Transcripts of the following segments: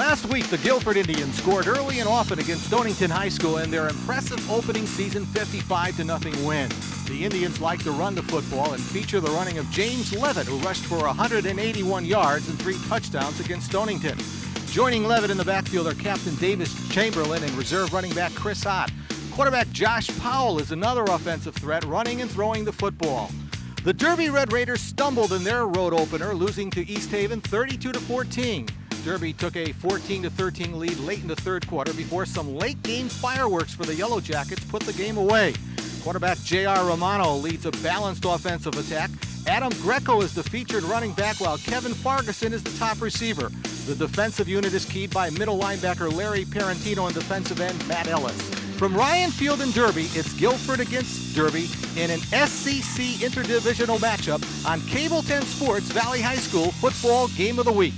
Last week, the Guilford Indians scored early and often against Stonington High School in their impressive opening season 55-0 win. The Indians like to run the football and feature the running of James Levitt, who rushed for 181 yards and 3 touchdowns against Stonington. Joining Levitt in the backfield are Captain Davis Chamberlain and reserve running back Chris Ott. Quarterback Josh Powell is another offensive threat, running and throwing the football. The Derby Red Raiders stumbled in their road opener, losing to East Haven 32-14. Derby took a 14-13 lead late in the third quarter before some late-game fireworks for the Yellow Jackets put the game away. Quarterback J.R. Romano leads a balanced offensive attack. Adam Greco is the featured running back, while Kevin Farguson is the top receiver. The defensive unit is keyed by middle linebacker Larry Parentino and defensive end Matt Ellis. From Ryan Field in Derby, it's Guilford against Derby in an SCC interdivisional matchup on Cable 10 Sports Valley High School Football Game of the Week.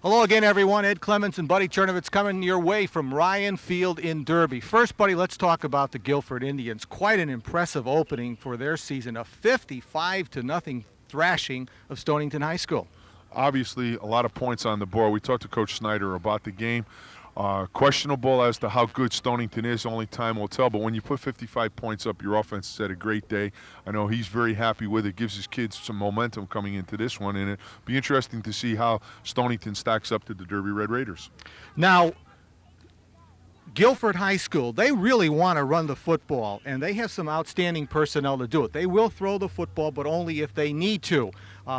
Hello again, everyone. Ed Clements and Buddy Chernovitz coming your way from Ryan Field in Derby. First, Buddy, let's talk about the Guilford Indians. Quite an impressive opening for their season, a 55-0 thrashing of Stonington High School. Obviously, a lot of points on the board. We talked to Coach Snyder about the game. Questionable as to how good Stonington is, only time will tell. But when you put 55 points up, your offense has had a great day. I know he's very happy with it. Gives his kids some momentum coming into this one. And it'll be interesting to see how Stonington stacks up to the Derby Red Raiders. Now, Guilford High School, they really want to run the football, and they have some outstanding personnel to do it. They will throw the football, but only if they need to.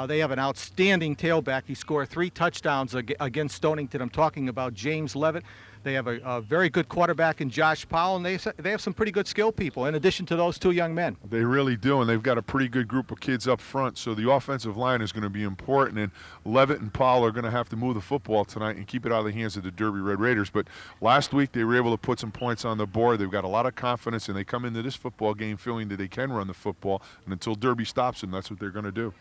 They have an outstanding tailback. He scored 3 touchdowns against Stonington. I'm talking about James Levitt. They have a very good quarterback in Josh Powell, and they have some pretty good skill people in addition to those 2 young men. They really do, and they've got a pretty good group of kids up front, so the offensive line is going to be important, and Levitt and Powell are going to have to move the football tonight and keep it out of the hands of the Derby Red Raiders. But last week they were able to put some points on the board. They've got a lot of confidence, and they come into this football game feeling that they can run the football, and until Derby stops them, that's what they're going to do.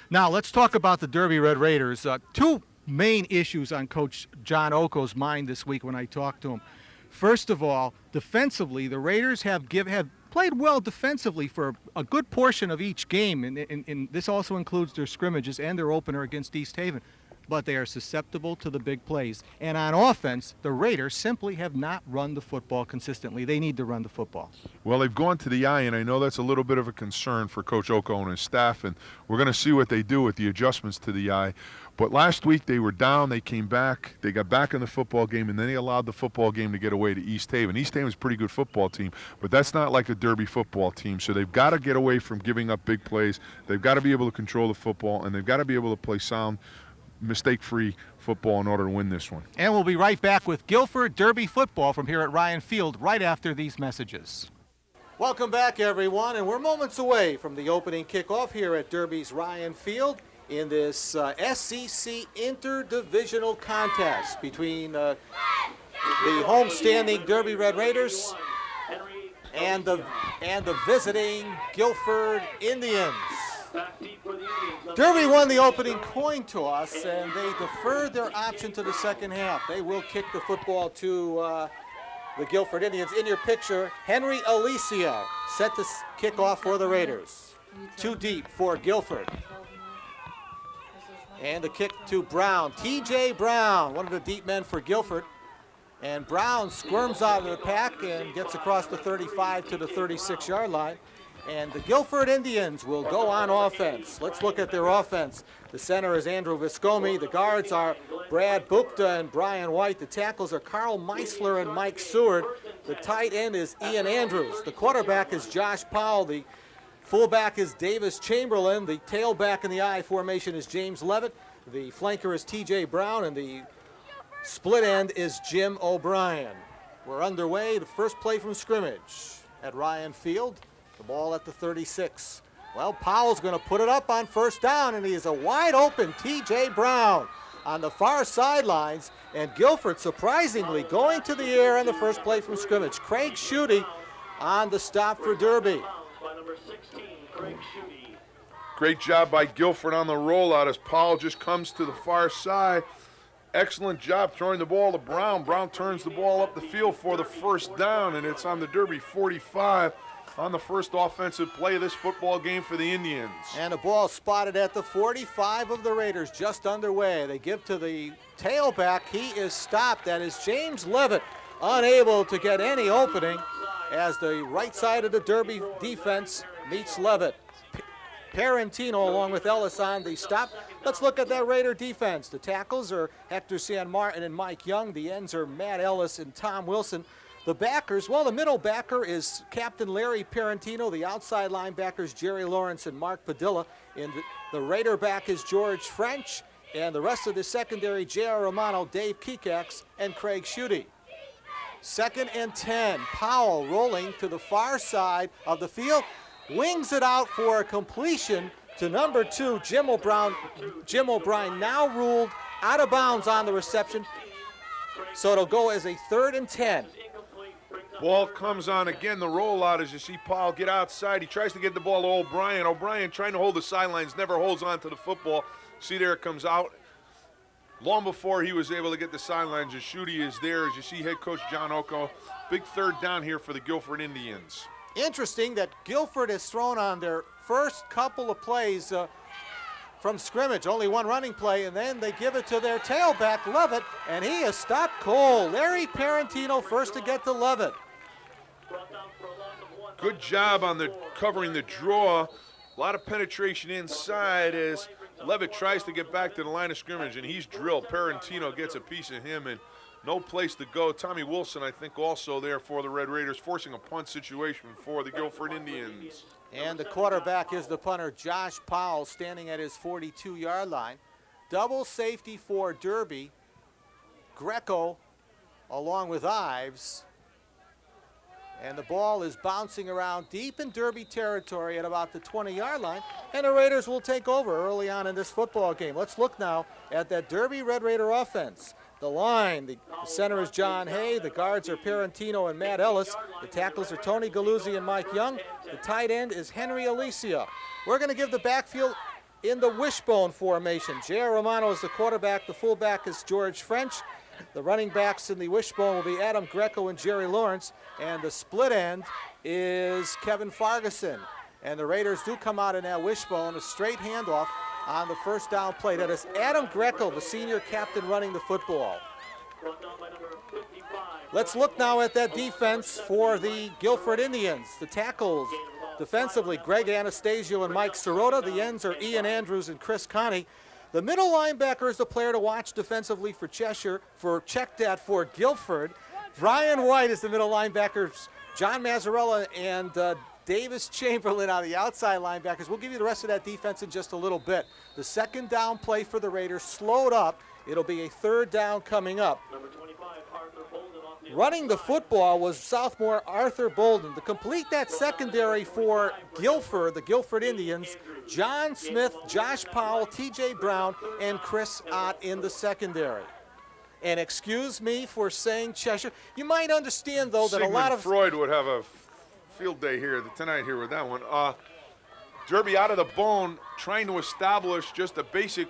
Now let's talk about the Derby Red Raiders. 2 main issues on Coach John Oko's mind this week when I talked to him. First of all, defensively, the Raiders have played well defensively for a good portion of each game, and this also includes their scrimmages and their opener against East Haven. But they are susceptible to the big plays. And on offense, the Raiders simply have not run the football consistently. They need to run the football. Well, they've gone to the eye, and I know that's a little bit of a concern for Coach Oko and his staff, and we're going to see what they do with the adjustments to the eye. But last week they were down, they came back, they got back in the football game, and then they allowed the football game to get away to East Haven. East Haven's a pretty good football team, but that's not like a Derby football team, so they've got to get away from giving up big plays. They've got to be able to control the football, and they've got to be able to play sound, mistake-free football in order to win this one. And we'll be right back with Guilford Derby football from here at Ryan Field right after these messages. Welcome back, everyone, and we're moments away from the opening kickoff here at Derby's Ryan Field in this SCC interdivisional contest between the homestanding Derby Red Raiders and the visiting Guilford Indians. Derby won the opening coin toss, and they deferred their option to the second half. They will kick the football to the Guilford Indians. In your picture, Henry Alicia set to kick off for the Raiders. 2 deep for Guilford. And the kick to Brown. T.J. Brown, one of the deep men for Guilford. And Brown squirms out of the pack and gets across the 35 to the 36-yard line. And the Guilford Indians will go on offense. Let's look at their offense. The center is Andrew Viscomi. The guards are Brad Bukta and Brian White. The tackles are Carl Meisler and Mike Seward. The tight end is Ian Andrews. The quarterback is Josh Powell. The fullback is Davis Chamberlain. The tailback in the I formation is James Levitt. The flanker is T.J. Brown, and the split end is Jim O'Brien. We're underway. The first play from scrimmage at Ryan Field. The ball at the 36. Well, Powell's going to put it up on first down, and he is a wide open T.J. Brown on the far sidelines, and Guilford surprisingly going to the air on the first play from scrimmage. Craig Schutte on the stop for Derby. Great job by Guilford on the rollout as Powell just comes to the far side. Excellent job throwing the ball to Brown. Brown turns the ball up the field for the first down, and it's on the Derby 45 on the first offensive play of this football game for the Indians. And the ball spotted at the 45 of the Raiders, just underway. They give to the tailback. He is stopped. That is James Levitt, unable to get any opening as the right side of the Derby defense meets Levitt. Parentino along with Ellis on the stop. Let's look at that Raider defense. The tackles are Hector San Martin and Mike Young. The ends are Matt Ellis and Tom Wilson. The backers, well, the middle backer is Captain Larry Parentino. The outside linebackers, Jerry Lawrence and Mark Padilla. And the Raider back is George French. And the rest of the secondary, J.R. Romano, Dave Kekax, and Craig Schutte. 2nd and 10. Powell rolling to the far side of the field. Wings it out for a completion to number 2, Jim O'Brien. Jim O'Brien now ruled out of bounds on the reception. So it'll go as a 3rd and 10. Ball comes on again. The rollout as you see Powell get outside. He tries to get the ball to O'Brien. O'Brien trying to hold the sidelines, never holds on to the football. See there it comes out. Long before he was able to get the sidelines, as Schutte is there. As you see head coach John Oko. Big 3rd down here for the Guilford Indians. Interesting that Guilford has thrown on their first couple of plays from scrimmage, only one running play, and then they give it to their tailback, Levitt, and he is stopped cold. Larry Parentino first to get to Levitt. Good job on the covering the draw. A lot of penetration inside as Levitt tries to get back to the line of scrimmage, and he's drilled. Parentino gets a piece of him, and no place to go. Tommy Wilson, I think, also there for the Red Raiders, forcing a punt situation for the Guilford Indians. And the quarterback is the punter, Josh Powell, standing at his 42-yard line. Double safety for Derby. Greco along with Ives. And the ball is bouncing around deep in Derby territory at about the 20-yard line. And the Raiders will take over early on in this football game. Let's look now at that Derby Red Raider offense. The line, the center is John Hay. The guards are Parentino and Matt Ellis. The tackles are Tony Galuzzi and Mike Young. The tight end is Henry Alicia. We're going to give the backfield in the wishbone formation. J.R. Romano is the quarterback. The fullback is George French. The running backs in the wishbone will be Adam Greco and Jerry Lawrence. And the split end is Kevin Farguson. And the Raiders do come out in that wishbone, a straight handoff on the first down play. That is Adam Greco, the senior captain, running the football. Let's look now at that defense for the Guilford Indians. The tackles defensively, Greg Anastasio and Mike Sirota. The ends are Ian Andrews and Chris Connie. The middle linebacker is the player to watch defensively for Cheshire, checked at for Guilford. Brian White is the middle linebackers. John Mazzarella and Davis Chamberlain on the outside linebackers. We'll give you the rest of that defense in just a little bit. The 2nd down play for the Raiders slowed up. It'll be a 3rd down coming up. Running the football was sophomore Arthur Bolden. To complete that secondary for Guilford, the Guilford Indians, John Smith, Josh Powell, T.J. Brown, and Chris Ott in the secondary. And excuse me for saying Cheshire. You might understand, though, that Sigmund a lot of Freud would have a field day here tonight here with that one. Derby out of the bone, trying to establish just a basic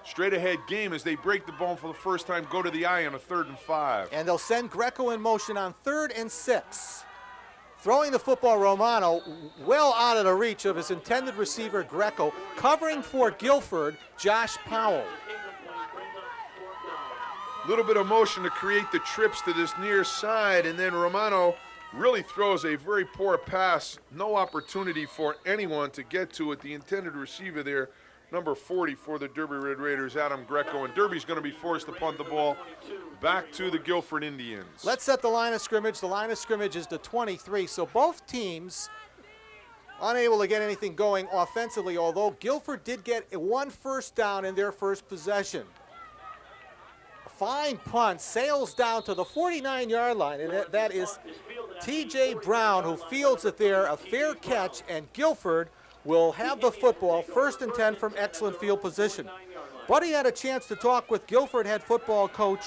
straight-ahead game as they break the bone for the first time, go to the eye on a 3rd and 5. And they'll send Greco in motion on 3rd and 6. Throwing the football, Romano, well out of the reach of his intended receiver, Greco. Covering for Guilford, Josh Powell. A little bit of motion to create the trips to this near side, and then Romano really throws a very poor pass. No opportunity for anyone to get to it. The intended receiver there, number 40 for the Derby Red Raiders, Adam Greco. And Derby's going to be forced to punt the ball back to the Guilford Indians. Let's set the line of scrimmage. The line of scrimmage is the 23. So both teams unable to get anything going offensively, although Guilford did get one first down in their first possession. A fine punt sails down to the 49-yard line, and that is T.J. Brown who fields it there, a fair catch, and Guilford will have the football, 1st and 10 from excellent field position. Buddy had a chance to talk with Guilford head football coach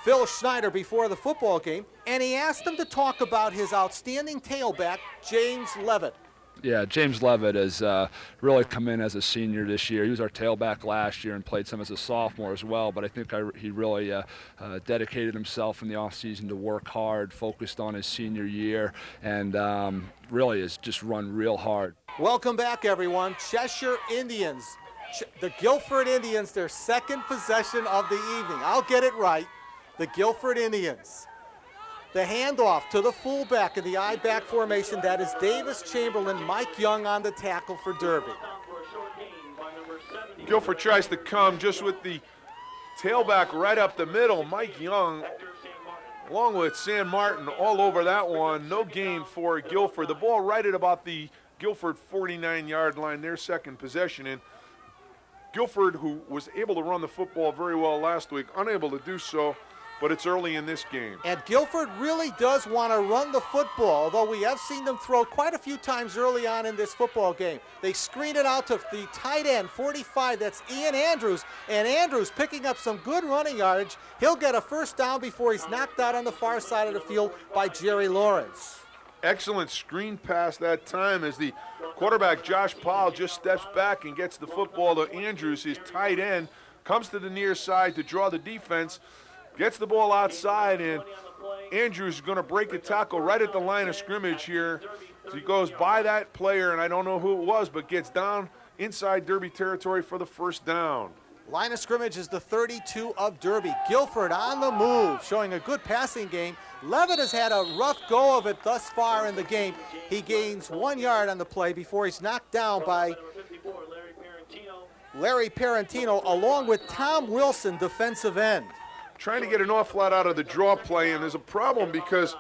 Phil Schneider before the football game, and he asked him to talk about his outstanding tailback, James Levitt. Yeah, James Levitt has really come in as a senior this year. He was our tailback last year and played some as a sophomore as well, but I think he really dedicated himself in the offseason to work hard, focused on his senior year, and really has just run real hard. Welcome back, everyone. Cheshire Indians, the Guilford Indians, their second possession of the evening. I'll get it right. The Guilford Indians. The handoff to the fullback in the I-back formation. That is Davis Chamberlain, Mike Young on the tackle for Derby. Guilford tries to come just with the tailback right up the middle. Mike Young, along with San Martin, all over that one. No gain for Guilford. The ball right at about the Guilford 49-yard line, their second possession. And Guilford, who was able to run the football very well last week, unable to do so, but it's early in this game. And Guilford really does want to run the football, although we have seen them throw quite a few times early on in this football game. They screen it out to the tight end, 45, that's Ian Andrews, and Andrews picking up some good running yardage. He'll get a first down before he's knocked out on the far side of the field by Jerry Lawrence. Excellent screen pass that time as the quarterback, Josh Powell, just steps back and gets the football to Andrews, his tight end, comes to the near side to draw the defense, gets the ball outside, and Andrews is going to break a tackle right at the line of scrimmage here. So he goes by that player, and I don't know who it was, but gets down inside Derby territory for the first down. Line of scrimmage is the 32 of Derby. Guilford on the move, showing a good passing game. Levitt has had a rough go of it thus far in the game. He gains 1 yard on the play before he's knocked down by Larry Parentino, along with Tom Wilson, defensive end. Trying to get an awful lot out of the draw play, and there's a problem because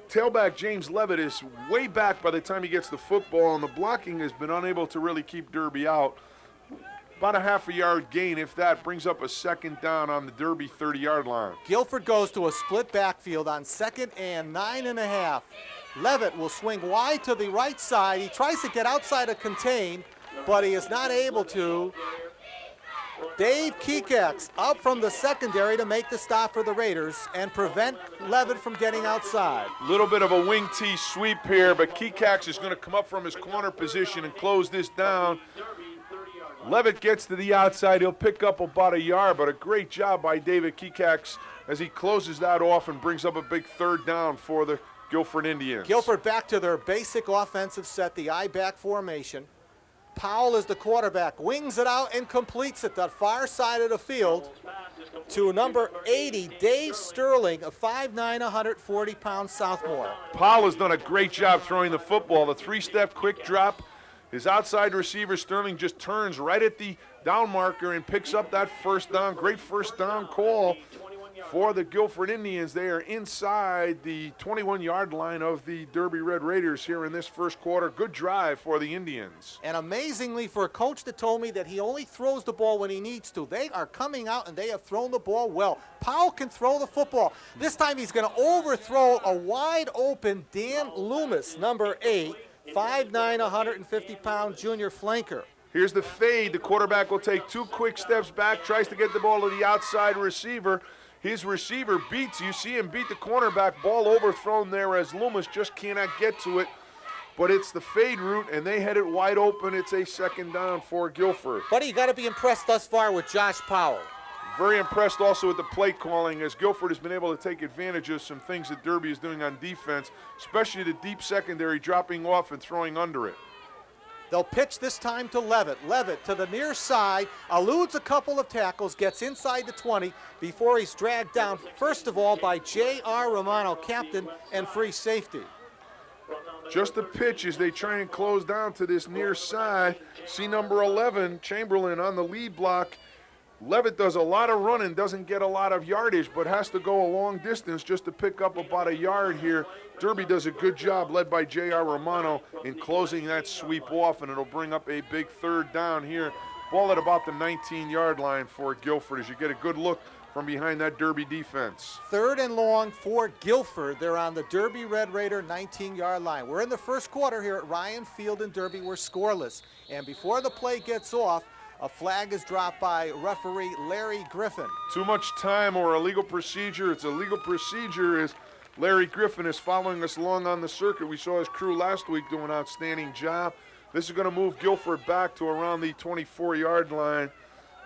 tailback James Levitt is way back by the time he gets the football, and the blocking has been unable to really keep Derby out. About a half a yard gain, if that, brings up a second down on the Derby 30-yard line. Guilford goes to a split backfield on 2nd and 9.5. Levitt will swing wide to the right side. He tries to get outside of contain, but he is not able to. Dave Kekax up from the secondary to make the stop for the Raiders and prevent Levitt from getting outside. Little bit of a wing T sweep here, but Kekax is going to come up from his corner position and close this down. Levitt gets to the outside. He'll pick up about a yard, but a great job by David Kekax as he closes that off and brings up a big third down for the Guilford Indians. Guilford back to their basic offensive set, the I-back formation. Powell is the quarterback, wings it out and completes it the far side of the field to number 80, Dave Sterling, a 5'9", 140-pound sophomore. Powell has done a great job throwing the football. The three-step quick drop. His outside receiver, Sterling, just turns right at the down marker and picks up that first down. Great first down call for the Guilford Indians. They are inside the 21-yard line of the Derby Red Raiders here in this first quarter. Good drive for the Indians. And amazingly, for a coach that told me that he only throws the ball when he needs to, they are coming out and they have thrown the ball well. Powell can throw the football. This time he's going to overthrow a wide-open Dan Loomis, number 8, 5'9", 150-pound junior flanker. Here's the fade. The quarterback will take 2 quick steps back, tries to get the ball to the outside receiver. His receiver beats, you see him beat the cornerback, ball overthrown there as Loomis just cannot get to it. But it's the fade route, and they had it wide open. It's a second down for Guilford. Buddy, you got to be impressed thus far with Josh Powell. Very impressed also with the play calling as Guilford has been able to take advantage of some things that Derby is doing on defense, especially the deep secondary dropping off and throwing under it. They'll pitch this time to Levitt. Levitt to the near side, eludes a couple of tackles, gets inside the 20 before he's dragged down, first of all, by J.R. Romano, captain and free safety. Just a pitch as they try and close down to this near side. See number 11, Chamberlain, on the lead block. Levitt does a lot of running, doesn't get a lot of yardage, but has to go a long distance just to pick up about a yard here. Derby does a good job, led by J.R. Romano, in closing that sweep off, and it'll bring up a big third down here. Ball at about the 19-yard line for Guilford as you get a good look from behind that Derby defense. 3rd and long for Guilford. They're on the Derby Red Raider 19-yard line. We're in the first quarter here at Ryan Field in Derby. We're scoreless. And before the play gets off, a flag is dropped by referee Larry Griffin. Too much time or illegal procedure. It's a legal procedure as Larry Griffin is following us along on the circuit. We saw his crew last week do an outstanding job. This is going to move Guilford back to around the 24-yard line.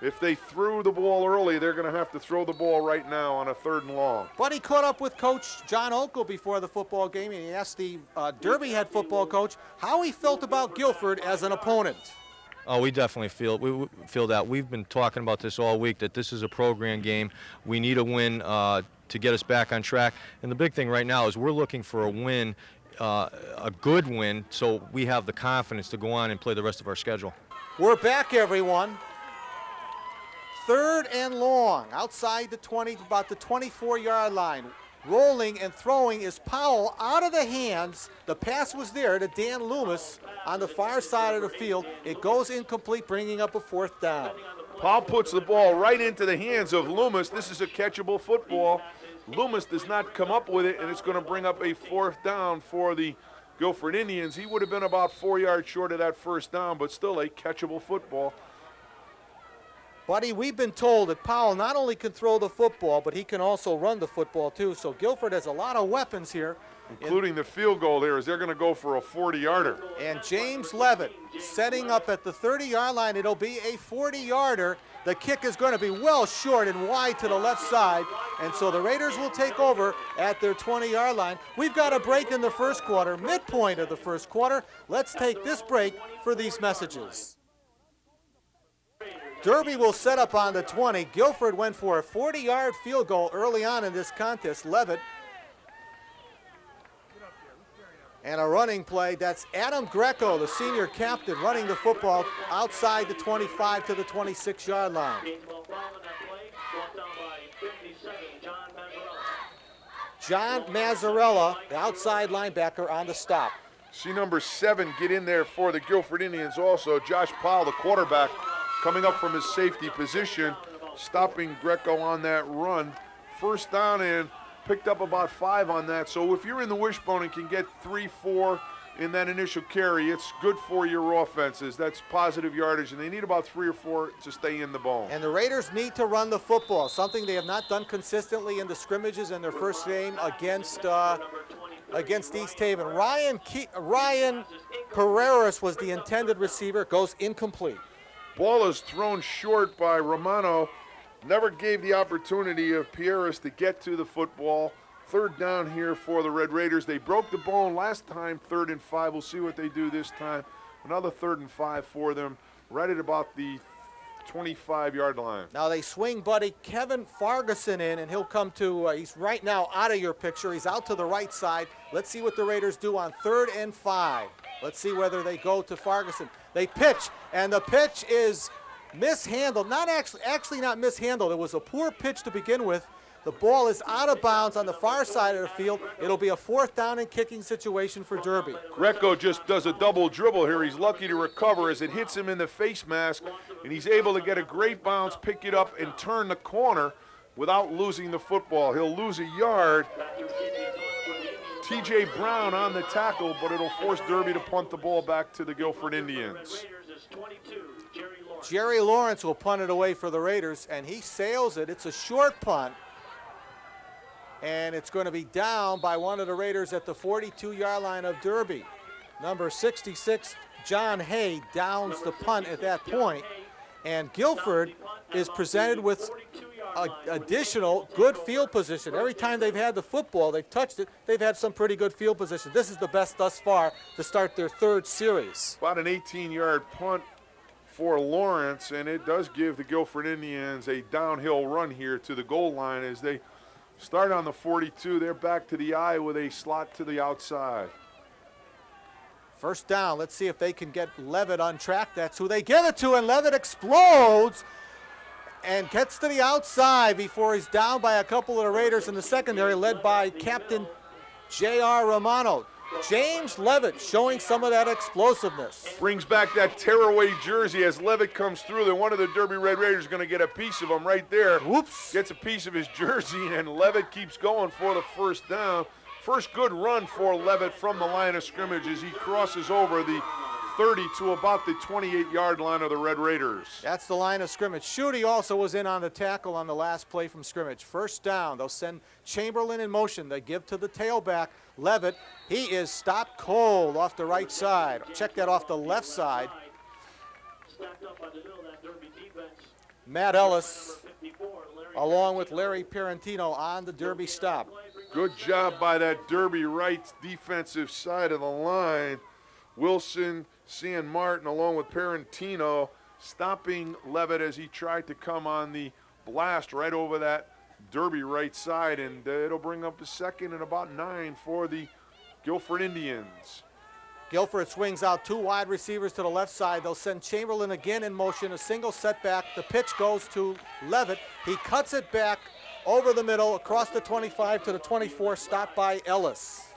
If they threw the ball early, they're going to have to throw the ball right now on a 3rd and long. But he caught up with Coach John Okel before the football game, and he asked the Derby head football coach how he felt about Guilford as an opponent. Oh, we definitely feel that. We've been talking about this all week, that this is a program game. We need a win to get us back on track. And the big thing right now is we're looking for a win, a good win, so we have the confidence to go on and play the rest of our schedule. We're back, everyone. 3rd and long, outside the 20, about the 24-yard line. Rolling and throwing is Powell out of the hands. The pass was there to Dan Loomis on the far side of the field. It goes incomplete, bringing up a 4th down. Powell puts the ball right into the hands of Loomis. This is a catchable football. Loomis does not come up with it, and it's going to bring up a 4th down for the Guilford Indians. He would have been about 4 yards short of that 1st down, but still a catchable football. Buddy, we've been told that Powell not only can throw the football, but he can also run the football too. So Guilford has a lot of weapons here. Including the field goal here, as they're going to go for a 40-yarder. And James Levitt setting up at the 30-yard line. It'll be a 40-yarder. The kick is going to be well short and wide to the left side. And so the Raiders will take over at their 20-yard line. We've got a break in the first quarter, midpoint of the first quarter. Let's take this break for these messages. Derby will set up on the 20. Guilford went for a 40-yard field goal early on in this contest. Levitt. And a running play. That's Adam Greco, the senior captain, running the football outside the 25 to the 26-yard line. John Mazzarella, the outside linebacker, on the stop. See number 7 get in there for the Guilford Indians also. Josh Powell, the quarterback, coming up from his safety position, stopping Greco on that run. 1st down, and picked up about 5 on that. So if you're in the wishbone and can get 3-4 in that initial carry, it's good for your offenses. That's positive yardage, and they need about 3 or 4 to stay in the bone. And the Raiders need to run the football, something they have not done consistently in the scrimmages in their first game against East Haven. Ryan Pereiras was the intended receiver, goes incomplete. Ball is thrown short by Romano. Never gave the opportunity of Pierres to get to the football. 3rd down here for the Red Raiders. They broke the bone last time, 3rd and 5. We'll see what they do this time. Another 3rd and 5 for them, right at about the 25-yard line. Now they swing buddy Kevin Farguson in, and he'll come to, he's right now out of your picture. He's out to the right side. Let's see what the Raiders do on 3rd and 5. Let's see whether they go to Farguson. They pitch, and the pitch is mishandled. Not actually not mishandled. It was a poor pitch to begin with. The ball is out of bounds on the far side of the field. It'll be a 4th down and kicking situation for Derby. Greco just does a double dribble here. He's lucky to recover as it hits him in the face mask, and he's able to get a great bounce, pick it up, and turn the corner without losing the football. He'll lose a yard. T.J. Brown on the tackle, but it'll force Derby to punt the ball back to the Guilford Indians. Jerry Lawrence will punt it away for the Raiders, and he sails it. It's a short punt, and it's going to be down by one of the Raiders at the 42-yard line of Derby. Number 66, John Hay, downs the punt at that point, and Guilford is presented with additional good field position. Every time they've had the football, they've touched it, they've had some pretty good field position. This is the best thus far to start their 3rd series. About an 18-yard punt for Lawrence, and it does give the Guilford Indians a downhill run here to the goal line as they start on the 42. They're back to the I with a slot to the outside. 1st down. Let's see if they can get Levitt on track. That's who they give it to, and Levitt explodes and gets to the outside before he's down by a couple of the Raiders in the secondary, led by Captain J.R. Romano. James Levitt showing some of that explosiveness. Brings back that tearaway jersey as Levitt comes through. Then one of the Derby Red Raiders is going to get a piece of him right there. Whoops. Gets a piece of his jersey, and Levitt keeps going for the first down. First good run for Levitt from the line of scrimmage as he crosses over the 30 to about the 28-yard line of the Red Raiders. That's the line of scrimmage. Schutte also was in on the tackle on the last play from scrimmage. First down. They'll send Chamberlain in motion. They give to the tailback, Levitt. He is stopped cold off the right side. Check that off the left side. Matt Ellis, along with Larry Parentino, on the Derby stop. Good job by that Derby right defensive side of the line. Wilson, San Martin, along with Parentino, stopping Levitt as he tried to come on the blast right over that Derby right side, and it'll bring up a second and about 9 for the Guilford Indians. Guilford swings out 2 wide receivers to the left side. They'll send Chamberlain again in motion, a single setback. The pitch goes to Levitt. He cuts it back over the middle, across the 25 to the 24, stopped by Ellis.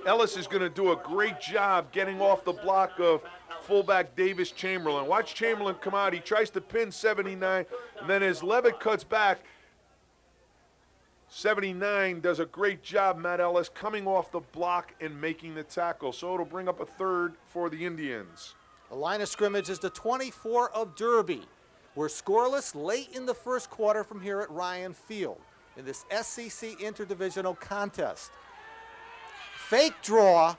Ellis is going to do a great job getting off the block of fullback Davis Chamberlain. Watch Chamberlain come out. He tries to pin 79, and then as Levitt cuts back, 79 does a great job, Matt Ellis, coming off the block and making the tackle. So it'll bring up a third for the Indians. The line of scrimmage is the 24 of Derby. We're scoreless late in the first quarter from here at Ryan Field in this SEC interdivisional contest. Fake draw.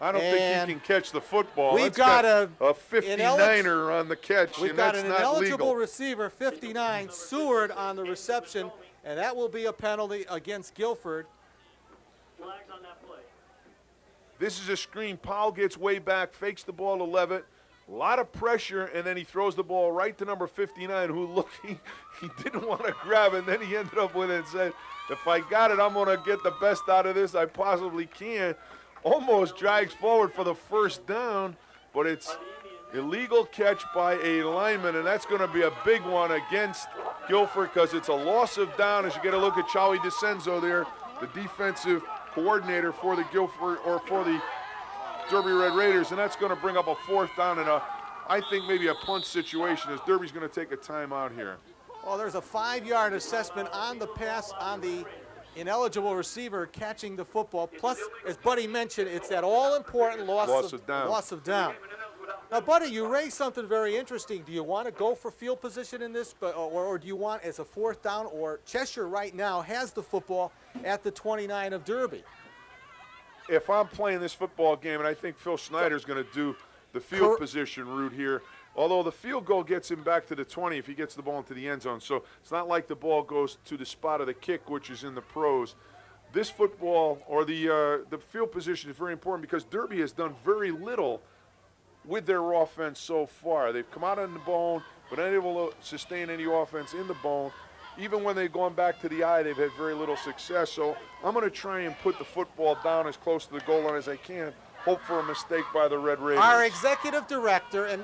I don't think he can catch the football. We've got a 59er on the catch, we've and got that's an not ineligible legal. receiver, 59, Seward on the reception, and that will be a penalty against Guilford. Flags on that play. This is a screen. Powell gets way back, fakes the ball to Levitt. A lot of pressure, and then he throws the ball right to number 59, who he didn't want to grab it, and then he ended up with it and said, if I got it, I'm going to get the best out of this I possibly can. Almost drags forward for the first down, but it's illegal catch by a lineman, and that's going to be a big one against Guilford because it's a loss of down. As you get a look at Charlie DeCenzo there, the defensive coordinator for the Guilford, or for the Derby Red Raiders, and that's going to bring up a fourth down and I think maybe a punt situation as Derby's going to take a timeout here. Well, there's a 5-yard assessment on the pass on the ineligible receiver catching the football. Plus, as Buddy mentioned, it's that all-important loss of down. Now, Buddy, you raised something very interesting. Do you want to go for field position in this, or do you want as a fourth down? Or Cheshire right now has the football at the 29 of Derby. If I'm playing this football game, and I think Phil Snyder's going to do the field position route here, although the field goal gets him back to the 20 if he gets the ball into the end zone. So it's not like the ball goes to the spot of the kick, which is in the pros. This football, or the field position, is very important because Derby has done very little with their offense so far. They've come out on the bone, but unable to sustain any offense in the bone. Even when they've gone back to the eye, they've had very little success. So I'm going to try and put the football down as close to the goal line as I can. Hope for a mistake by the Red Raiders. Our executive director and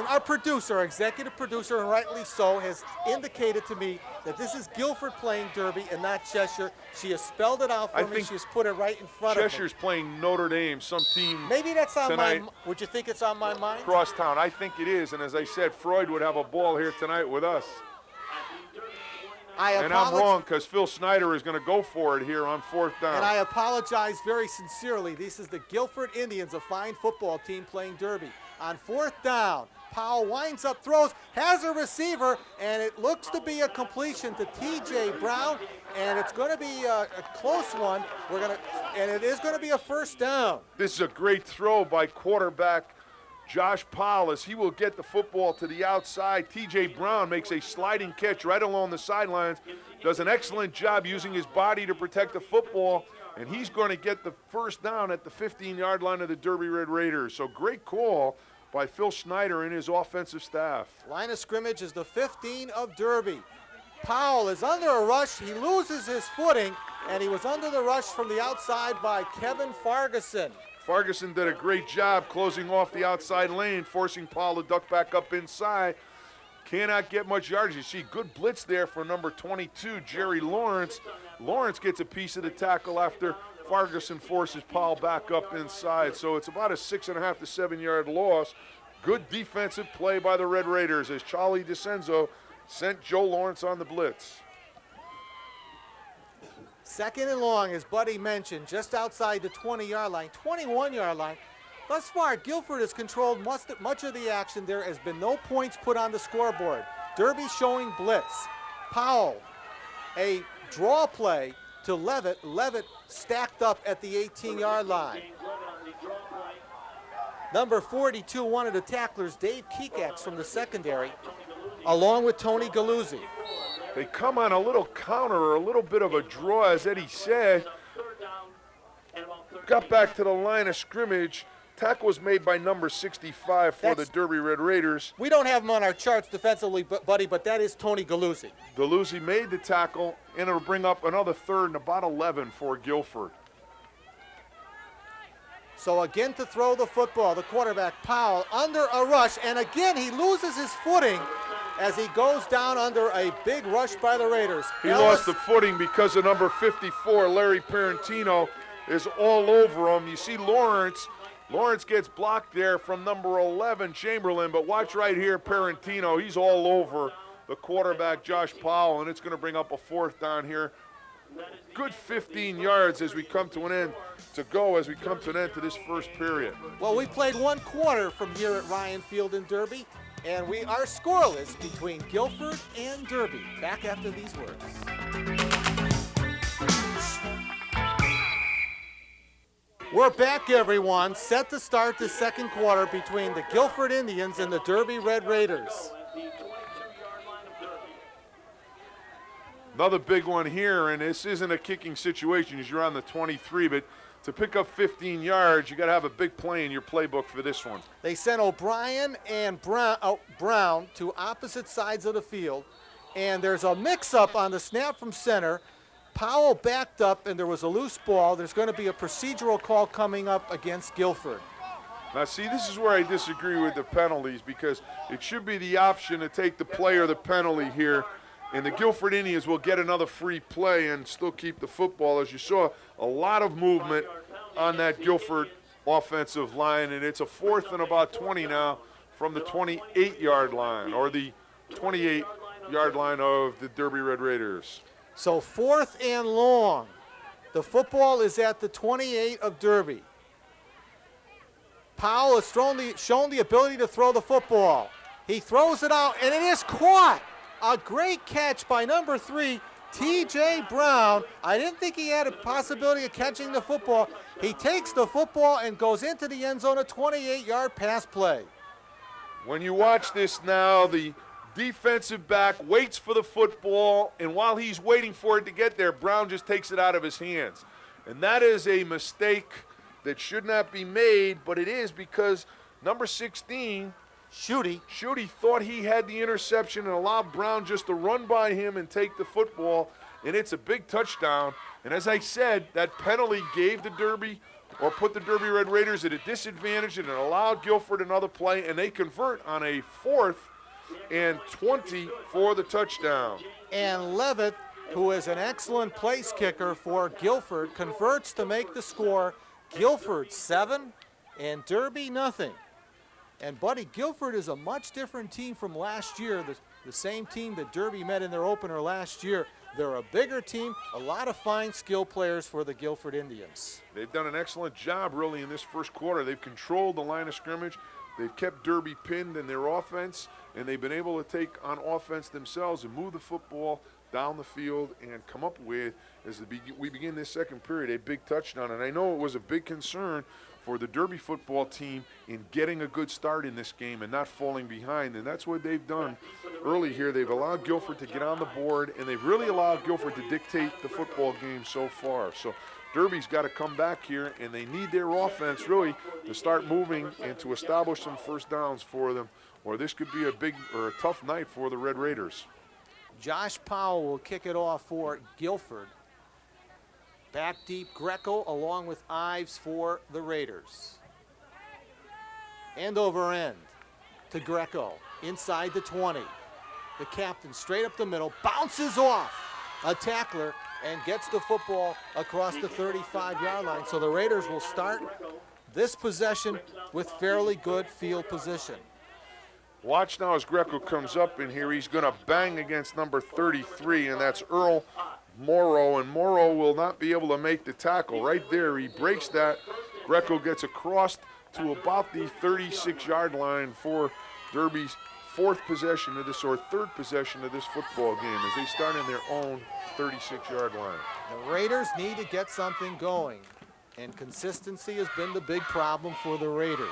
our producer, our executive producer, and rightly so, has indicated to me that this is Guilford playing Derby and not Cheshire. She has spelled it out for me. She has put it right in front of me. Cheshire's playing Notre Dame, some team. Maybe that's on tonight. Would you think it's on my mind? Crosstown. I think it is. And as I said, Freud would have a ball here tonight with us. And I'm wrong because Phil Snyder is going to go for it here on fourth down. And I apologize very sincerely. This is the Guilford Indians, a fine football team playing Derby. On fourth down, Powell winds up, throws, has a receiver, and it looks to be a completion to T.J. Brown, and it's going to be a close one. And it is going to be a first down. This is a great throw by quarterback Josh Powell as he will get the football to the outside. T.J. Brown makes a sliding catch right along the sidelines, does an excellent job using his body to protect the football, and he's going to get the first down at the 15-yard line of the Derby Red Raiders. So great call by Phil Snyder and his offensive staff. Line of scrimmage is the 15 of Derby. Powell is under a rush. He loses his footing, and he was under the rush from the outside by Kevin Farguson. Farguson did a great job closing off the outside lane, forcing Paul to duck back up inside. Cannot get much yardage. You see good blitz there for number 22, Jerry Lawrence. Lawrence gets a piece of the tackle after Farguson forces Powell back up inside. So it's about a 6.5 to 7 yard loss. Good defensive play by the Red Raiders as Charlie DeCenzo sent Joe Lawrence on the blitz. Second and long, as Buddy mentioned, just outside the 20-yard line, 21-yard line. Thus far, Guilford has controlled much of the action. There has been no points put on the scoreboard. Derby showing blitz. Powell, a draw play to Levitt. Levitt stacked up at the 18-yard line. Number 42, one of the tacklers, Dave Kekax from the secondary, along with Tony Galuzzi. They come on a little counter or a little bit of a draw, as Eddie said. Got back to the line of scrimmage. Tackle was made by number 65 for the Derby Red Raiders. We don't have him on our charts defensively, Buddy, but that is Tony Galuzzi. Galuzzi made the tackle, and it'll bring up another third and about 11 for Guilford. So again to throw the football, the quarterback Powell under a rush, and again he loses his footing as he goes down under a big rush by the Raiders. He lost the footing because of number 54, Larry Parentino, is all over him. You see Lawrence gets blocked there from number 11, Chamberlain, but watch right here, Parentino, he's all over the quarterback, Josh Powell, and it's going to bring up a fourth down here. Good 15 yards as we come to an end to this first period. Well, we played one quarter from here at Ryan Field in Derby, and we are scoreless between Guilford and Derby. Back after these words. We're back, everyone. Set to start the second quarter between the Guilford Indians and the Derby Red Raiders. Another big one here, and this isn't a kicking situation as you're on the 23, but to pick up 15 yards, you got to have a big play in your playbook for this one. They sent O'Brien and Brown to opposite sides of the field, and there's a mix-up on the snap from center. Powell backed up, and there was a loose ball. There's going to be a procedural call coming up against Guilford. Now, see, this is where I disagree with the penalties because it should be the option to take the play or the penalty here. And the Guilford Indians will get another free play and still keep the football. As you saw, a lot of movement on that Guilford offensive line, and it's a fourth and about 20 now from the 28-yard line, or the 28-yard line of the Derby Red Raiders. So fourth and long. The football is at the 28 of Derby. Powell has shown the ability to throw the football. He throws it out, and it is caught. A great catch by number 3, T.J. Brown. I didn't think he had a possibility of catching the football. He takes the football and goes into the end zone, a 28-yard pass play. When you watch this now, the defensive back waits for the football, and while he's waiting for it to get there, Brown just takes it out of his hands. And that is a mistake that should not be made, but it is because number 16, Schutte thought he had the interception and allowed Brown just to run by him and take the football, and it's a big touchdown. And as I said, that penalty gave the Derby, or put the Derby Red Raiders at a disadvantage, and it allowed Guilford another play, and they convert on a 4th and 20 for the touchdown. And Levitt, who is an excellent place kicker for Guilford, converts to make the score. Guilford 7 and Derby nothing. And Buddy, Guilford is a much different team from last year, the same team that Derby met in their opener last year. They're a bigger team, a lot of fine skill players for the Guilford Indians. They've done an excellent job really in this first quarter. They've controlled the line of scrimmage. They've kept Derby pinned in their offense, and they've been able to take on offense themselves and move the football down the field and come up with, as we begin this second period, a big touchdown. And I know it was a big concern for the Derby football team in getting a good start in this game and not falling behind, and that's what they've done early here. They've allowed Guilford to get on the board, and they've really allowed Guilford to dictate the football game so far. So Derby's got to come back here, and they need their offense really to start moving and to establish some first downs for them, or this could be a big or a tough night for the Red Raiders. Josh Powell will kick it off for Guilford. Back deep, Greco along with Ives for the Raiders. End over end to Greco inside the 20. The captain straight up the middle, bounces off a tackler, and gets the football across the 35-yard line. So the Raiders will start this possession with fairly good field position. Watch now as Greco comes up in here. He's going to bang against number 33, and that's Earl Morrow, and Morrow will not be able to make the tackle. Right there, he breaks that. Greco gets across to about the 36-yard line for Derby's fourth possession of this, or third possession of this football game, as they start in their own 36-yard line. The Raiders need to get something going, and consistency has been the big problem for the Raiders.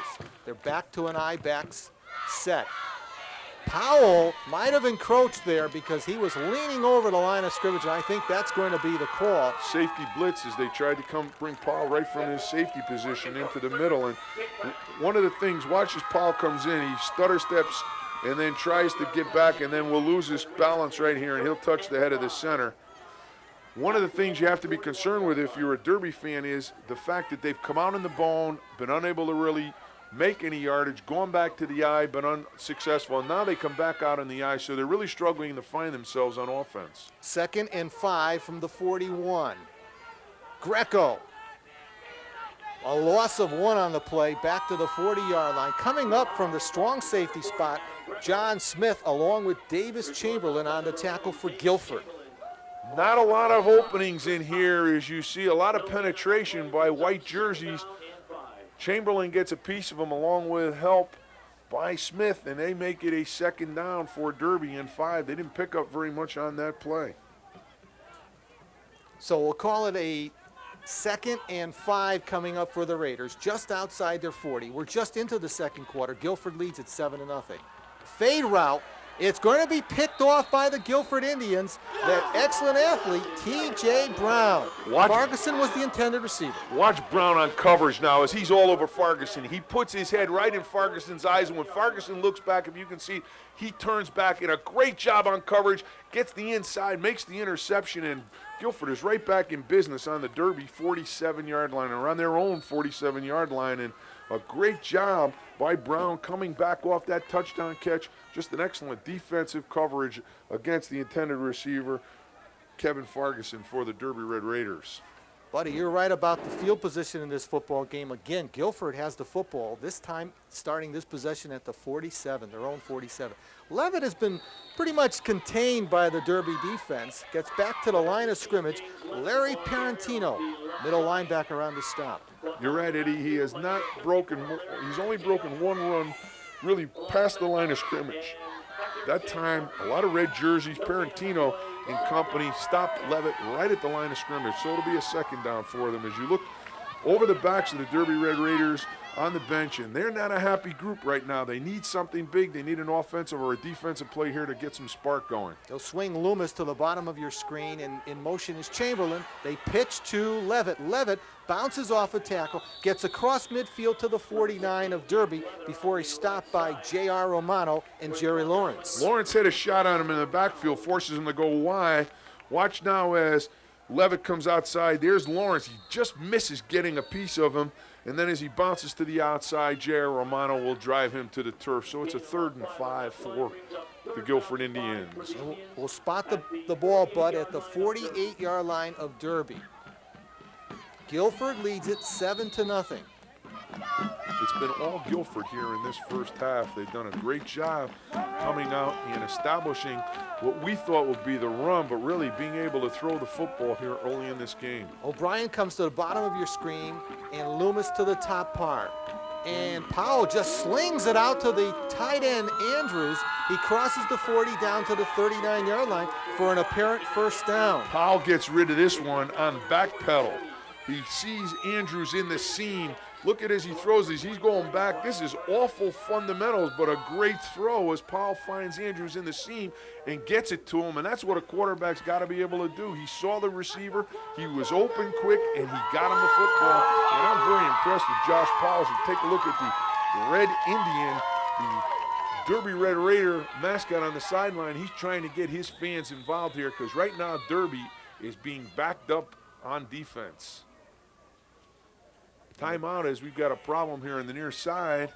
They're back to an I-back set. Powell might have encroached there because he was leaning over the line of scrimmage, and I think that's going to be the call. Safety blitz as they tried to bring Powell right from his safety position into the middle. And one of the things, watch as Powell comes in, he stutter steps and then tries to get back, and then will lose his balance right here, and he'll touch the head of the center. One of the things you have to be concerned with if you're a Derby fan is the fact that they've come out in the bone, been unable to really make any yardage, gone back to the eye, been unsuccessful, and now they come back out in the eye, so they're really struggling to find themselves on offense. 2nd and 5 from the 41. Greco. A loss of 1 on the play, back to the 40-yard line. Coming up from the strong safety spot, John Smith along with Davis Chamberlain on the tackle for Guilford. Not a lot of openings in here as you see a lot of penetration by white jerseys. Chamberlain gets a piece of them along with help by Smith, and they make it a 2nd down for Derby and 5. They didn't pick up very much on that play. So we'll call it a 2nd and 5 coming up for the Raiders, just outside their 40. We're just into the second quarter. Guilford leads at 7-0. Fade route. It's going to be picked off by the Guilford Indians. That excellent athlete, T.J. Brown. Farguson was the intended receiver. Watch Brown on coverage now as he's all over Farguson. He puts his head right in Farguson's eyes, and when Farguson looks back, if you can see, he turns back in a great job on coverage, gets the inside, makes the interception, and Guilford is right back in business on the Derby 47-yard line, or on their own 47-yard line, and a great job by Brown coming back off that touchdown catch. Just an excellent defensive coverage against the intended receiver, Kevin Farguson, for the Derby Red Raiders. Buddy, you're right about the field position in this football game. Again, Guilford has the football, this time starting this possession at the 47, their own 47. Levitt has been pretty much contained by the Derby defense. Gets back to the line of scrimmage. Larry Parentino, middle linebacker, on the stop. You're right, Eddie. He has not broken, he's only broken one run really past the line of scrimmage. That time, a lot of red jerseys, Parentino and company stopped Levitt right at the line of scrimmage. So it'll be a 2nd down for them as you look over the backs of the Derby Red Raiders on the bench, and they're not a happy group right now. They need something big. They need an offensive or a defensive play here to get some spark going. They'll swing Loomis to the bottom of your screen, and in motion is Chamberlain. They pitch to Levitt. Levitt bounces off a tackle, gets across midfield to the 49 of Derby before he's stopped by J.R. Romano and Jerry Lawrence. Lawrence had a shot on him in the backfield, forces him to go wide. Watch now as Levitt comes outside. There's Lawrence. He just misses getting a piece of him. And then as he bounces to the outside, J.R. Romano will drive him to the turf. So it's a 3rd and 5 for the Guilford Indians. We'll spot the ball, Bud, at the 48-yard line of Derby. Guilford leads it 7-0. It's been all Guilford here in this first half. They've done a great job coming out and establishing what we thought would be the run, but really being able to throw the football here early in this game. O'Brien comes to the bottom of your screen, and Loomis to the top part. And Powell just slings it out to the tight end, Andrews. He crosses the 40 down to the 39-yard line for an apparent 1st down. Powell gets rid of this one on back pedal. He sees Andrews in the seam. Look at as he throws these. He's going back. This is awful fundamentals, but a great throw as Powell finds Andrews in the seam and gets it to him. And that's what a quarterback's got to be able to do. He saw the receiver. He was open quick, and he got him the football. And I'm very impressed with Josh Powell. So take a look at the Red Indian, the Derby Red Raider mascot on the sideline. He's trying to get his fans involved here because right now Derby is being backed up on defense. Timeout as we've got a problem here on the near side.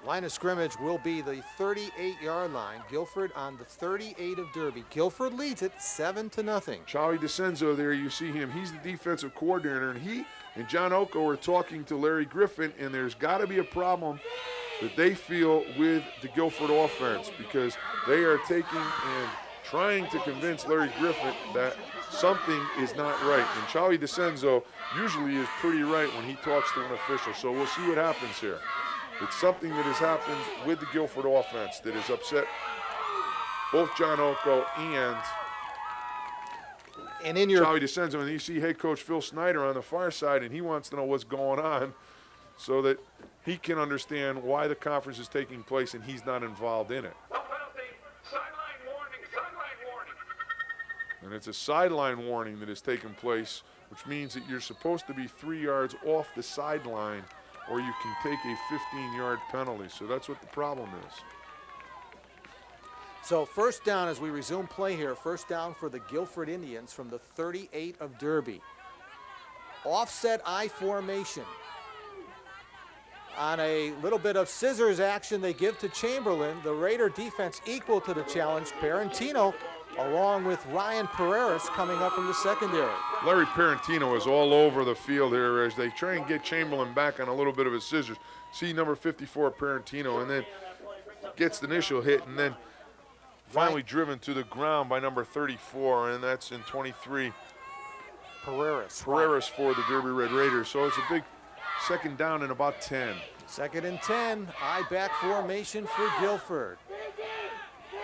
Line of scrimmage will be the 38-yard line. Guilford on the 38 of Derby. Guilford leads it 7-0. Charlie DeCenzo there, you see him. He's the defensive coordinator, and he and John Oko are talking to Larry Griffin, and there's got to be a problem that they feel with the Guilford offense because they are taking and trying to convince Larry Griffin that something is not right. And Charlie DeCenzo usually is pretty right when he talks to an official, so we'll see what happens here. It's something that has happened with the Guilford offense that has upset both John Oko and in your Charlie DeCenzo. And you see head coach Phil Snyder on the far side, and he wants to know what's going on so that he can understand why the conference is taking place and he's not involved in it. And it's a sideline warning that has taken place, which means that you're supposed to be 3 yards off the sideline or you can take a 15-yard penalty. So that's what the problem is. So first down as we resume play here. First down for the Guilford Indians from the 38 of Derby. Offset I formation. On a little bit of scissors action they give to Chamberlain. The Raider defense equal to the challenge. Parentino along with Ryan Pereira coming up from the secondary. Larry Parentino is all over the field here as they try and get Chamberlain back on a little bit of a scissors. See number 54 Parentino, and then gets the initial hit and then finally driven to the ground by number 34, and that's in 23. Pereiras for the Derby Red Raiders. So it's a big second down and about 10. Second and 10, I-back formation for Guilford.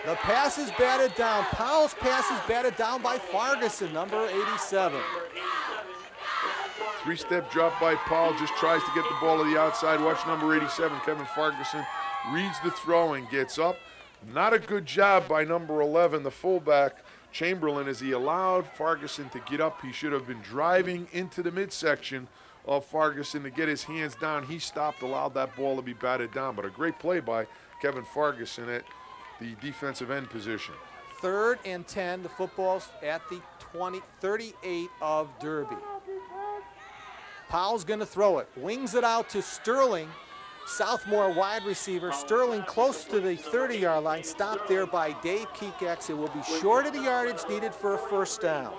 The pass is batted down. Powell's pass is batted down by Farguson, number 87. Three-step drop by Powell, just tries to get the ball to the outside. Watch number 87, Kevin Farguson, reads the throw and gets up. Not a good job by number 11, the fullback, Chamberlain, as he allowed Farguson to get up. He should have been driving into the midsection of Farguson to get his hands down. He stopped, allowed that ball to be batted down. But a great play by Kevin Farguson at the defensive end position. Third and 10, the football's at the 38 of Derby. Powell's gonna throw it, wings it out to Sterling, sophomore wide receiver. Sterling close to the 30-yard line, stopped there by Dave Kekax. It will be short of the yardage needed for a first down.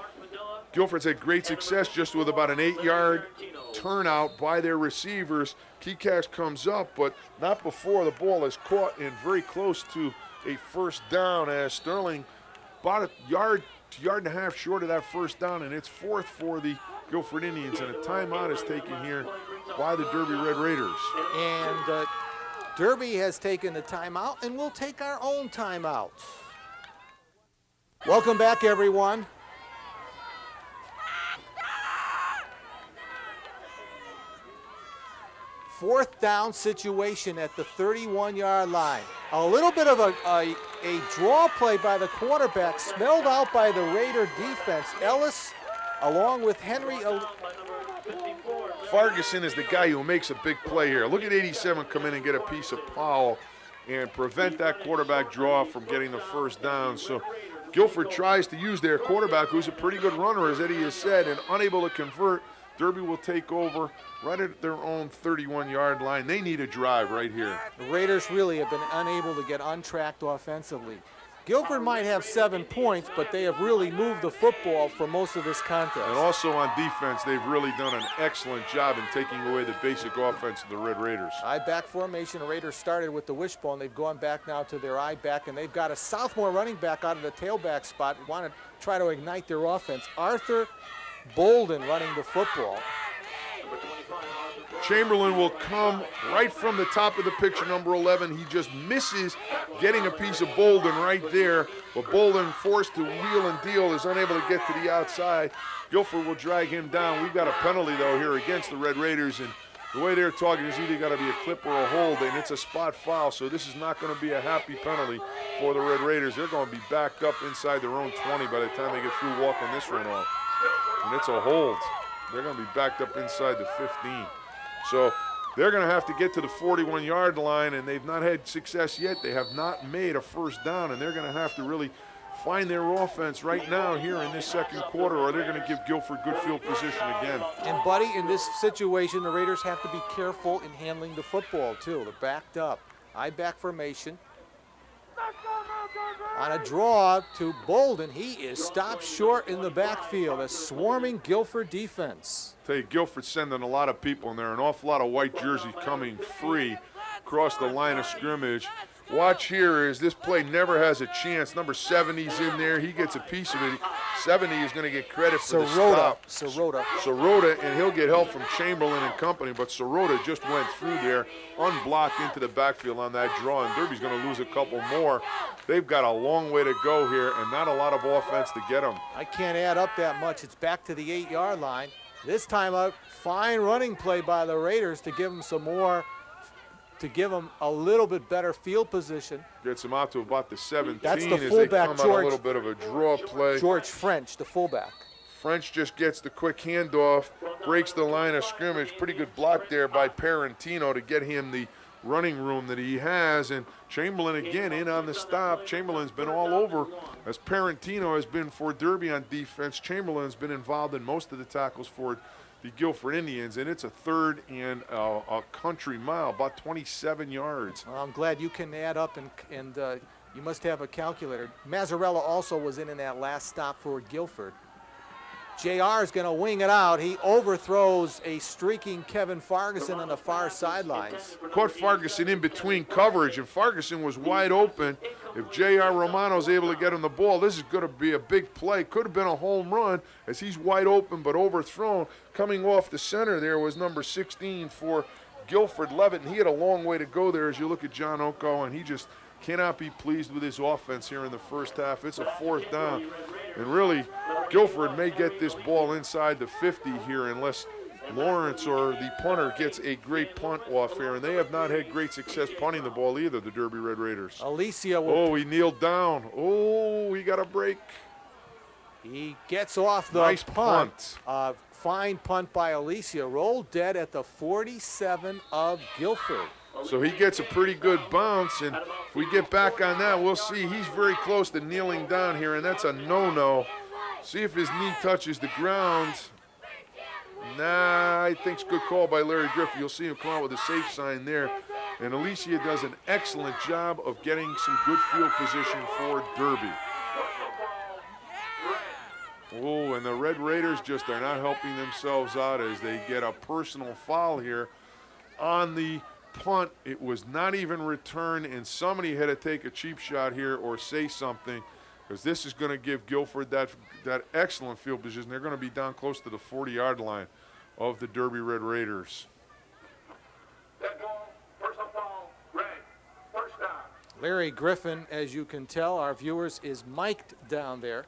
Guilford's had great success just with about an 8-yard turnout by their receivers. Kekax comes up, but not before the ball is caught and very close to a first down as Sterling about a yard to yard and a half short of that first down, and it's fourth for the Guilford Indians, and a timeout is taken here by the Derby Red Raiders. And Derby has taken the timeout, and we'll take our own timeout. Welcome back, everyone. Fourth down situation at the 31-yard line. A little bit of a draw play by the quarterback, smelled out by the Raider defense. Ellis, along with Henry. Farguson is the guy who makes a big play here. Look at 87 come in and get a piece of Powell and prevent that quarterback draw from getting the first down. So Guilford tries to use their quarterback, who's a pretty good runner, as Eddie has said, and unable to convert. Derby will take over right at their own 31-yard line. They need a drive right here. The Raiders really have been unable to get untracked offensively. Guilford might have 7 points, but they have really moved the football for most of this contest. And also on defense, they've really done an excellent job in taking away the basic offense of the Red Raiders. I-back formation. The Raiders started with the wishbone. They've gone back now to their I-back, and they've got a sophomore running back out of the tailback spot. Want to try to ignite their offense. Arthur Bolden running the football. Chamberlain will come right from the top of the picture, number 11. He just misses getting a piece of Bolden right there, but Bolden, forced to wheel and deal, is unable to get to the outside. Guilford will drag him down. We've got a penalty, though, here against the Red Raiders, and the way they're talking is either got to be a clip or a hold, and it's a spot foul, so this is not going to be a happy penalty for the Red Raiders. They're going to be backed up inside their own 20 by the time they get through walking this one off. And it's a hold. They're going to be backed up inside the 15. So they're going to have to get to the 41-yard line, and they've not had success yet. They have not made a first down, and they're going to have to really find their offense right now here in this second quarter, or they're going to give Guilford good field position again. And, Buddy, in this situation, the Raiders have to be careful in handling the football, too. They're backed up. I-back formation. On a draw to Bolden, he is stopped short in the backfield. A swarming Guilford defense. Tell you, Guilford sending a lot of people in there. An awful lot of white jerseys coming free across the line of scrimmage. Watch here as this play never has a chance. Number 70's in there. He gets a piece of it. 70 is going to get credit for the stop. Sirota, and he'll get help from Chamberlain and company, but Sirota just went through there, unblocked into the backfield on that draw, and Derby's going to lose a couple more. They've got a long way to go here and not a lot of offense to get them. I can't add up that much. It's back to the 8-yard line. This time a fine running play by the Raiders to give them some more, to give them a little bit better field position. Gets them out to about the 17. That's the as fullback, they come on a little bit of a draw play. George French, the fullback. French just gets the quick handoff, breaks the line of scrimmage. Pretty good block there by Parentino to get him the running room that he has. And Chamberlain again in on the stop. Chamberlain's been all over, as Parentino has been for Derby on defense. Chamberlain's been involved in most of the tackles for the Guilford Indians, and it's a 3rd and a country mile, about 27 yards. Well, I'm glad you can add up, and you must have a calculator. Mazzarella also was in that last stop for Guilford. JR is going to wing it out. He overthrows a streaking Kevin Farguson on the far sidelines. Caught Farguson in between coverage, and Farguson was wide open. If J.R. Romano's able to get him the ball, this is going to be a big play. Could have been a home run as he's wide open but overthrown. Coming off the center there was number 16 for Guilford, Levitt, and he had a long way to go there as you look at John Oko, and he just cannot be pleased with his offense here in the first half. It's a 4th down, and really Guilford may get this ball inside the 50 here unless Lawrence or the punter gets a great punt off here, and they have not had great success punting the ball either, the Derby Red Raiders. Alicia will... Oh, he kneeled down. Oh, he got a break. He gets off the nice punt. Fine punt by Alicia. Rolled dead at the 47 of Guilford. So he gets a pretty good bounce, and if we get back on that, we'll see. He's very close to kneeling down here, and that's a no-no. See if his knee touches the ground. Nah, I think it's a good call by Larry Griffin. You'll see him come out with a safe sign there. And Alicia does an excellent job of getting some good field position for Derby. Oh, and the Red Raiders just are not helping themselves out as they get a personal foul here on the punt. It was not even returned, and somebody had to take a cheap shot here or say something, because this is going to give Guilford that excellent field position. They're going to be down close to the 40-yard line of the Derby Red Raiders. Larry Griffin, as you can tell, our viewers, is mic'd down there.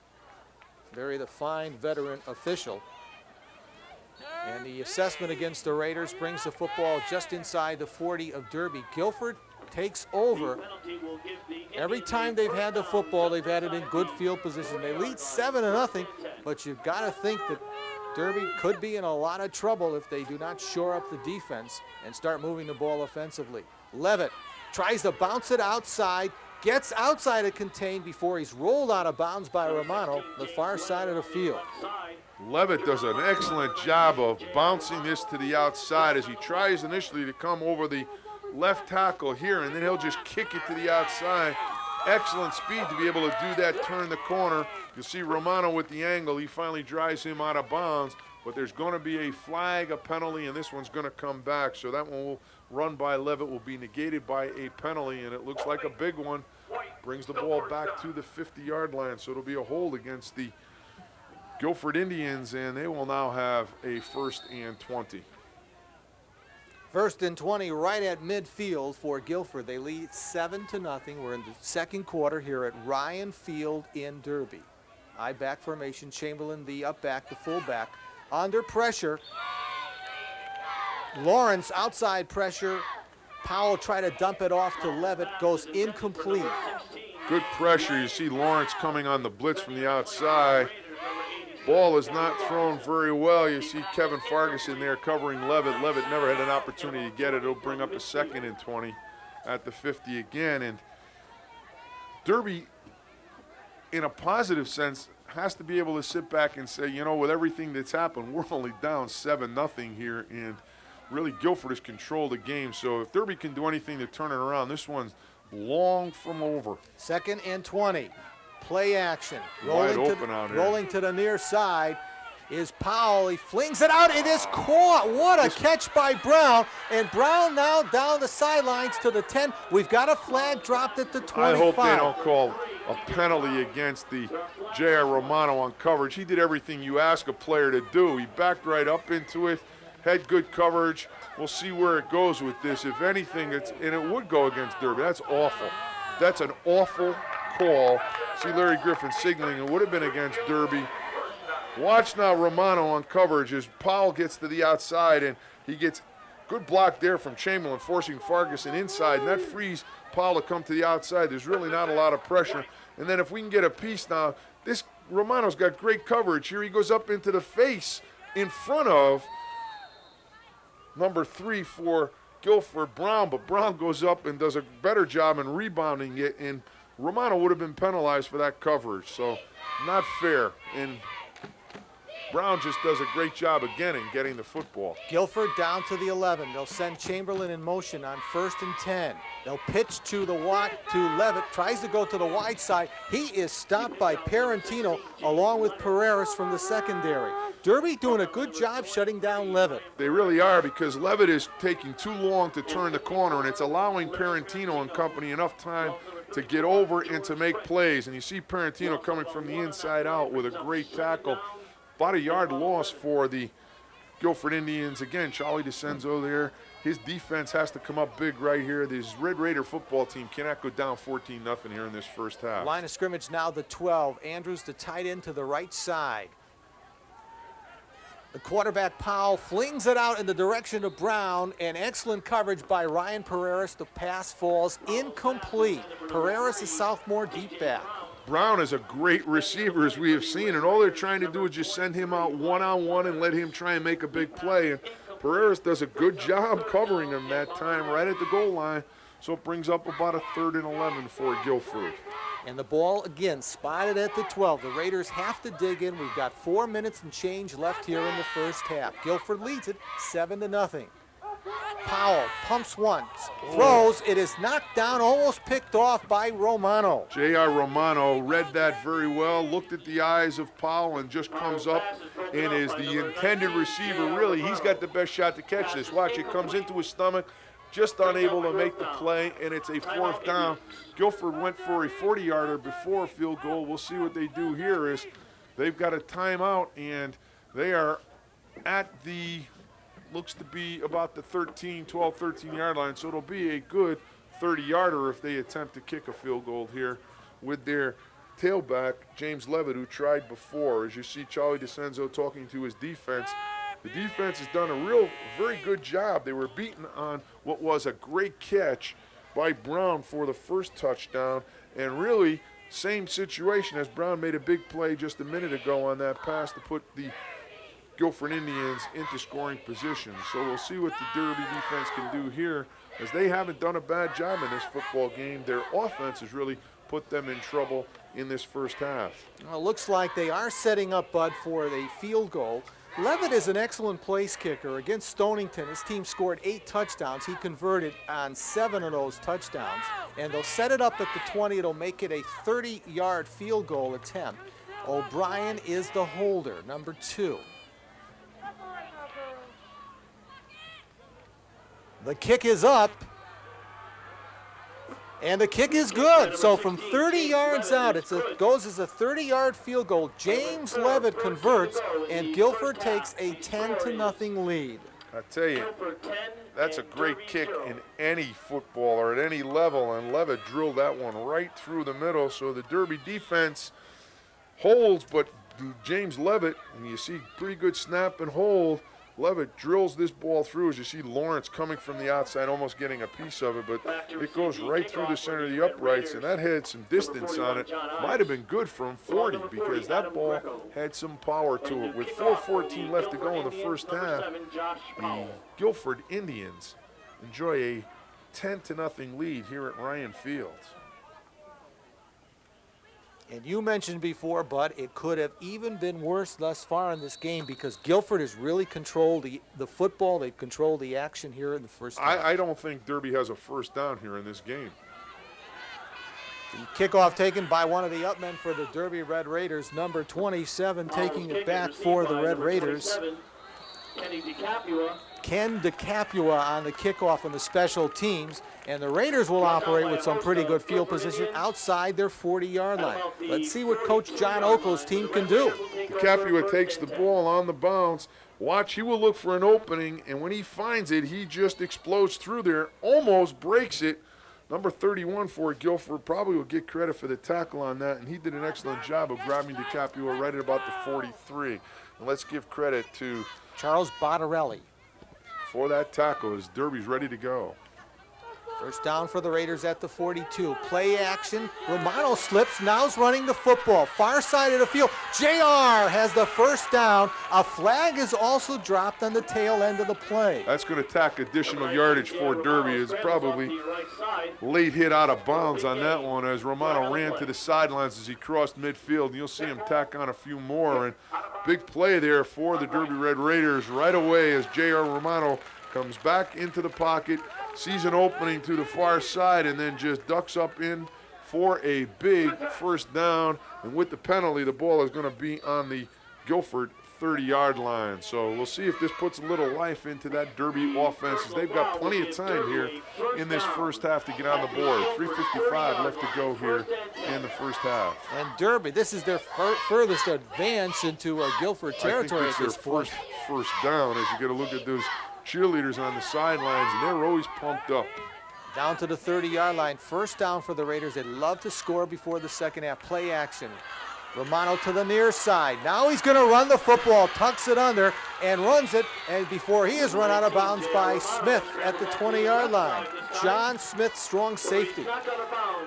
Larry, the fine veteran official. And the assessment against the Raiders brings the football just inside the 40 of Derby. Guilford takes over. Every time they've had the football, they've had it in good field position. They lead 7-0, but you've got to think that Derby could be in a lot of trouble if they do not shore up the defense and start moving the ball offensively. Levitt tries to bounce it outside, gets outside of contained before he's rolled out of bounds by Romano, the far side of the field. Levitt does an excellent job of bouncing this to the outside as he tries initially to come over the left tackle here, and then he'll just kick it to the outside. Excellent speed to be able to do that, turn the corner. You see Romano with the angle. He finally drives him out of bounds, but there's going to be a flag, a penalty, and this one's going to come back. So that one will run by Levitt will be negated by a penalty, and it looks like a big one. Brings the ball back to the 50-yard line, so it'll be a hold against the Guilford Indians, and they will now have a 1st and 20. 1st and 20 right at midfield for Guilford. They lead 7-0. We're in the second quarter here at Ryan Field in Derby. I-back formation, Chamberlain the up-back, the fullback. Under pressure. Lawrence outside pressure. Powell tried to dump it off to Levitt, goes incomplete. Good pressure. You see Lawrence coming on the blitz from the outside. Ball is not thrown very well. You see Kevin Farguson there covering Levitt. Levitt never had an opportunity to get it. It'll bring up a 2nd and 20 at the 50 again. And Derby, in a positive sense, has to be able to sit back and say, you know, with everything that's happened, we're only down 7-0 here, and really Guilford has controlled the game. So if Derby can do anything to turn it around, this one's long from over. 2nd and 20. Play action. Wide open out here. Rolling to the near side is Powell. He flings it out. It is caught. What a catch by Brown. And Brown now down the sidelines to the 10. We've got a flag dropped at the 25. I hope they don't call a penalty against the J.R. Romano on coverage. He did everything you ask a player to do. He backed right up into it, had good coverage. We'll see where it goes with this. If anything, and it would go against Derby. That's awful. That's an awful call. See Larry Griffin signaling. It would have been against Derby. Watch now Romano on coverage as Powell gets to the outside, and he gets good block there from Chamberlain, forcing Farguson inside, and that frees Powell to come to the outside. There's really not a lot of pressure. And then if we can get a piece now, this Romano's got great coverage here. He goes up into the face in front of number 3 for Guilford, Brown, but Brown goes up and does a better job in rebounding it, and Romano would have been penalized for that coverage, so not fair. And Brown just does a great job again in getting the football. Guilford down to the 11. They'll send Chamberlain in motion on 1st and 10. They'll pitch to Levitt, tries to go to the wide side. He is stopped by Parentino along with Pereiras from the secondary. Derby doing a good job shutting down Levitt. They really are, because Levitt is taking too long to turn the corner, and it's allowing Parentino and company enough time to get over and to make plays. And you see Parentino coming from the inside out with a great tackle. About a yard loss for the Guilford Indians. Again, Charlie DeCenzo there. His defense has to come up big right here. This Red Raider football team cannot go down 14-0 here in this first half. Line of scrimmage now the 12. Andrews, the tight end, to the right side. The quarterback Powell flings it out in the direction of Brown, and excellent coverage by Ryan Pereiras. The pass falls incomplete. Pereiras, a sophomore deep back. Brown is a great receiver, as we have seen, and all they're trying to do is just send him out one-on-one and let him try and make a big play. And Pereiras does a good job covering him that time right at the goal line, so it brings up about a 3rd and 11 for Guilford. And the ball, again, spotted at the 12. The Raiders have to dig in. We've got 4 minutes and change left here in the first half. Guilford leads it 7-0. Powell pumps once, throws. It is knocked down, almost picked off by Romano. J.R. Romano read that very well, looked at the eyes of Powell, and just comes up and is the intended receiver. Really, he's got the best shot to catch this. Watch, it comes into his stomach, just unable to make the play, and it's a 4th down. Guilford went for a 40-yarder before a field goal. We'll see what they do here. Is they've got a timeout, and they are at the, looks to be about the 12, 13-yard line, so it'll be a good 30-yarder if they attempt to kick a field goal here with their tailback, James Levitt, who tried before. As you see Charlie DeCenzo talking to his defense, the defense has done a very good job. They were beaten on what was a great catch by Brown for the first touchdown, and really same situation as Brown made a big play just a minute ago on that pass to put the Guilford Indians into scoring position. So we'll see what the Derby defense can do here, as they haven't done a bad job in this football game. Their offense has really put them in trouble in this first half. Well, looks like they are setting up Bud for the field goal. Levitt is an excellent place kicker. Against Stonington, his team scored 8 touchdowns. He converted on 7 of those touchdowns. And they'll set it up at the 20. It'll make it a 30-yard field goal attempt. O'Brien is the holder, number 2. The kick is up, and the kick is good. So from 30 yards out, it goes as a 30-yard field goal. James Levitt converts, and Guilford takes a 10-0 lead. I tell you, that's a great kick in any football or at any level, and Levitt drilled that one right through the middle. So the Derby defense holds, but James Levitt, and you see pretty good snap and hold, Levitt drills this ball through. As you see Lawrence coming from the outside, almost getting a piece of it, but it goes right through the center of the uprights, and that had some distance on it. Might have been good from 40, because that ball had some power to it. With 4:14 left to go in the first half, the Guilford Indians enjoy a 10-0 lead here at Ryan Field. And you mentioned before, Bud, it could have even been worse thus far in this game because Guilford has really controlled the football. They've controlled the action here in the first half. I don't think Derby has a first down here in this game. The kickoff taken by one of the upmen for the Derby Red Raiders, number 27, taking it back for the Red Raiders. Ken DeCapua on the kickoff on the special teams, and the Raiders will operate with some pretty good field position outside their 40-yard line. Let's see what Coach John Oko's team can do. DeCapua takes the ball on the bounce. Watch, he will look for an opening, and when he finds it, he just explodes through there, almost breaks it. Number 31 for Guilford probably will get credit for the tackle on that, and he did an excellent job of grabbing DeCapua right at about the 43. And let's give credit to Charles Bottarelli. For that tackle as Derby's ready to go. First down for the Raiders at the 42. Play action. Romano slips. Now's running the football. Far side of the field. JR has the first down. A flag is also dropped on the tail end of the play. That's going to tack additional yardage for Derby. It's probably late hit out of bounds on that one as Romano ran to the sidelines as he crossed midfield. You'll see him tack on a few more. And big play there for the Derby Red Raiders right away as JR Romano comes back into the pocket, sees an opening to the far side, and then just ducks up in for a big first down. And with the penalty, the ball is going to be on the Guilford 30-yard line. So we'll see if this puts a little life into that Derby offense, as they've got plenty of time here in this first half to get on the board. 3:55 left to go here in the first half. And Derby, this is their furthest advance into Guilford territory. I think it's their first down, as you get a look at those cheerleaders on the sidelines, and they're always pumped up. Down to the 30-yard line. First down for the Raiders. They love to score before the second half. Play action. Romano to the near side. Now he's going to run the football, tucks it under, and runs it. And before he is run out of bounds by Smith at the 20-yard line. John Smith, strong safety.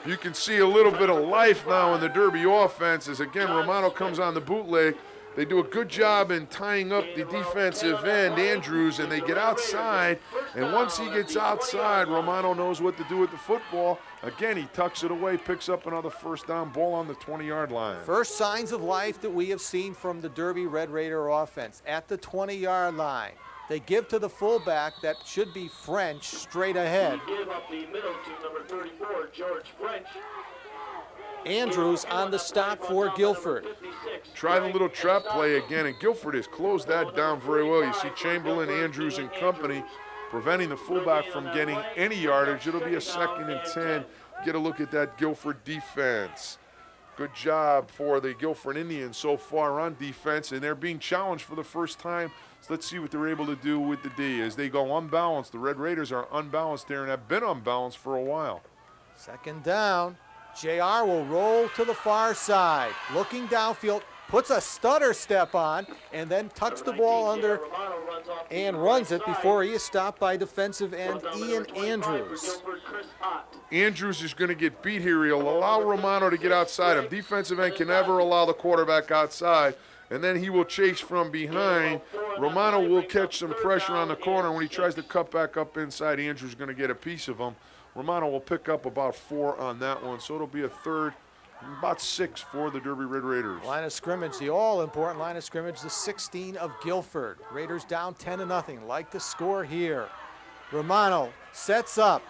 You can see a little bit of life now in the Derby offense as, again, Romano comes on the bootleg. They do a good job in tying up the defensive end, Andrews, and they get outside. And once he gets outside, Romano knows what to do with the football. Again, he tucks it away, picks up another first down, ball on the 20-yard line. First signs of life that we have seen from the Derby Red Raider offense at the 20-yard line. They give to the fullback, that should be French, straight ahead. Give up the middle to number 34, George French. Andrews on the stop for Guilford. Try the little trap play again, and Guilford has closed that down very well. You see Chamberlain, Andrews, and company preventing the fullback from getting any yardage. It'll be a 2nd and 10. Get a look at that Guilford defense. Good job for the Guilford Indians so far on defense, and they're being challenged for the first time. So let's see what they're able to do with the D as they go unbalanced. The Red Raiders are unbalanced there and have been unbalanced for a while. Second down. JR will roll to the far side. Looking downfield, puts a stutter step on, and then tucks the ball under and runs it before he is stopped by defensive end Ian Andrews. Andrews is going to get beat here. He'll allow Romano to get outside him. Defensive end can never allow the quarterback outside, and then he will chase from behind. Romano will catch some pressure on the corner. When he tries to cut back up inside, Andrews is going to get a piece of him. Romano will pick up about 4 on that one, so it'll be a third, about 6 for the Derby Red Raiders. Line of scrimmage, the all-important line of scrimmage, the 16 of Guilford. Raiders down 10-0, like to score here. Romano sets up,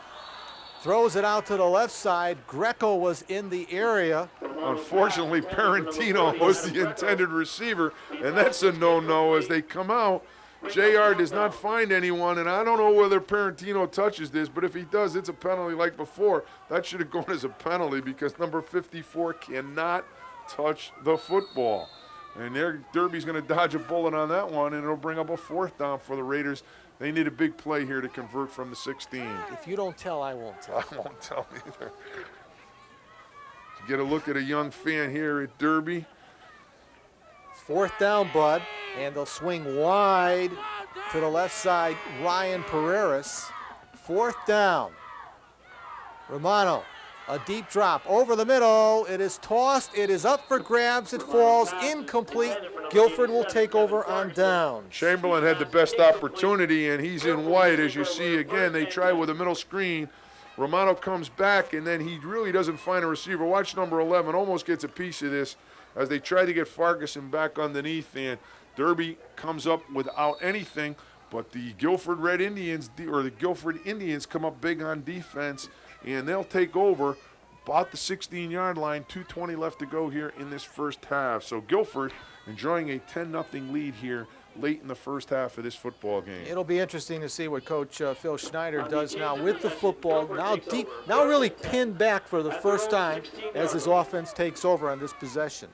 throws it out to the left side. Greco was in the area. Unfortunately, Parentino was the intended receiver, and that's a no-no as they come out. JR does not find anyone, and I don't know whether Parentino touches this, but if he does, it's a penalty like before. That should have gone as a penalty because number 54 cannot touch the football. And Derby's going to dodge a bullet on that one, and it'll bring up a 4th down for the Raiders. They need a big play here to convert from the 16. If you don't tell, I won't tell. I won't tell either. Get a look at a young fan here at Derby. 4th down, Bud, and they'll swing wide to the left side, Ryan Pereiras. 4th down. Romano, a deep drop over the middle. It is tossed. It is up for grabs. It falls incomplete. Guilford will take over on down. Chamberlain had the best opportunity, and he's in white. As you see again, they try with a middle screen. Romano comes back, and then he really doesn't find a receiver. Watch number 11, almost gets a piece of this as they try to get Farguson back underneath, and Derby comes up without anything, but the Guilford Red Indians, or the Guilford Indians, come up big on defense, and they'll take over about the 16-yard line. 2:20 left to go here in this first half. So Guilford enjoying a 10-0 lead here late in the first half of this football game. It'll be interesting to see what Coach Phil Schneider does now with the football, now really pinned back for the first time as his offense takes over on this possession.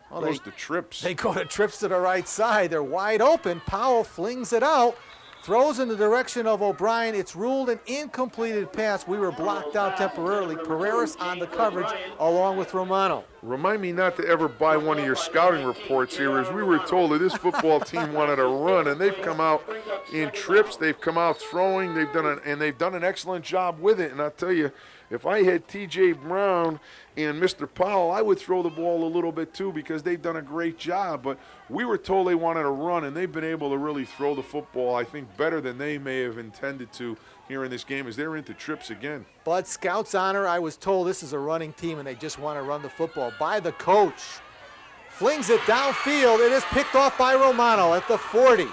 Well, goes to trips. They go to trips to the right side. They're wide open. Powell flings it out, throws in the direction of O'Brien. It's ruled an incompleted pass. We were blocked out temporarily. Pereiras on the coverage along with Romano. Remind me not to ever buy one of your scouting reports here, as we were told that this football team wanted to run, and they've come out in trips. They've come out throwing. They've done an excellent job with it. And I'll tell you, if I had T.J. Brown and Mr. Powell, I would throw the ball a little bit too, because they've done a great job. But we were told they wanted to run, and they've been able to really throw the football, I think, better than they may have intended to here in this game, as they're into trips again. But Scouts honor, I was told this is a running team, and they just want to run the football. By the coach. Flings it downfield. It is picked off by Romano at the 40.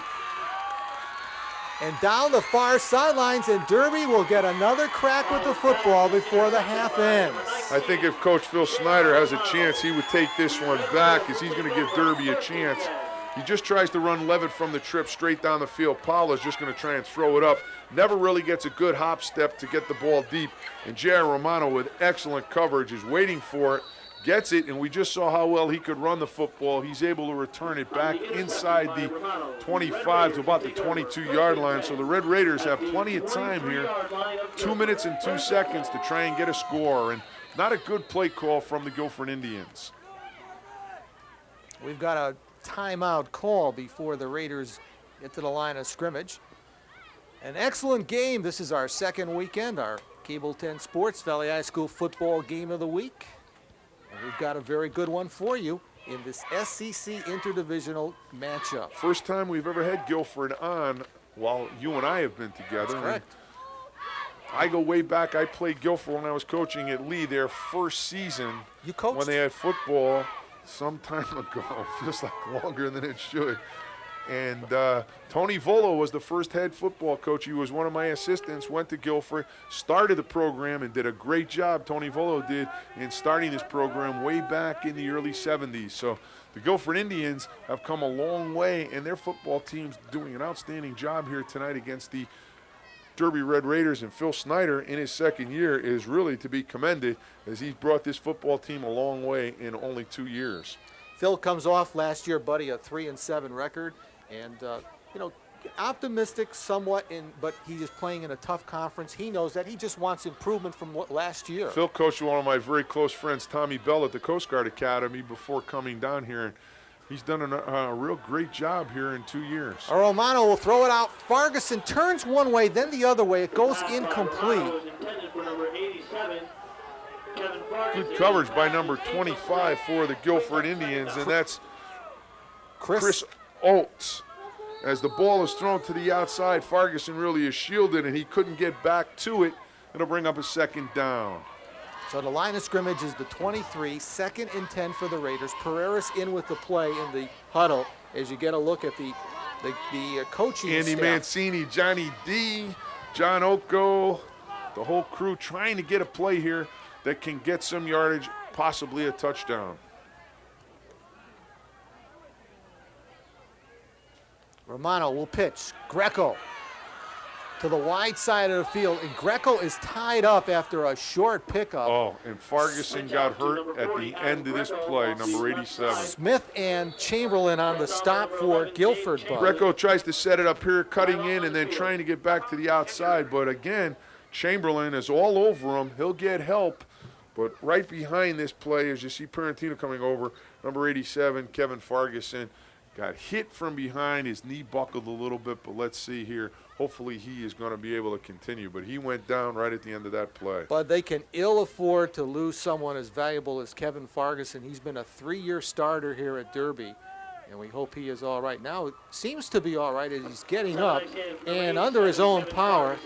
And down the far sidelines, and Derby will get another crack with the football before the half ends. I think if Coach Phil Schneider has a chance, he would take this one back, as he's going to give Derby a chance. He just tries to run Levitt from the trip straight down the field. Powell is just going to try and throw it up. Never really gets a good hop step to get the ball deep. And J.R. Romano, with excellent coverage, is waiting for it. Gets it, and we just saw how well he could run the football. He's able to return it back inside the 25 to about the 22-yard line. So the Red Raiders have plenty of time here, 2 minutes and 2 seconds to try and get a score. And not a good play call from the Guilford Indians. We've got a timeout call before the Raiders get to the line of scrimmage. An excellent game. This is our second weekend, our Cable 10 Sports Valley High School football game of the week. And we've got a very good one for you in this SEC interdivisional matchup. First time we've ever had Guilford on while you and I have been together. That's correct. I go way back. I played Guilford when I was coaching at Lee, their first season. You coached? When they had football some time ago. Feels like longer than it should. And Tony Volo was the first head football coach. He was one of my assistants, went to Guilford, started the program, and did a great job, Tony Volo did, in starting this program way back in the early 70s. So the Guilford Indians have come a long way, and their football team's doing an outstanding job here tonight against the Derby Red Raiders. And Phil Schneider, in his second year, is really to be commended, as he's brought this football team a long way in only 2 years. Phil comes off last year, buddy, a 3-7 record. And, optimistic somewhat, but he is playing in a tough conference. He knows that. He just wants improvement from last year. Phil coached one of my very close friends, Tommy Bell, at the Coast Guard Academy before coming down here. And he's done a real great job here in 2 years. Romano will throw it out. Ferguson turns one way, then the other way. It goes incomplete. Good coverage by number 25 for the Guilford Indians, and that's Chris Oates. As the ball is thrown to the outside, Ferguson really is shielded, and he couldn't get back to it. It'll bring up a second down. So the line of scrimmage is the 23, 2nd and 10 for the Raiders. Pereiras in with the play in the huddle as you get a look at the coaching Andy staff. Mancini, Johnny D, John Oko, the whole crew trying to get a play here that can get some yardage, possibly a touchdown. Romano will pitch. Greco to the wide side of the field, and Greco is tied up after a short pickup. Oh, and Ferguson got hurt at the end of this play, number 87. Smith and Chamberlain on the stop for Guilford. Greco tries to set it up here, cutting in and then trying to get back to the outside. But again, Chamberlain is all over him. He'll get help. But right behind this play, as you see Parentino coming over, number 87, Kevin Ferguson, got hit from behind. His knee buckled a little bit, but let's see here. Hopefully he is going to be able to continue. But he went down right at the end of that play. But they can ill afford to lose someone as valuable as Kevin Ferguson. He's been a 3-year starter here at Derby, and we hope he is all right. Now it seems to be all right as he's getting up and under his own power.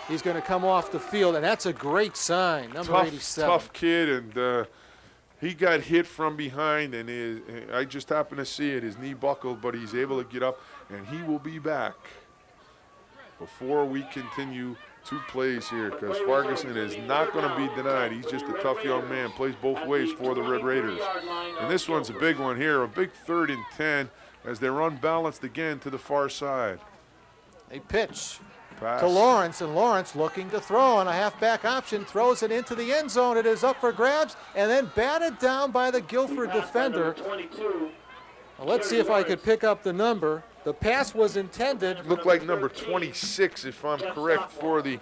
He's going to come off the field, and that's a great sign, number 87. Tough kid, and he got hit from behind, and I just happened to see it. His knee buckled, but he's able to get up, and he will be back before we continue 2 plays here, because Ferguson is not going to be denied. He's just a tough young man, plays both ways for the Red Raiders. And this one's a big one here, a big 3rd and 10 as they're unbalanced again to the far side. A pitch Pass to Lawrence, and Lawrence looking to throw on a halfback option, throws it into the end zone. It is up for grabs and then batted down by the Guilford defender. Well, let's see if I could pick up the number. The pass was intended. Looked like number 26, if I'm correct, for the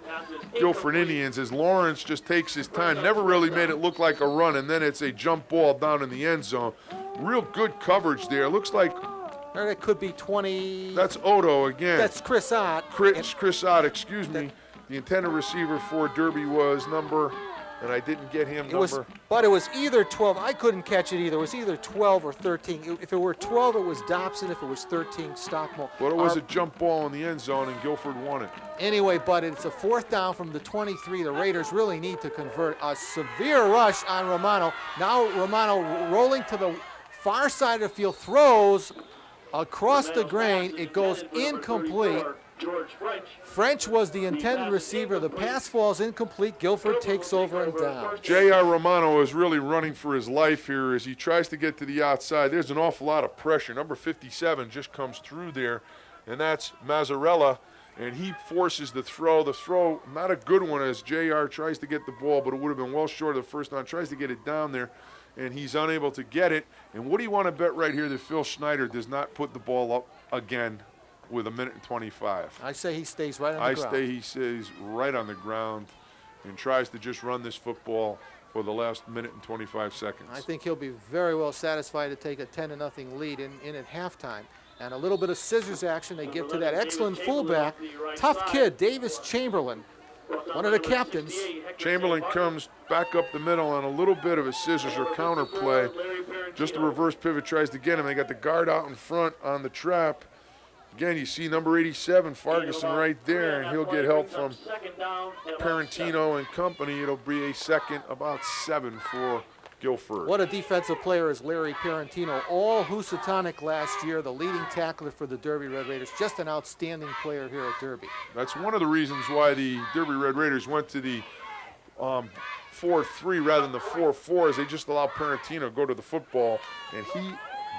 Guilford Indians, as Lawrence just takes his time. Never really made it look like a run, and then it's a jump ball down in the end zone. Real good coverage there. Looks like Or it could be 20. that's Odo again. That's Chris Ott. Chris Ott, excuse me. The intended receiver for Derby was number, and I didn't get him number. But it was either 12. I couldn't catch it either. It was either 12 or 13. If it were 12, it was Dobson. If it was 13, Stockmore. But it was a jump ball in the end zone, and Guilford won it. Anyway, but it's a 4th down from the 23. The Raiders really need to convert. A severe rush on Romano. Now Romano rolling to the far side of the field, throws across the grain. It goes incomplete. French was the intended receiver. The pass falls incomplete. Guilford takes over and down. J.R. Romano is really running for his life here as he tries to get to the outside. There's an awful lot of pressure. Number 57 just comes through there, and that's Mazzarella, and he forces the throw. The throw, not a good one as J.R. tries to get the ball, but it would have been well short of the first down. Tries to get it down there, and he's unable to get it. And what do you want to bet right here that Phil Schneider does not put the ball up again with 1:25? I say he stays right on the ground. He stays right on the ground and tries to just run this football for the last 1:25 seconds. I think he'll be very well satisfied to take a 10-0 lead in at halftime. And a little bit of scissors action they give to that excellent fullback. Tough kid, Davis Chamberlain, one of the captains. Chamberlain comes back up the middle on a little bit of a scissors or counter play. Just a reverse pivot, tries to get him. They got the guard out in front on the trap. Again, you see number 87, Ferguson, right there, and he'll get help from Parentino and company. It'll be a second, about 7 for Guilford. What a defensive player is Larry Parentino. All Housatonic last year, the leading tackler for the Derby Red Raiders. Just an outstanding player here at Derby. That's one of the reasons why the Derby Red Raiders went to the 4-3 rather than the 4-4, is they just allow Parentino to go to the football, and he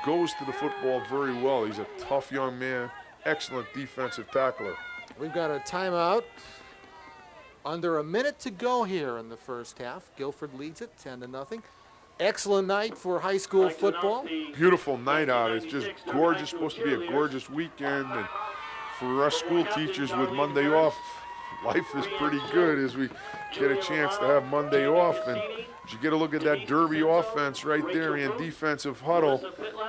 goes to the football very well. He's a tough young man, excellent defensive tackler. We've got a timeout. Under a minute to go here in the first half. Guilford leads it 10-0. Excellent night for high school football. Beautiful night out. It's just gorgeous. Supposed to be a gorgeous weekend. And for us school teachers with Monday off, life is pretty good as we get a chance to have Monday off. And you get a look at that Derby offense right there in defensive huddle.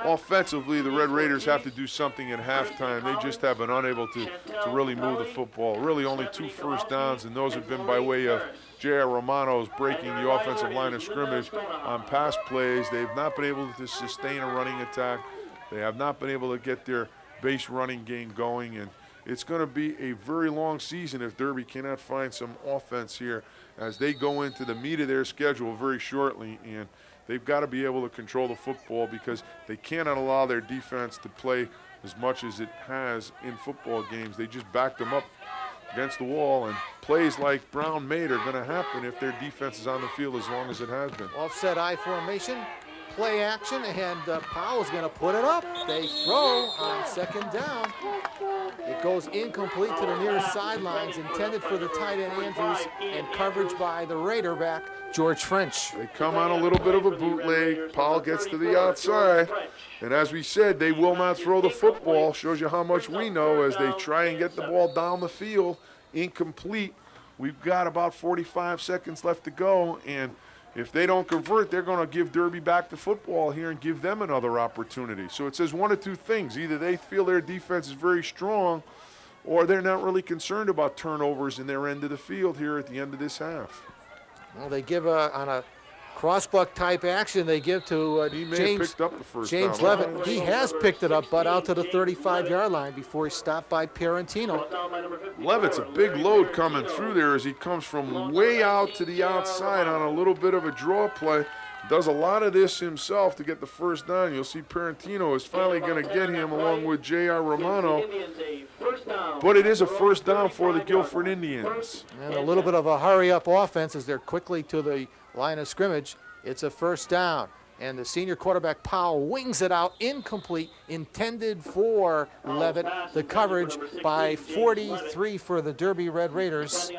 Offensively, the Red Raiders have to do something at halftime. They just have been unable to really move the football. Really only 2 first downs, and those have been by way of J.R. Romano's breaking the offensive line of scrimmage on pass plays. They've not been able to sustain a running attack. They have not been able to get their base running game going, and it's going to be a very long season if Derby cannot find some offense here as they go into the meat of their schedule very shortly. And they've got to be able to control the football because they cannot allow their defense to play as much as it has in football games. They just backed them up against the wall, and plays like Brown made are going to happen if their defense is on the field as long as it has been. Offset I formation, play action, and Powell's going to put it up. They throw on second down. It goes incomplete to the near sidelines, intended for the tight end Andrews, and coverage by the Raider back, George French. They come on a little bit of a bootleg. Powell gets to the outside. And as we said, they will not throw the football. Shows you how much we know as they try and get the ball down the field. Incomplete. We've got about 45 seconds left to go. And if they don't convert, they're going to give Derby back the football here and give them another opportunity. So it says one of two things. Either they feel their defense is very strong, or they're not really concerned about turnovers in their end of the field here at the end of this half. Well, they give on a Crossbuck type action they give to He may have James picked up the first James down. Levitt. He has picked it up, but out to the 35-yard line before he's stopped by Parentino. Levitt's a big load coming through there as he comes from way out to the outside on a little bit of a draw play. Does a lot of this himself to get the first down. You'll see Parentino is finally going to get him along with J.R. Romano. But it is a first down for the Guilford Indians. And a little bit of a hurry-up offense as they're quickly to the line of scrimmage. It's a first down. And the senior quarterback, Powell, wings it out, incomplete, intended for Levitt. The coverage by 43 for the Derby Red Raiders.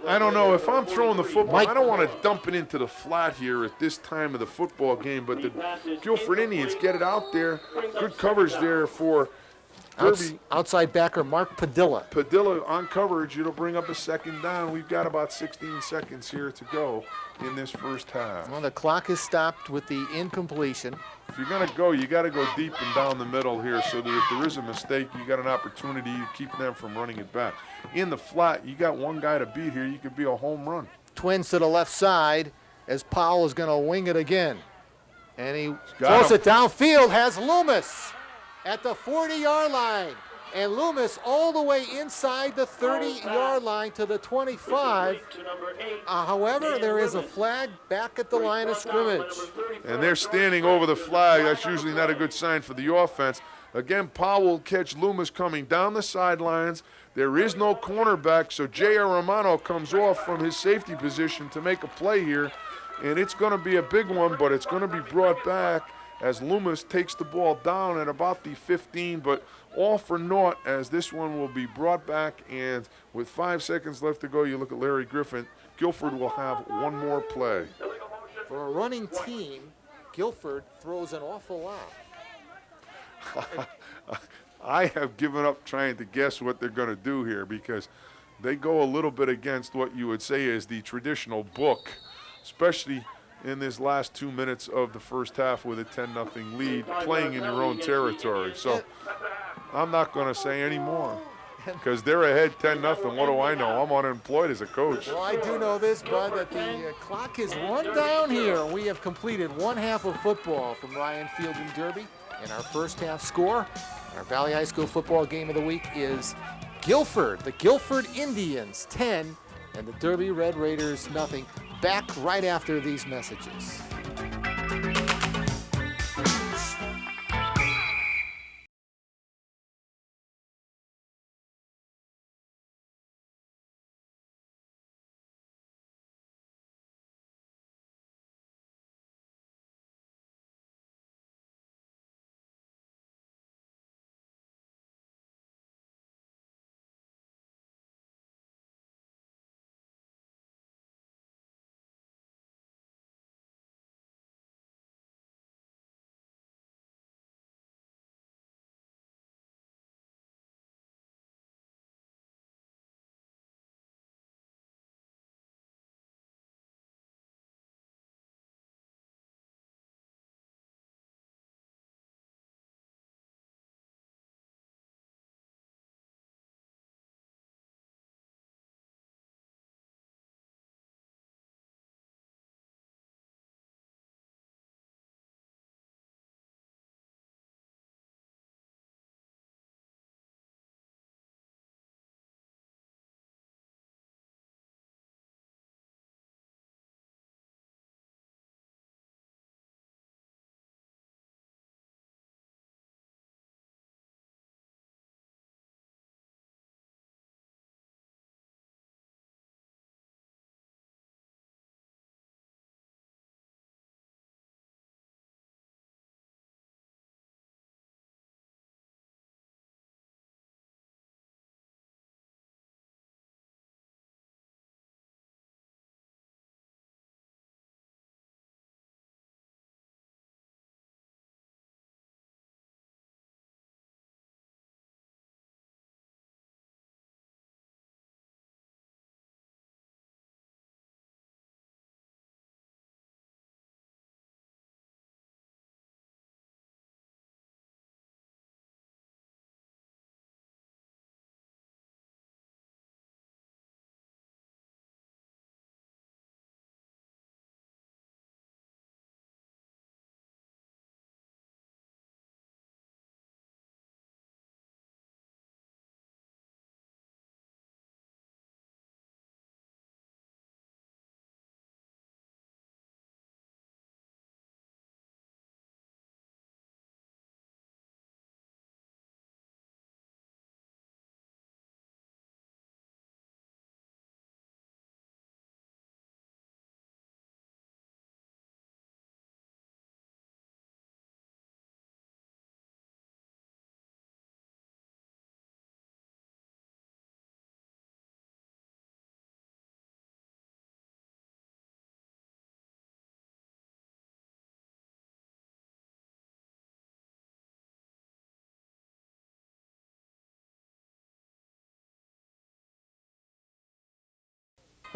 I don't know. If I'm throwing the football, I don't want to dump it into the flat here at this time of the football game, but the Guilford Indians get it out there. Good coverage there for Derby. Outside backer Mark Padilla. Padilla on coverage. It'll bring up a second down. We've got about 16 seconds here to go in this first half. Well, the clock is stopped with the incompletion. If you're going to go, you got to go deep and down the middle here so that if there is a mistake, you got an opportunity to keep them from running it back. In the flat, you got one guy to beat here. You could be a home run. Twins to the left side as Powell is going to wing it again. And he throws it downfield, has Loomis at the 40-yard line. And Loomis all the way inside the 30-yard line to the 25. However, there is a flag back at the line of scrimmage. And they're standing over the flag. That's usually not a good sign for the offense. Again, Powell will catch Loomis coming down the sidelines. There is no cornerback, so J.R. Romano comes off from his safety position to make a play here. And it's going to be a big one, but it's going to be brought back as Loomis takes the ball down at about the 15, but all for naught as this one will be brought back. And with 5 seconds left to go, you look at Larry Griffin. Guilford will have one more play. For a running team, Guilford throws an awful lot. I have given up trying to guess what they're going to do here because they go a little bit against what you would say is the traditional book, especially in this last 2 minutes of the first half with a 10-0 lead, playing in your own territory. So I'm not going to say any more because they're ahead 10-0. What do I know? I'm unemployed as a coach. Well, I do know this, Bud, that the clock is run down here. We have completed one half of football from Ryan Field and Derby. And our first half score, our Valley High School football game of the week is Guilford, the Guilford Indians 10, and the Derby Red Raiders nothing. Back right after these messages.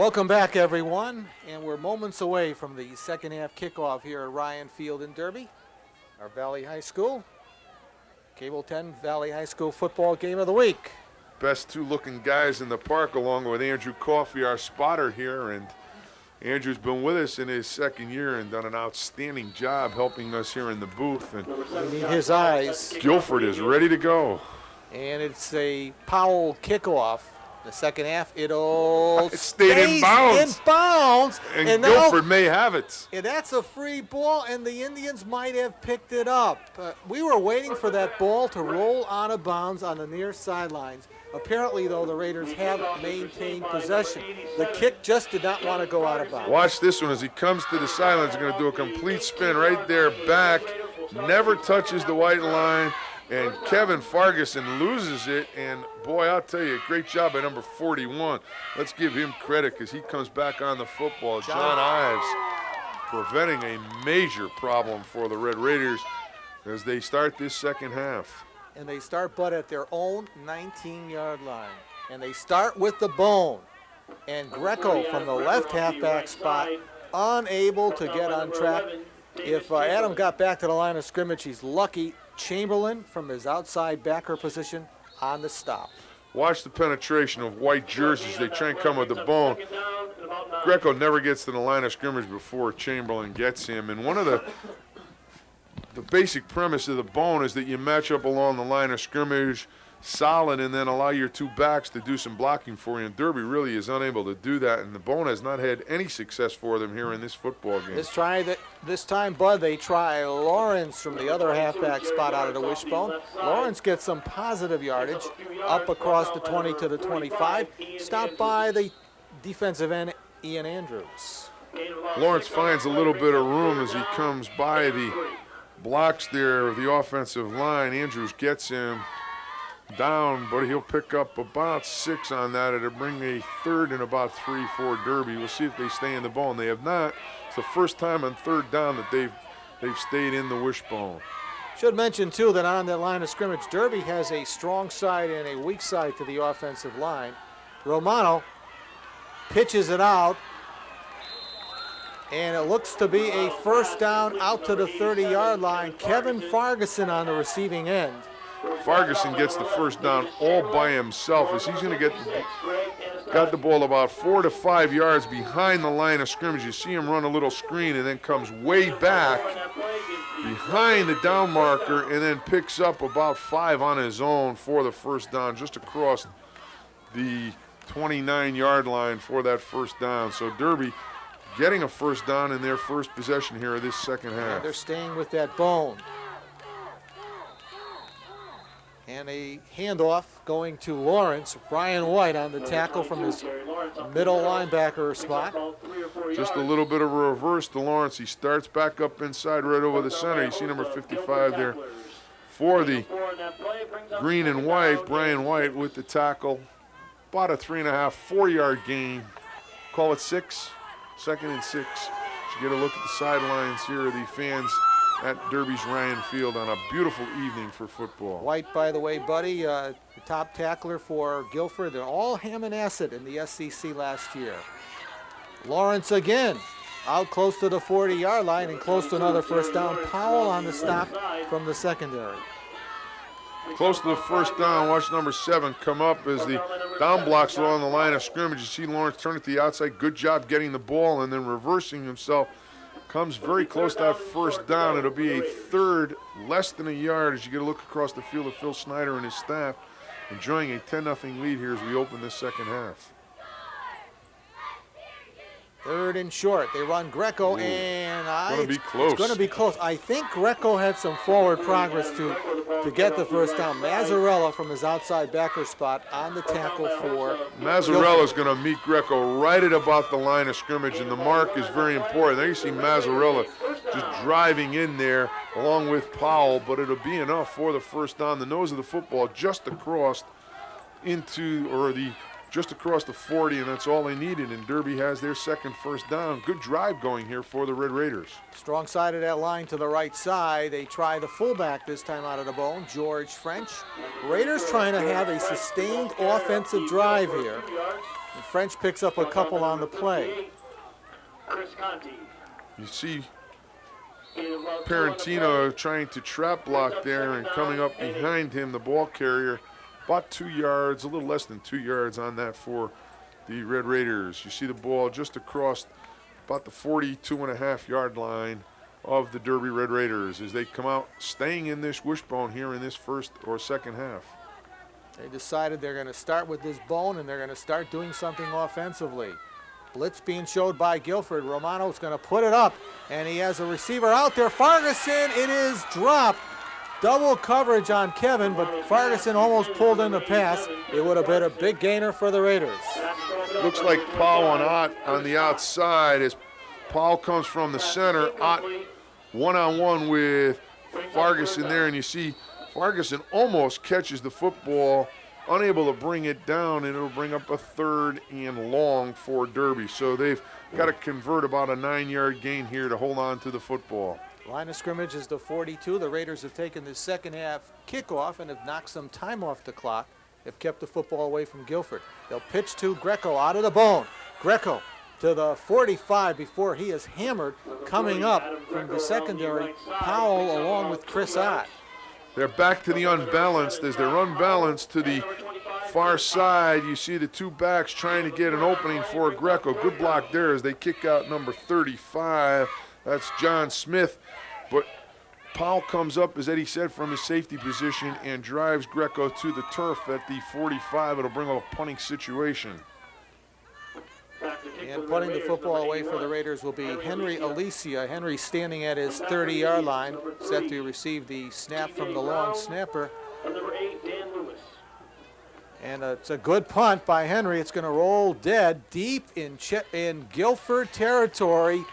Welcome back, everyone, and we're moments away from the second half kickoff here at Ryan Field in Derby, our Valley High School, Cable 10 Valley High School football game of the week. Best two looking guys in the park, along with Andrew Coffey, our spotter here, and Andrew's been with us in his second year and done an outstanding job helping us here in the booth. And We need his eyes. Guilford is ready to go. And it's a Powell kickoff. The second half, it'll It stayed in bounds. In bounds. And now, Guilford may have it. and that's a free ball, and the Indians might have picked it up. We were waiting for that ball to roll out of bounds on the near sidelines. Apparently, though, the Raiders have maintained possession. The kick just did not want to go out of bounds. Watch this one as he comes to the sidelines. He's going to do a complete spin right there back. Never touches the white line. And Kevin Farguson loses it. And, boy, I'll tell you, great job by number 41. Let's give him credit because he comes back on the football. John Ives preventing a major problem for the Red Raiders as they start this second half. And they start but at their own 19-yard line. And they start with the bone. And Greco from the left halfback spot, unable to get on track. If Adam got back to the line of scrimmage, he's lucky. Chamberlain from his outside backer position on the stop. Watch the penetration of white jerseys. They try and come with the bone. Greco never gets to the line of scrimmage before Chamberlain gets him. And one of the basic premise of the bone is that you match up along the line of scrimmage solid and then allow your two backs to do some blocking for you. And Derby really is unable to do that, and the bone has not had any success for them here in this football game. This time, Bud, they try Lawrence from the other halfback spot out of the wishbone. Lawrence gets some positive yardage up across the 20 to the 25. Stopped by the defensive end, Ian Andrews. Lawrence finds a little bit of room as he comes by the blocks there of the offensive line. Andrews gets him down, but he'll pick up about 6 on that. It'll bring a third and about 3 for Derby. We'll see if they stay in the ball, and they have not. It's the first time on third down that they've stayed in the wishbone. Should mention, too, that on that line of scrimmage, Derby has a strong side and a weak side to the offensive line. Romano pitches it out, and it looks to be a first down out to the 30-yard line. Kevin Farguson on the receiving end. Farguson gets the first down all by himself as he's going to got the ball about 4 to 5 yards behind the line of scrimmage. You see him run a little screen and then comes way back behind the down marker and then picks up about 5 on his own for the first down just across the 29-yard line for that first down. So Derby getting a first down in their first possession here of this second half. And they're staying with that bone. And a handoff going to Lawrence. Brian White on the tackle from his middle linebacker spot. Just a little bit of a reverse to Lawrence. He starts back up inside right over the center. You see number 55 there for the green and white. Brian White with the tackle. About a 3.5, 4-yard gain. Call it 6. Second and 6. You get a look at the sidelines here of the fans at Derby's Ryan Field on a beautiful evening for football. White, by the way, buddy, the top tackler for Guilford. They're all Hammond Asset in the SEC last year. Lawrence again, out close to the 40-yard line and close to another first down. Powell on the stop from the secondary. Close to the first down, watch number 7 come up as the down blocks along the line of scrimmage. You see Lawrence turn it to the outside. Good job getting the ball and then reversing himself. Comes very close to that first down. It'll be a third, less than a yard as you get a look across the field of Phil Snyder and his staff, enjoying a 10-0 lead here as we open this second half. Third and short. They run Greco, and It's going to be close. I think Greco had some forward progress to get the first down. Mazzarella from his outside backer spot on the tackle for Mazzarella is going to meet Greco right at about the line of scrimmage, and the mark is very important. There you see Mazzarella just driving in there along with Powell, but it'll be enough for the first down. The nose of the football just across just across the 40, and that's all they needed, and Derby has their second first down. Good drive going here for the Red Raiders. Strong side of that line to the right side. They try the fullback this time out of the bone, George French. Raiders trying to have a sustained offensive drive here. And French picks up a couple on the play. Chris Conti. You see Parentino trying to trap block there and coming up behind him, the ball carrier, about 2 yards, a little less than 2 yards on that for the Red Raiders. You see the ball just across about the 42.5-yard line of the Derby Red Raiders as they come out staying in this wishbone here in this first or second half. They decided they're going to start with this bone and they're going to start doing something offensively. Blitz being showed by Guilford. Romano's going to put it up, and he has a receiver out there. Ferguson, it is dropped. Double coverage on Kevin, but Ferguson almost pulled in the pass. It would have been a big gainer for the Raiders. Looks like Powell and Ott on the outside as Powell comes from the center. Ott one-on-one with Ferguson there, and you see Ferguson almost catches the football, unable to bring it down, and it'll bring up a 3rd and long for Derby. So they've got to convert about a 9-yard gain here to hold on to the football. Line of scrimmage is the 42. The Raiders have taken the second half kickoff and have knocked some time off the clock. They've kept the football away from Guilford. They'll pitch to Greco out of the bone. Greco to the 45 before he is hammered. Coming up from the secondary, Powell along with Chris Ott. They're back to the unbalanced. As they're unbalanced to the far side, you see the two backs trying to get an opening for Greco. Good block there as they kick out number 35. That's John Smith. But Powell comes up, as Eddie said, from his safety position and drives Greco to the turf at the 45. It'll bring up a punting situation. And putting the football away for the Raiders will be Henry Alicia. Henry standing at his 30-yard line, set to receive the snap from the long snapper. And it's a good punt by Henry. It's going to roll dead deep in Guilford territory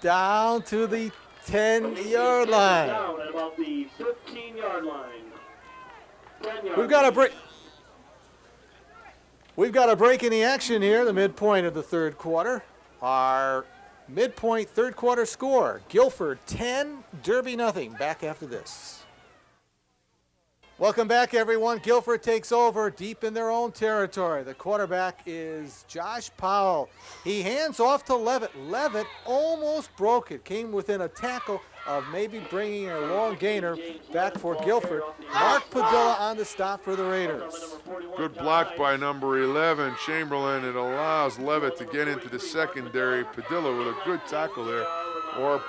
down to the 10-yard line. Down at about the 15-yard line. We've got a break in the action here, the midpoint of the third quarter. Our midpoint third quarter score, Guilford 10, Derby nothing. Back after this. Welcome back, everyone. Guilford takes over deep in their own territory. The quarterback is Josh Powell. He hands off to Levitt. Levitt almost broke it. Came within a tackle of maybe bringing a long gainer back for Guilford. Mark Padilla on the stop for the Raiders. Good block by number 11, Chamberlain. It allows Levitt to get into the secondary. Padilla with a good tackle there. Or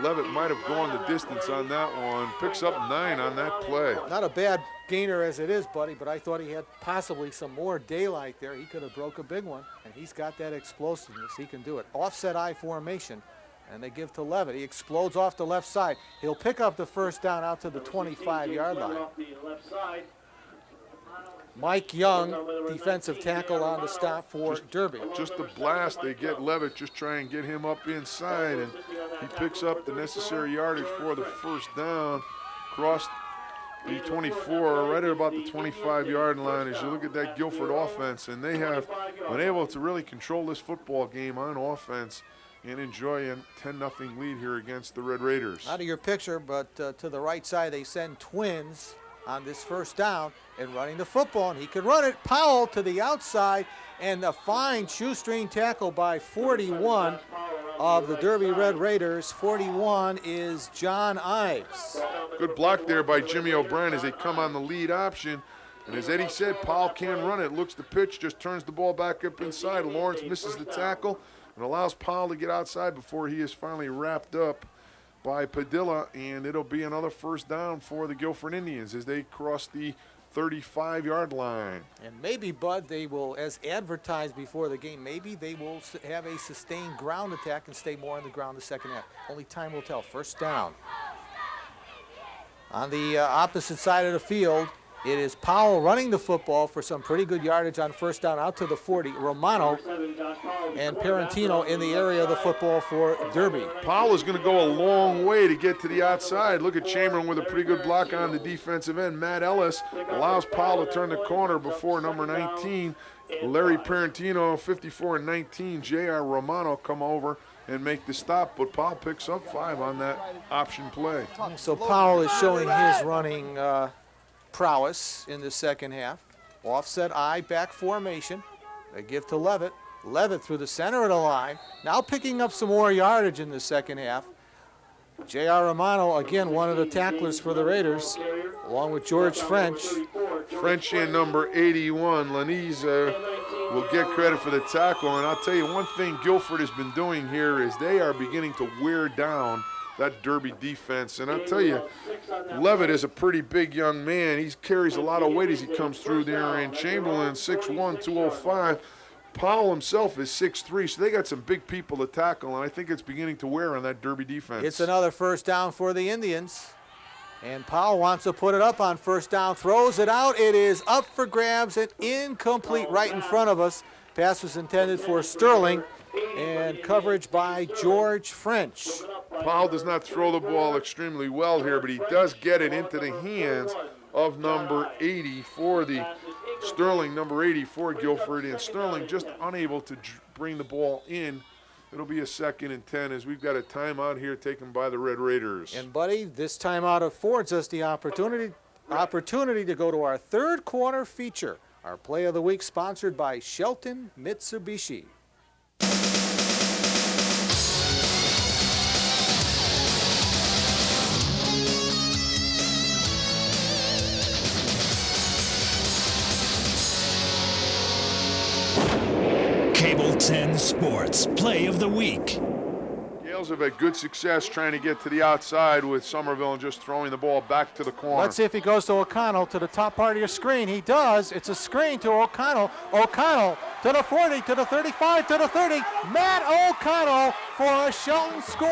Levitt might have gone the distance on that one. Picks up 9 on that play. Not a bad gainer as it is, buddy, but I thought he had possibly some more daylight there. He could have broke a big one, and he's got that explosiveness. He can do it. Offset I formation, and they give to Levitt. He explodes off the left side. He'll pick up the first down out to the 25-yard line. Mike Young, defensive tackle on the stop for Derby. Just a blast. They get Levitt, just try and get him up inside, and he picks up the necessary yardage for the first down. Across the 24, right at about the 25-yard line as you look at that Guilford offense, and they have been able to really control this football game on offense and enjoy a 10-0 lead here against the Red Raiders. Out of your picture, but to the right side, they send Twins on this first down and running the football, and he can run it. Powell to the outside, and a fine shoestring tackle by 41 of the Derby Red Raiders. 41 is John Ives. Good block there by Jimmy O'Brien as they come on the lead option. And as Eddie said, Powell can run it. Looks the pitch, just turns the ball back up inside. Lawrence misses the tackle and allows Powell to get outside before he is finally wrapped up by Padilla, and it'll be another first down for the Guilford Indians as they cross the 35-yard line. And maybe, Bud, they will, as advertised before the game, maybe they will have a sustained ground attack and stay more on the ground the second half. Only time will tell. First down. On the opposite side of the field, it is Powell running the football for some pretty good yardage on first down out to the 40. Romano and Parentino in the area of the football for Derby. Powell is going to go a long way to get to the outside. Look at Chamberlain with a pretty good block on the defensive end. Matt Ellis allows Powell to turn the corner before number 19, Larry Parentino, 54 and 19, J.R. Romano come over and make the stop, but Powell picks up 5 on that option play. So Powell is showing his running prowess in the second half. Offset I back formation. They give to Levitt. Levitt through the center of the line. Now picking up some more yardage in the second half. J.R. Romano, again, one of the tacklers for the Raiders, along with George French. French and number 81, Lanise will get credit for the tackle. And I'll tell you one thing Guilford has been doing here is they are beginning to wear down that Derby defense. And I'll tell you, Levitt is a pretty big young man. He carries a lot of weight as he comes through there. And Chamberlain, 6'1", 205. Powell himself is 6'3", so they got some big people to tackle, and I think it's beginning to wear on that Derby defense. It's another first down for the Indians. And Powell wants to put it up on first down, throws it out. It is up for grabs and incomplete right in front of us. Pass was intended for Sterling, and coverage by George French. Powell does not throw the ball extremely well here, but he does get it into the hands of number 80 for the Sterling, number 80 for Guilford, and Sterling just unable to bring the ball in. It'll be a 2nd and 10 as we've got a timeout here taken by the Red Raiders. And, buddy, this timeout affords us the opportunity to go to our third quarter feature, our Play of the Week, sponsored by Shelton Mitsubishi. Cable 10 Sports Play of the Week. Gales have had good success trying to get to the outside with Somerville and just throwing the ball back to the corner. Let's see if he goes to O'Connell to the top part of your screen. He does. It's a screen to O'Connell. O'Connell to the 40, to the 35, to the 30. Matt O'Connell for a Shelton score.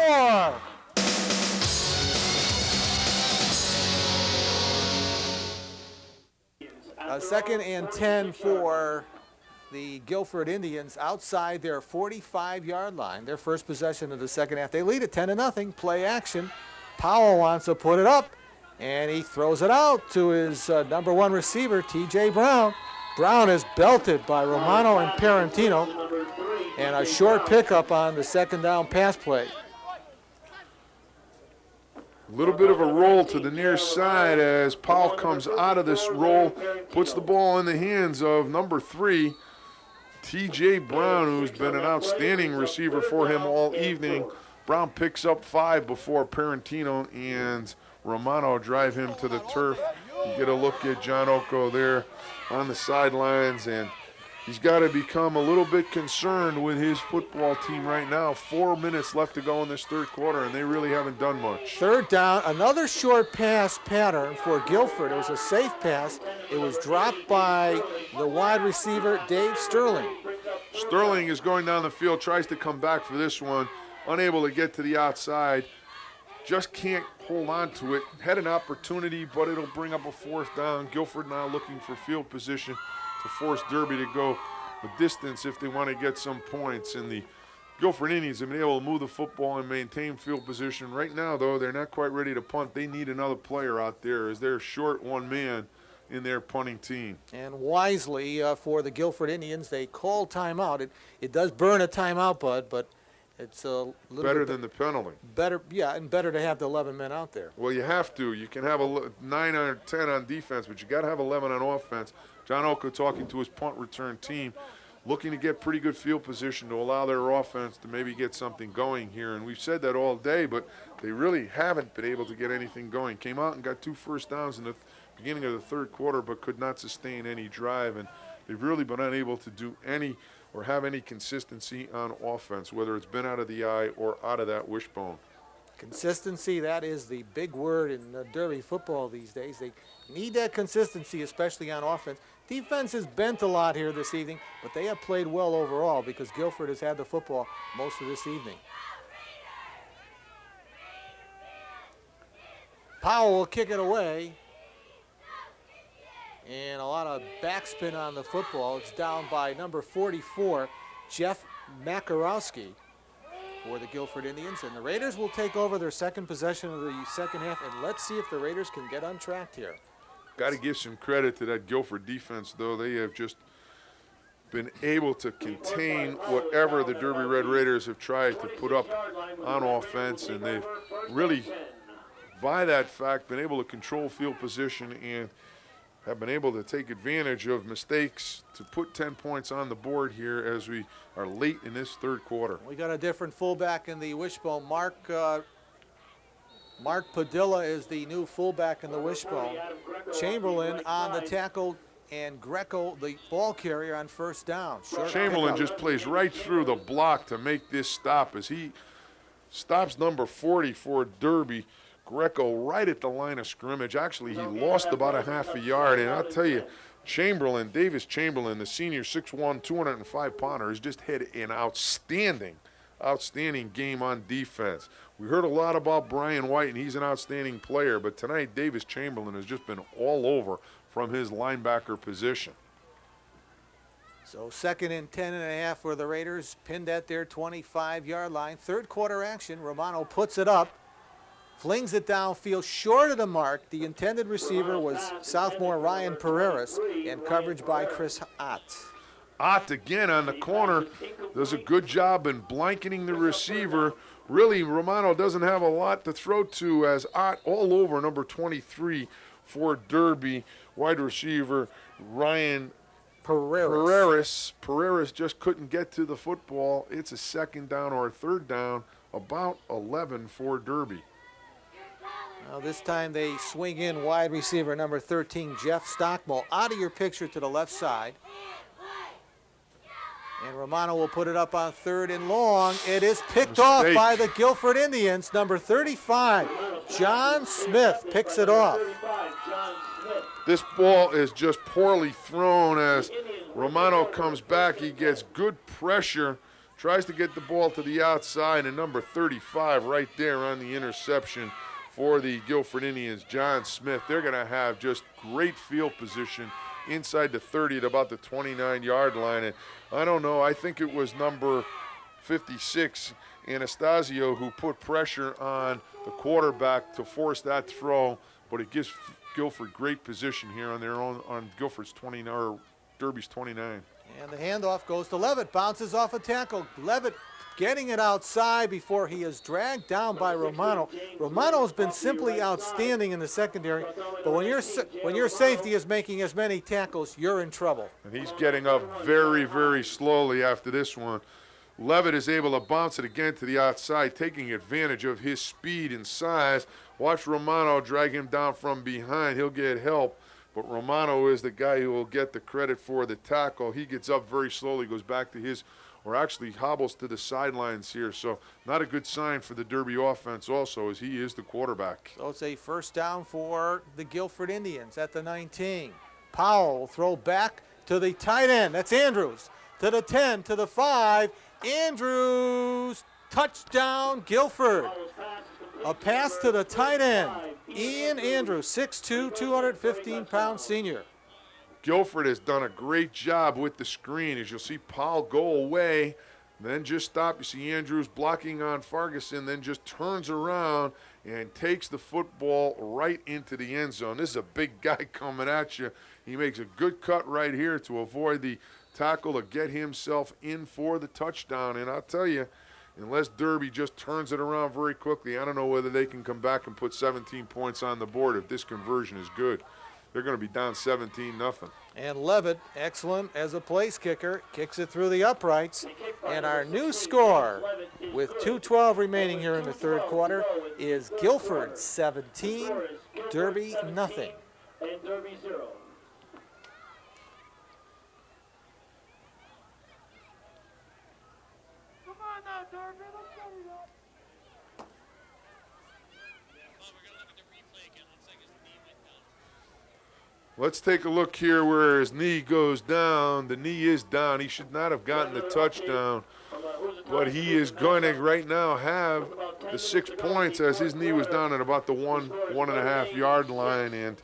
A 2nd and 10 for the Guilford Indians outside their 45-yard line. Their first possession of the second half. They lead it 10-0. Play action. Powell wants to put it up, and he throws it out to his number 1 receiver, T.J. Brown. Brown is belted by Romano and Parentino, and a short pickup on the second down pass play. A little bit of a roll to the near side as Powell comes out of this roll, puts the ball in the hands of number 3, T.J. Brown, who's been an outstanding receiver for him all evening. Brown picks up 5 before Parentino and Romano drive him to the turf. You get a look at John Oko there on the sidelines, and he's got to become a little bit concerned with his football team right now. 4 minutes left to go in this third quarter, and they really haven't done much. Third down, another short pass pattern for Guilford. It was a safe pass. It was dropped by the wide receiver, Dave Sterling. Sterling is going down the field, tries to come back for this one, unable to get to the outside. Just can't hold on to it. Had an opportunity, but it'll bring up a 4th down. Guilford now looking for field position to force Derby to go the distance if they want to get some points. And the Guilford Indians have been able to move the football and maintain field position. Right now, though, they're not quite ready to punt. They need another player out there as they're short 1 man in their punting team. And wisely for the Guilford Indians, they call timeout. It does burn a timeout, Bud, but it's a little better than the penalty. Better, yeah, and better to have the 11 men out there. Well, you have to. You can have 9 or 10 on defense, but you got to have 11 on offense. John Oko talking to his punt return team, looking to get pretty good field position to allow their offense to maybe get something going here. And we've said that all day, but they really haven't been able to get anything going. Came out and got 2 first downs in the beginning of the third quarter, but could not sustain any drive. And they've really been unable to do any or have any consistency on offense, whether it's been out of the eye or out of that wishbone. Consistency, that is the big word in Derby football these days. They need that consistency, especially on offense. Defense has bent a lot here this evening, but they have played well overall because Guilford has had the football most of this evening. Powell will kick it away. And a lot of backspin on the football. It's down by number 44, Jeff Makarowski, for the Guilford Indians. And the Raiders will take over their second possession of the second half. And let's see if the Raiders can get untracked here. Got to give some credit to that Guilford defense, though. They have just been able to contain whatever the Derby Red Raiders have tried to put up on offense. And they've really, by that fact, been able to control field position and have been able to take advantage of mistakes to put 10 points on the board here as we are late in this third quarter. We got a different fullback in the Wishbone. Mark Padilla is the new fullback in the Wishbone. Chamberlain on the tackle, and Greco, the ball carrier, on first down. Short Chamberlain pickup. just plays right through the block to make this stop as he stops number 40 for Derby. Greco right at the line of scrimmage. Actually, he lost about a half a yard, and I'll tell you, Davis Chamberlain, the senior 6'1", 205-pounder, has just had an outstanding game on defense. We heard a lot about Brian White, and he's an outstanding player, but tonight Davis Chamberlain has just been all over from his linebacker position. So 2nd and 10.5 for the Raiders, pinned at their 25-yard line. Third quarter action. Romano puts it up, flings it downfield short of the mark. The intended receiver was sophomore Ryan Pereiras, and coverage by Chris Ott. Ott again on the corner does a good job in blanketing the receiver. Really, Romano doesn't have a lot to throw to as Ott all over number 23 for Derby. Wide receiver Ryan Pereiras just couldn't get to the football. It's a 2nd down or a 3rd down, about 11 for Derby. Well, this time they swing in wide receiver number 13, Jeff Stockmole, out of your picture to the left side. And Romano will put it up on 3rd and long. It is picked off by the Guilford Indians. Number 35, John Smith, picks it off. This ball is just poorly thrown as Romano comes back. He gets good pressure, tries to get the ball to the outside, and number 35 right there on the interception for the Guilford Indians, John Smith. They're going to have just great field position inside the 30 at about the 29-yard line. And I don't know, I think it was number 56, Anastasio, who put pressure on the quarterback to force that throw, but it gives Guilford great position here on their own, on Guilford's 29, or Derby's 29. And the handoff goes to Levitt, bounces off a tackle. Levitt getting it outside before he is dragged down by Romano. Romano's been simply outstanding in the secondary, but when your safety is making as many tackles, you're in trouble. And he's getting up very, very slowly after this one. Levitt is able to bounce it again to the outside, taking advantage of his speed and size. Watch Romano drag him down from behind. He'll get help, but Romano is the guy who will get the credit for the tackle. He gets up very slowly, goes back to his, or actually hobbles to the sidelines here. So not a good sign for the Derby offense also, as he is the quarterback. So it's a 1st down for the Guilford Indians at the 19. Powell will throw back to the tight end. That's Andrews. To the 10, to the 5. Andrews, touchdown, Guilford. A pass to the tight end. Ian Andrews, 6'2", 215-pound senior. Guilford has done a great job with the screen. As you'll see Powell go away, then just stop. You see Andrews blocking on Ferguson, then just turns around and takes the football right into the end zone. This is a big guy coming at you. He makes a good cut right here to avoid the tackle to get himself in for the touchdown. And I'll tell you, unless Derby just turns it around very quickly, I don't know whether they can come back and put 17 points on the board if this conversion is good. They're going to be down 17-0. And Levitt, excellent as a place kicker, kicks it through the uprights. And our new score, with 2:12 remaining here in the third quarter, is Guilford 17, Derby nothing. And Derby 0. Come on now, Derby, let's get it up. Let's take a look here where his knee goes down. The knee is down. He should not have gotten the touchdown, but he is going to right now have the 6 points as his knee was down at about the 1.5 yard line. And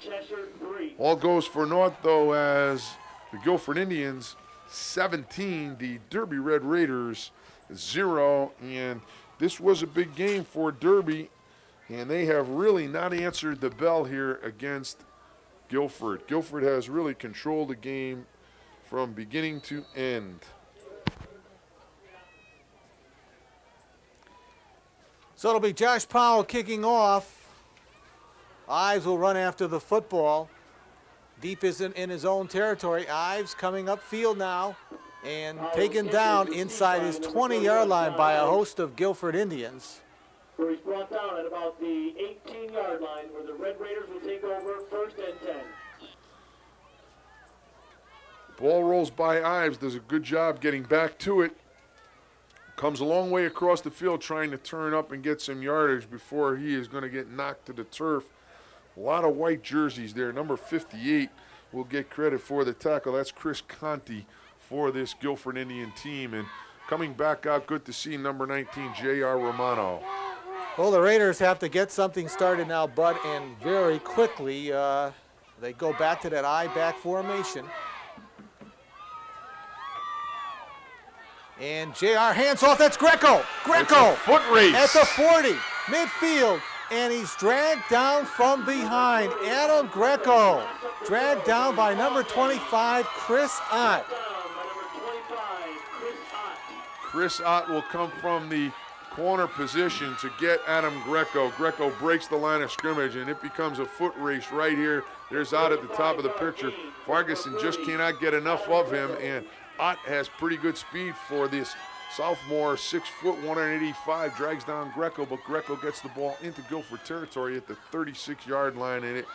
all goes for naught, though, as the Guilford Indians 17, the Derby Red Raiders 0. And this was a big game for Derby, and they have really not answered the bell here against Guilford. Guilford has really controlled the game from beginning to end. So it'll be Josh Powell kicking off. Ives will run after the football. Deep is in his own territory. Ives coming upfield now and taken down inside his 20-yard line by a host of Guilford Indians. So he's brought down at about the 18-yard line where the Red Raiders will take over 1st and 10. Ball rolls by Ives, does a good job getting back to it. Comes a long way across the field trying to turn up and get some yardage before he is going to get knocked to the turf. A lot of white jerseys there. Number 58 will get credit for the tackle. That's Chris Conti for this Guilford Indian team. And coming back out, good to see number 19, J.R. Romano. Well, the Raiders have to get something started now, Bud, and very quickly. They go back to that I-back formation. And J.R. hands off. That's Greco. Greco Foot race at the 40, midfield. And he's dragged down from behind. Adam Greco dragged down by number 25, Chris Ott. Chris Ott will come from the corner position to get Adam Greco. Greco breaks the line of scrimmage, and it becomes a foot race right here. There's Ott at the top of the picture. Ferguson just cannot get enough of him, and Ott has pretty good speed for this sophomore, 6 foot, 185, drags down Greco, but Greco gets the ball into Guilford territory at the 36-yard line, and it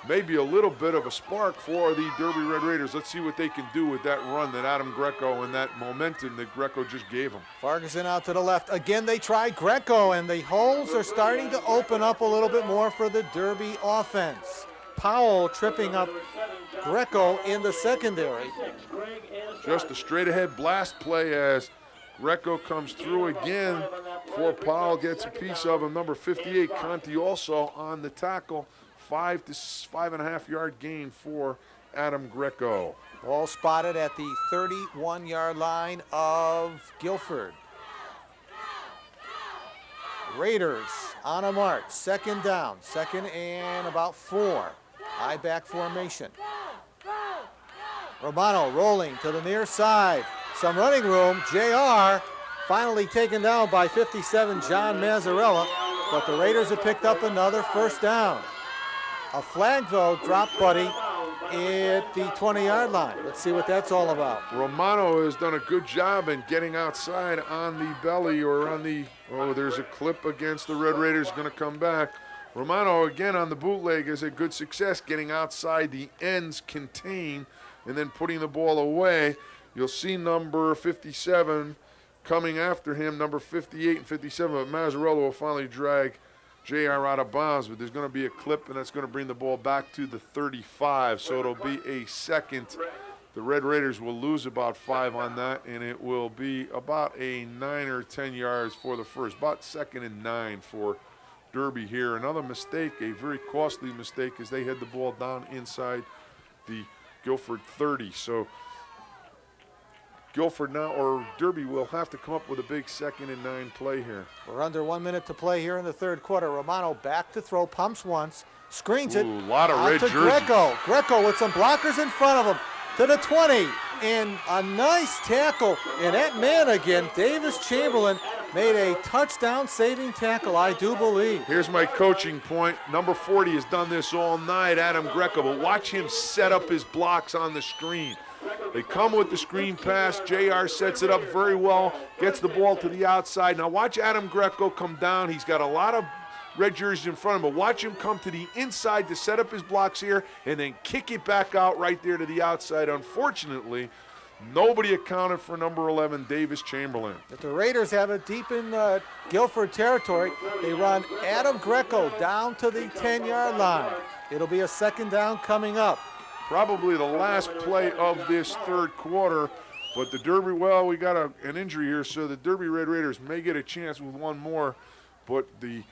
may be a little bit of a spark for the Derby Red Raiders. Let's see what they can do with that run that Adam Greco and that momentum that Greco just gave them. Ferguson out to the left. Again, they try Greco, and the holes are starting to open up a little bit more for the Derby offense. Powell tripping up Greco in the secondary. Just a straight-ahead blast play as Greco comes through again before Powell gets a piece of him. Number 58, Conti, also on the tackle. 5 to 5.5 yard gain for Adam Greco. Ball spotted at the 31-yard line of Guilford. Raiders on a march. 2nd down. 2nd and about 4. I-back formation. Romano rolling to the near side. Some running room. JR finally taken down by 57, John Mazzarella, but the Raiders have picked up another 1st down. A flag, though, dropped Buddy at the 20-yard line. Let's see what that's all about. Romano has done a good job in getting outside on the belly or on the, oh, there's a clip against the Red Raiders going to come back. Romano, again, on the bootleg has had good success getting outside the ends contained and then putting the ball away. You'll see number 57 coming after him, number 58 and 57, but Mazzarella will finally drag JR out of bounds, but there's going to be a clip, and that's going to bring the ball back to the 35, so it'll be a 2nd. The Red Raiders will lose about 5 on that, and it will be about a 9 or 10 yards for the first, about 2nd and 9 for Derby here. Another mistake, a very costly mistake, as they had the ball down inside the Guilford 30. So Guilford now, or Derby, will have to come up with a big 2nd and 9 play here. We're under 1 minute to play here in the 3rd quarter. Romano back to throw, pumps once, screens it. A lot of red jerseys. Greco. Greco with some blockers in front of him to the 20, and a nice tackle. And that man again, Davis Chamberlain, made a touchdown-saving tackle, I do believe. Here's my coaching point. Number 40 has done this all night, Adam Greco, but watch him set up his blocks on the screen. They come with the screen pass. JR sets it up very well, gets the ball to the outside. Now watch Adam Greco come down. He's got a lot of red jerseys in front of him, but watch him come to the inside to set up his blocks here and then kick it back out right there to the outside. Unfortunately, nobody accounted for number 11, Davis Chamberlain. If the Raiders have it deep in Guilford territory, they run Adam Greco down to the 10-yard line. It'll be a 2nd down coming up. Probably the last play of this 3rd quarter, but the Derby, well, we got an injury here, so the Derby Red Raiders may get a chance with one more, but the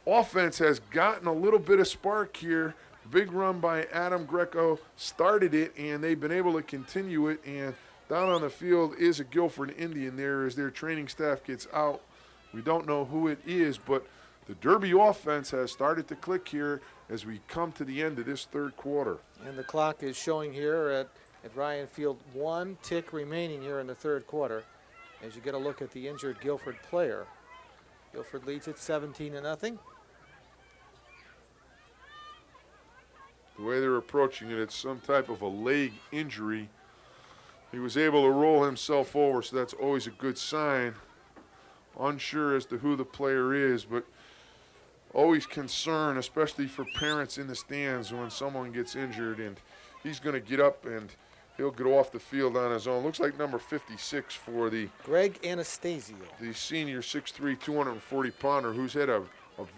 offense has gotten a little bit of spark here. Big run by Adam Greco started it, and they've been able to continue it, and down on the field is a Guilford Indian there as their training staff gets out. We don't know who it is, but the Derby offense has started to click here as we come to the end of this 3rd quarter. And the clock is showing here at Ryan Field 1 tick remaining here in the 3rd quarter as you get a look at the injured Guilford player. Guilford leads it 17-0. The way they're approaching it, it's some type of a leg injury. He was able to roll himself over, so that's always a good sign. Unsure as to who the player is, but always concern, especially for parents in the stands when someone gets injured, and he's going to get up and he'll get off the field on his own. Looks like number 56 for the Greg Anastasio. the senior 6'3", 240-pounder who's had a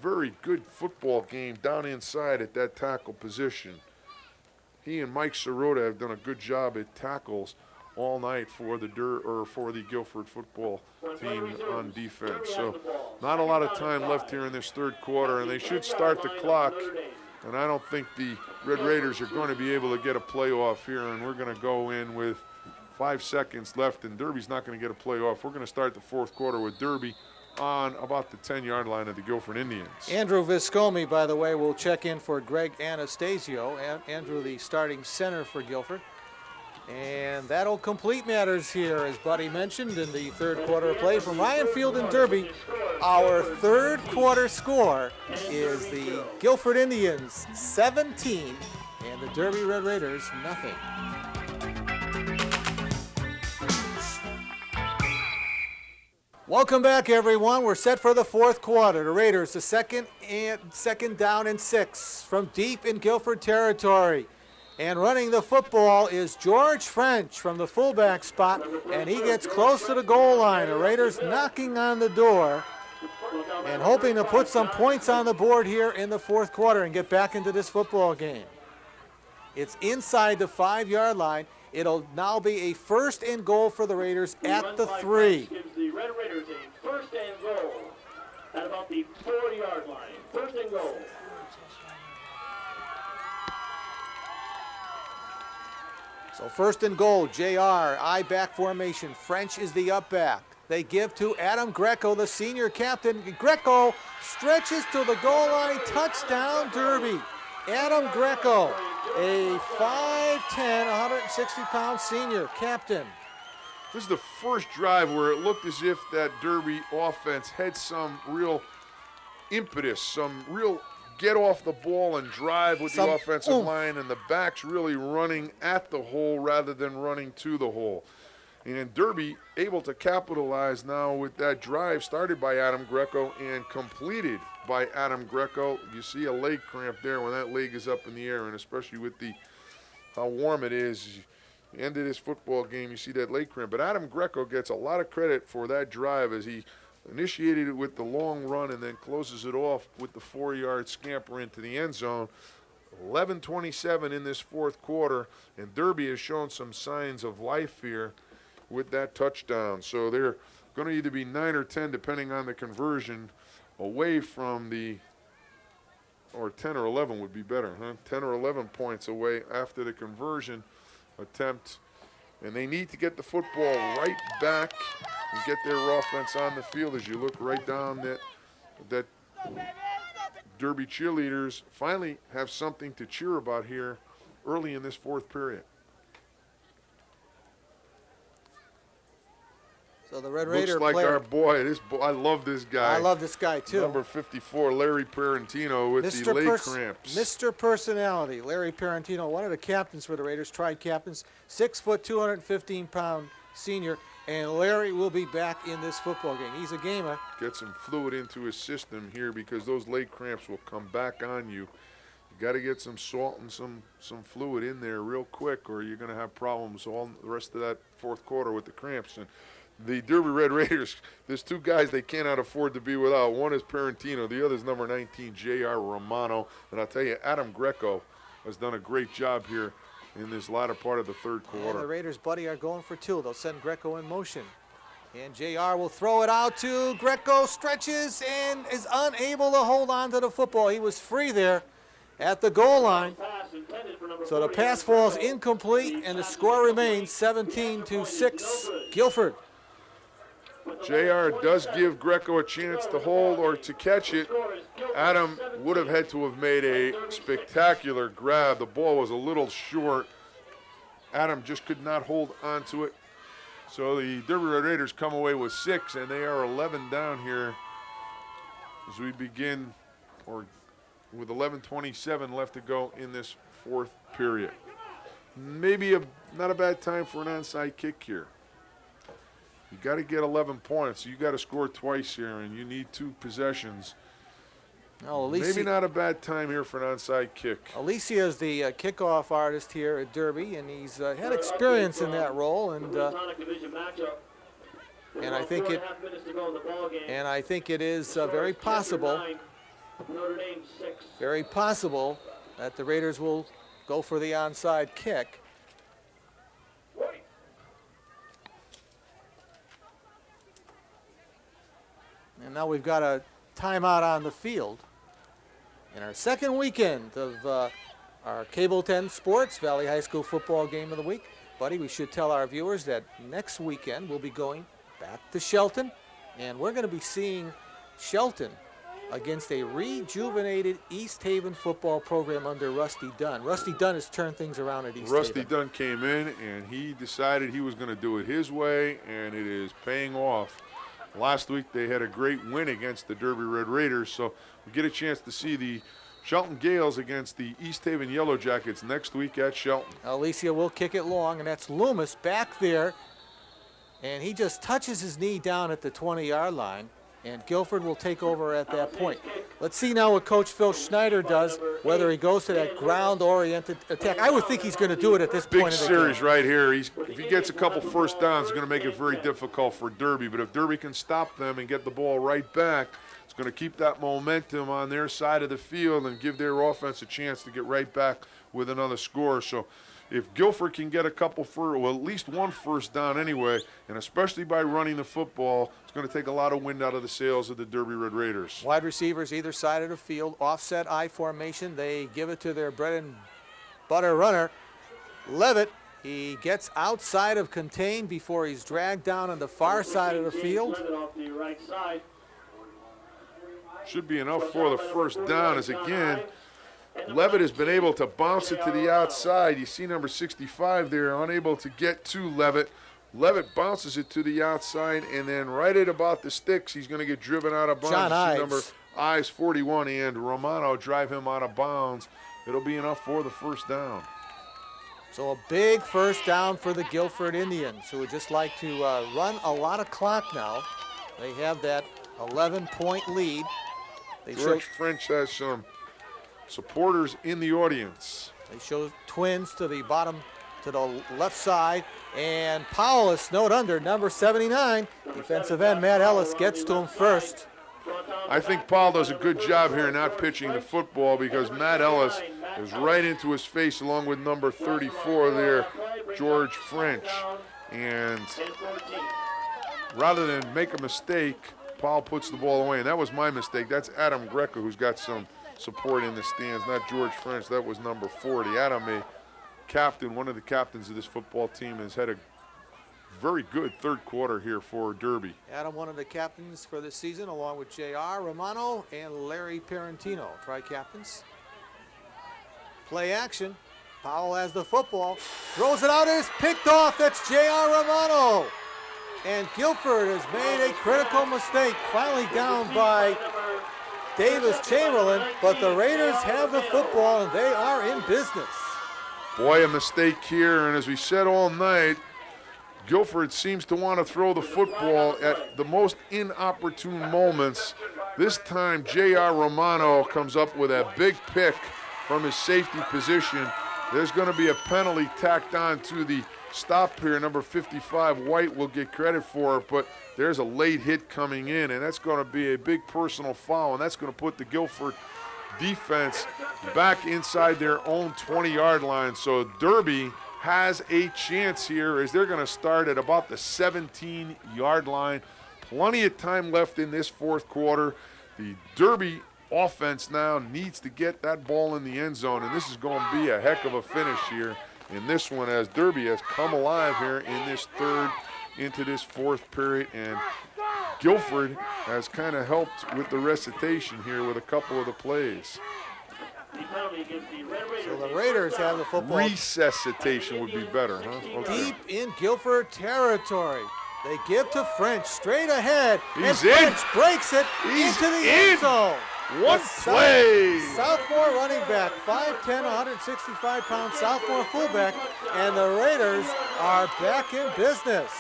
very good football game down inside at that tackle position. He and Mike Sirota have done a good job at tackles all night for the Guilford football team on defense. So not a lot of time left here in this third quarter, and they should start the clock. And I don't think the Red Raiders are going to be able to get a playoff here, and we're going to go in with 5 seconds left, and Derby's not going to get a playoff. We're going to start the fourth quarter with Derby on about the 10-yard line of the Guilford Indians. Andrew Viscomi, by the way, will check in for Greg Anastasio. Andrew, the starting center for Guilford. And that'll complete matters here, as Buddy mentioned, in the third quarter of play from Ryan Field and Derby. Our third quarter score is the Guilford Indians 17 and the Derby Red Raiders nothing. Welcome back, everyone. We're set for the fourth quarter. The Raiders, the second down and 6 from deep in Guilford territory. And running the football is George French from the fullback spot, and he gets close to the goal line. The Raiders knocking on the door and hoping to put some points on the board here in the fourth quarter and get back into this football game. It's inside the 5-yard line. It'll now be a first and goal for the Raiders at the 3. Gives the Red Raiders a first and goal at about the 4-yard line. First and goal. So first and goal, JR, I-back formation. French is the up back. They give to Adam Greco, the senior captain. Greco stretches to the goal line. Touchdown, Derby. Adam Greco, a 5'10", 160-pound senior captain. This is the first drive where it looked as if that Derby offense had some real impetus, some real get off the ball and drive with the offensive line, and the backs really running at the hole rather than running to the hole. And Derby able to capitalize now with that drive started by Adam Greco and completed by Adam Greco. You see a leg cramp there when that leg is up in the air, and especially with how warm it is. End of this football game, you see that leg cramp. But Adam Greco gets a lot of credit for that drive as he initiated it with the long run and then closes it off with the 4-yard scamper into the end zone. 11:27 in this fourth quarter, and Derby has shown some signs of life here with that touchdown. So they're going to either be 9 or 10, depending on the conversion, away from or 10 or 11 would be better, huh? 10 or 11 points away after the conversion attempt. And they need to get the football right back and get their offense on the field. As you look right down that Derby cheerleaders finally have something to cheer about here early in this fourth period. So the Red Raider looks like player, our boy. I love this guy. I love this guy too. Number 54, Larry Parentino with the leg cramps. Mr. Personality, Larry Parentino, one of the captains for the Raiders, tried captains, 6 foot, 215-pound senior, and Larry will be back in this football game. He's a gamer. Get some fluid into his system here because those leg cramps will come back on you. You got to get some salt and some fluid in there real quick, or you're going to have problems all the rest of that fourth quarter with the cramps. And the Derby Red Raiders, there's 2 guys they cannot afford to be without. One is Parentino. The other is number 19, J.R. Romano. And I'll tell you, Adam Greco has done a great job here in this latter part of the third quarter. And the Raiders, Buddy, are going for 2. They'll send Greco in motion. And JR will throw it out to Greco, stretches, and is unable to hold on to the football. He was free there at the goal line. So the pass falls incomplete, and the score remains 17-6, Guilford. JR does give Greco a chance to hold or to catch it. Adam would have had to have made a spectacular grab. The ball was a little short. Adam just could not hold on to it. So the Derby Red Raiders come away with 6, and they are 11 down here as we begin, or with 11:27 left to go in this fourth period. Maybe not a bad time for an onside kick here. You got to get 11 points. You got to score twice here, and you need 2 possessions. Well, Maybe not a bad time here for an onside kick. Alicia is the kickoff artist here at Derby, and he's had experience in that role, and I think it is very possible that the Raiders will go for the onside kick. And now we've got a timeout on the field. In our second weekend of our Cable 10 Sports Valley High School football game of the week. Buddy, we should tell our viewers that next weekend we'll be going back to Shelton, and we're going to be seeing Shelton against a rejuvenated East Haven football program under Rusty Dunn. Rusty Dunn has turned things around at East Haven. Rusty Dunn came in, and he decided he was going to do it his way, and it is paying off. Last week they had a great win against the Derby Red Raiders, so we get a chance to see the Shelton Gales against the East Haven Yellow Jackets next week at Shelton. Alicia will kick it long, and that's Loomis back there, and he just touches his knee down at the 20-yard line, and Guilford will take over at that point. Let's see now what Coach Phil Schneider does, whether he goes to that ground-oriented attack. I would think he's going to do it at this point. Big series right here. If he gets a couple first downs, it's going to make it very difficult for Derby. But if Derby can stop them and get the ball right back, it's going to keep that momentum on their side of the field and give their offense a chance to get right back with another score. So if Guilford can get a couple at least one first down anyway, and especially by running the football, it's going to take a lot of wind out of the sails of the Derby Red Raiders. Wide receivers either side of the field, offset I formation. They give it to their bread and butter runner, Levitt. He gets outside of contain before he's dragged down on the far side of the field. Should be enough for the first down, as again, Levitt has been able to bounce it to the outside. You see number 65 there, unable to get to Levitt. Levitt bounces it to the outside, and then right at about the sticks, he's going to get driven out of bounds. John Ives. Number Ives 41 and Romano drive him out of bounds. It'll be enough for the first down. So a big first down for the Guilford Indians, who would just like to run a lot of clock now. They have that 11-point lead. George French has some supporters in the audience. They show twins to the bottom, to the left side, and Powell is snowed under, number 79. Defensive end Matt Ellis gets to him first. I think Powell does a good job here not pitching the football, because Matt Ellis is right into his face along with number 34 there, George French. And rather than make a mistake, Powell puts the ball away, and that was my mistake. That's Adam Greco, who's got some support in the stands, not George French. That was number 40. Adam, a captain, one of the captains of this football team, has had a very good third quarter here for Derby. Adam, one of the captains for this season, along with J.R. Romano and Larry Parentino, tri-captains. Play action. Powell has the football, throws it out, and it's picked off. That's J.R. Romano. And Guilford has made a critical mistake, finally down by Davis Chamberlain, but the Raiders have the football and they are in business. Boy, a mistake here, and as we said all night, Guilford seems to want to throw the football at the most inopportune moments. This time, J.R. Romano comes up with a big pick from his safety position. There's going to be a penalty tacked on to the stop here. Number 55, White, will get credit for it, but there's a late hit coming in, and that's going to be a big personal foul, and that's going to put the Guilford defense back inside their own 20-yard line. So Derby has a chance here as they're going to start at about the 17-yard line. Plenty of time left in this fourth quarter. The Derby offense now needs to get that ball in the end zone, and this is going to be a heck of a finish here in this one, as Derby has come alive here in this third into this fourth period, and Guilford has kind of helped with the recitation here with a couple of the plays. So the Raiders have the football. Resuscitation would be better, huh? Okay. Deep in Guilford territory. They give to French straight ahead. He's and in. French breaks it He's into the in. end zone. One play. Sophomore running back, 5'10", 165-pound sophomore fullback, and the Raiders are back in business.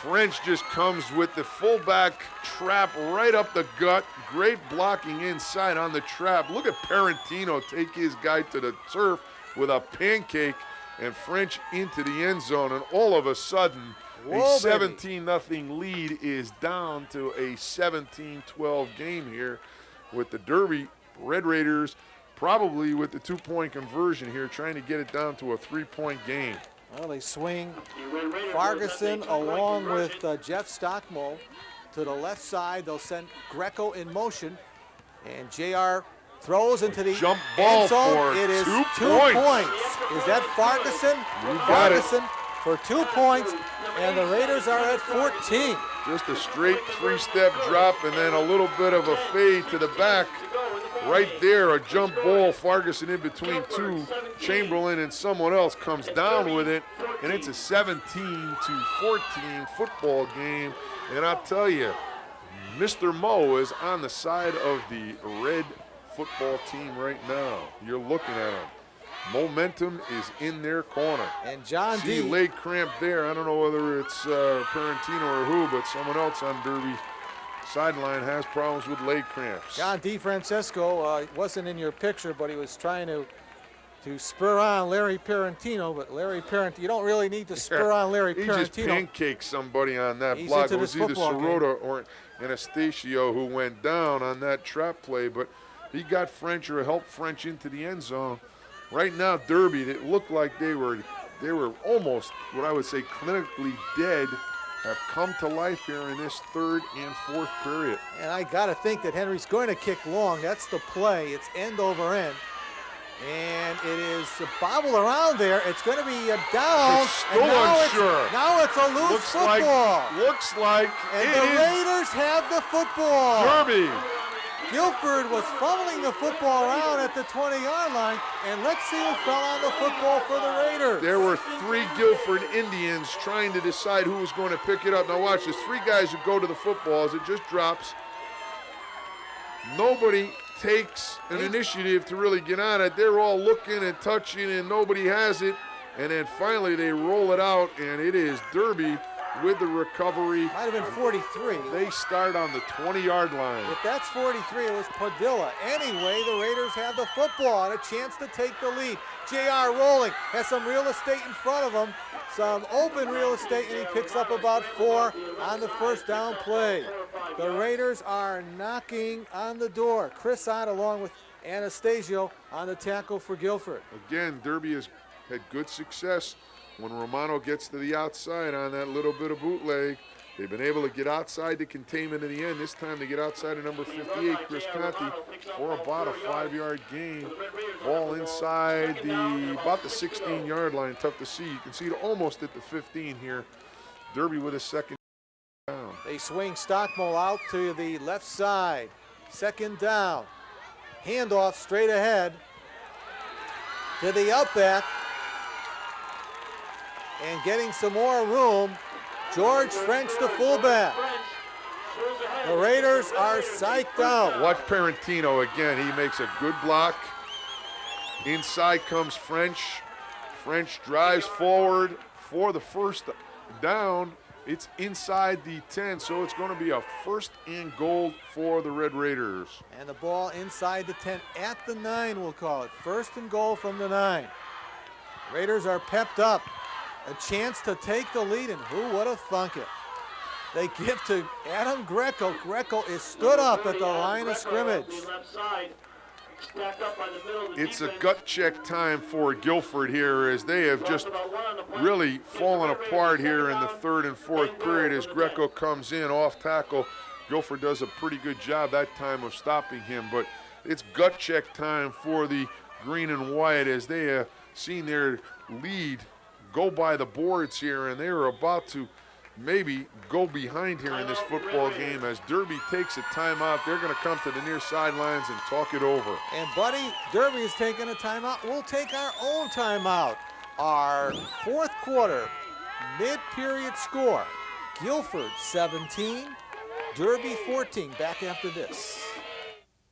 French just comes with the fullback trap right up the gut. Great blocking inside on the trap. Look at Parentino take his guy to the turf with a pancake, and French into the end zone, and all of a sudden, a 17-0 lead is down to a 17-12 game here with the Derby Red Raiders probably with the 2-point conversion here, trying to get it down to a 3-point game. Well, they swing Farguson along with Jeff Stockmull to the left side. They'll send Greco in motion, and JR throws into the jump ball end zone. for It is 2 2 points. points. Is that Farguson? You got it. Farguson for 2 points, and the Raiders are at 14. Just a straight 3-step drop and then a little bit of a fade to the back. Right there, a jump ball, Farguson in between two. Chamberlain and someone else comes down with it, and it's a 17-14 football game. And I'll tell you, Mr. Mo is on the side of the red football team right now. You're looking at him. Momentum is in their corner. And John See D. leg cramp there. I don't know whether it's Parentino or who, but someone else on Derby sideline has problems with leg cramps. John DeFrancesco wasn't in your picture, but he was trying to spur on Larry Parentino. But Larry Parentino, you don't really need to spur on Larry Parentino. He just pancaked somebody on that He's block. into It was this either football Sirota or Anastasio who went down on that trap play, but he got French or helped French into the end zone. Right now, Derby, it looked like they were almost what I would say clinically dead, have come to life here in this third and fourth period. And I got to think that Henry's going to kick long. That's the play. It's end over end. And it is a bobble around there. It's going to be a down. It's still and now unsure. Now it's a loose football. Looks like and it the is Raiders have the football. Derby. Guilford was fumbling the football around at the 20-yard line, and let's see who fell on the football for the Raiders. There were 3 Guilford Indians trying to decide who was going to pick it up. Now watch, there's 3 guys who go to the football as it just drops. Nobody takes an initiative to really get on it. They're all looking and touching, and nobody has it. And then finally they roll it out, and it is Derby with the recovery. Might have been 43. They start on the 20-yard line. If that's 43, it was Padilla. Anyway, the Raiders have the football and a chance to take the lead. JR rolling, has some real estate in front of him, some open real estate, and he picks up about 4 on the first down play. The Raiders are knocking on the door. Chris Ott along with Anastasio on the tackle for Guilford. Again, Derby has had good success when Romano gets to the outside on that little bit of bootleg. They've been able to get outside the containment in the end. This time they get outside of number 58, Chris Conti, for about a 5-yard gain. Ball inside about the 16-yard line. Tough to see. You can see it almost at the 15 here. Derby with a second down. They swing Stockmull out to the left side. Second down. Handoff straight ahead to the outback. And getting some more room, George French, the fullback. The Raiders are psyched out. Watch Parentino again. He makes a good block. Inside comes French. French drives forward for the first down. It's inside the 10, so it's going to be a 1st and goal for the Red Raiders. And the ball inside the 10 at the 9, we'll call it. 1st and goal from the 9. Raiders are pepped up. A chance to take the lead, and who would have thunk it? They give to Adam Greco. Greco is stood up at the line of scrimmage. It's a gut check time for Guilford here as they have just really fallen apart here in the 3rd and 4th period as Greco comes in off tackle. Guilford does a pretty good job that time of stopping him, but it's gut check time for the green and white as they have seen their lead go by the boards here, and they are about to maybe go behind here in this football game as Derby takes a timeout. They're going to come to the near sidelines and talk it over. And Buddy, Derby is taking a timeout. We'll take our own timeout. Our 4th quarter mid-period score, Guilford 17, Derby 14. Back after this.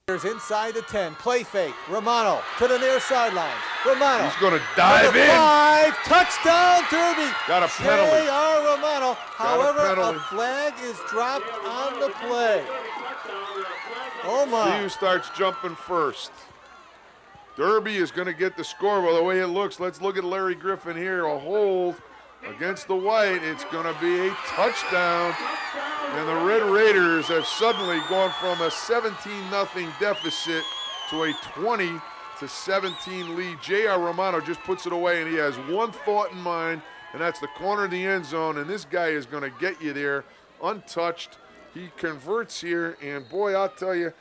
Here's inside the 10, play fake, Romano to the near sideline. Romano. He's going to dive in. 5, touchdown Derby. Got a penalty. J.R. Romano. However, penalty. a flag is dropped on the play. Oh my. See who starts jumping first. Derby is going to get the score. By the way it looks, let's look at Larry Griffin here. A hold against the white. It's going to be a touchdown. And the Red Raiders have suddenly gone from a 17-0 deficit to a 20-17 lead. J.R. Romano just puts it away, and he has one thought in mind, and that's the corner of the end zone. And this guy is going to get you there untouched. He converts here, and boy, I'll tell you,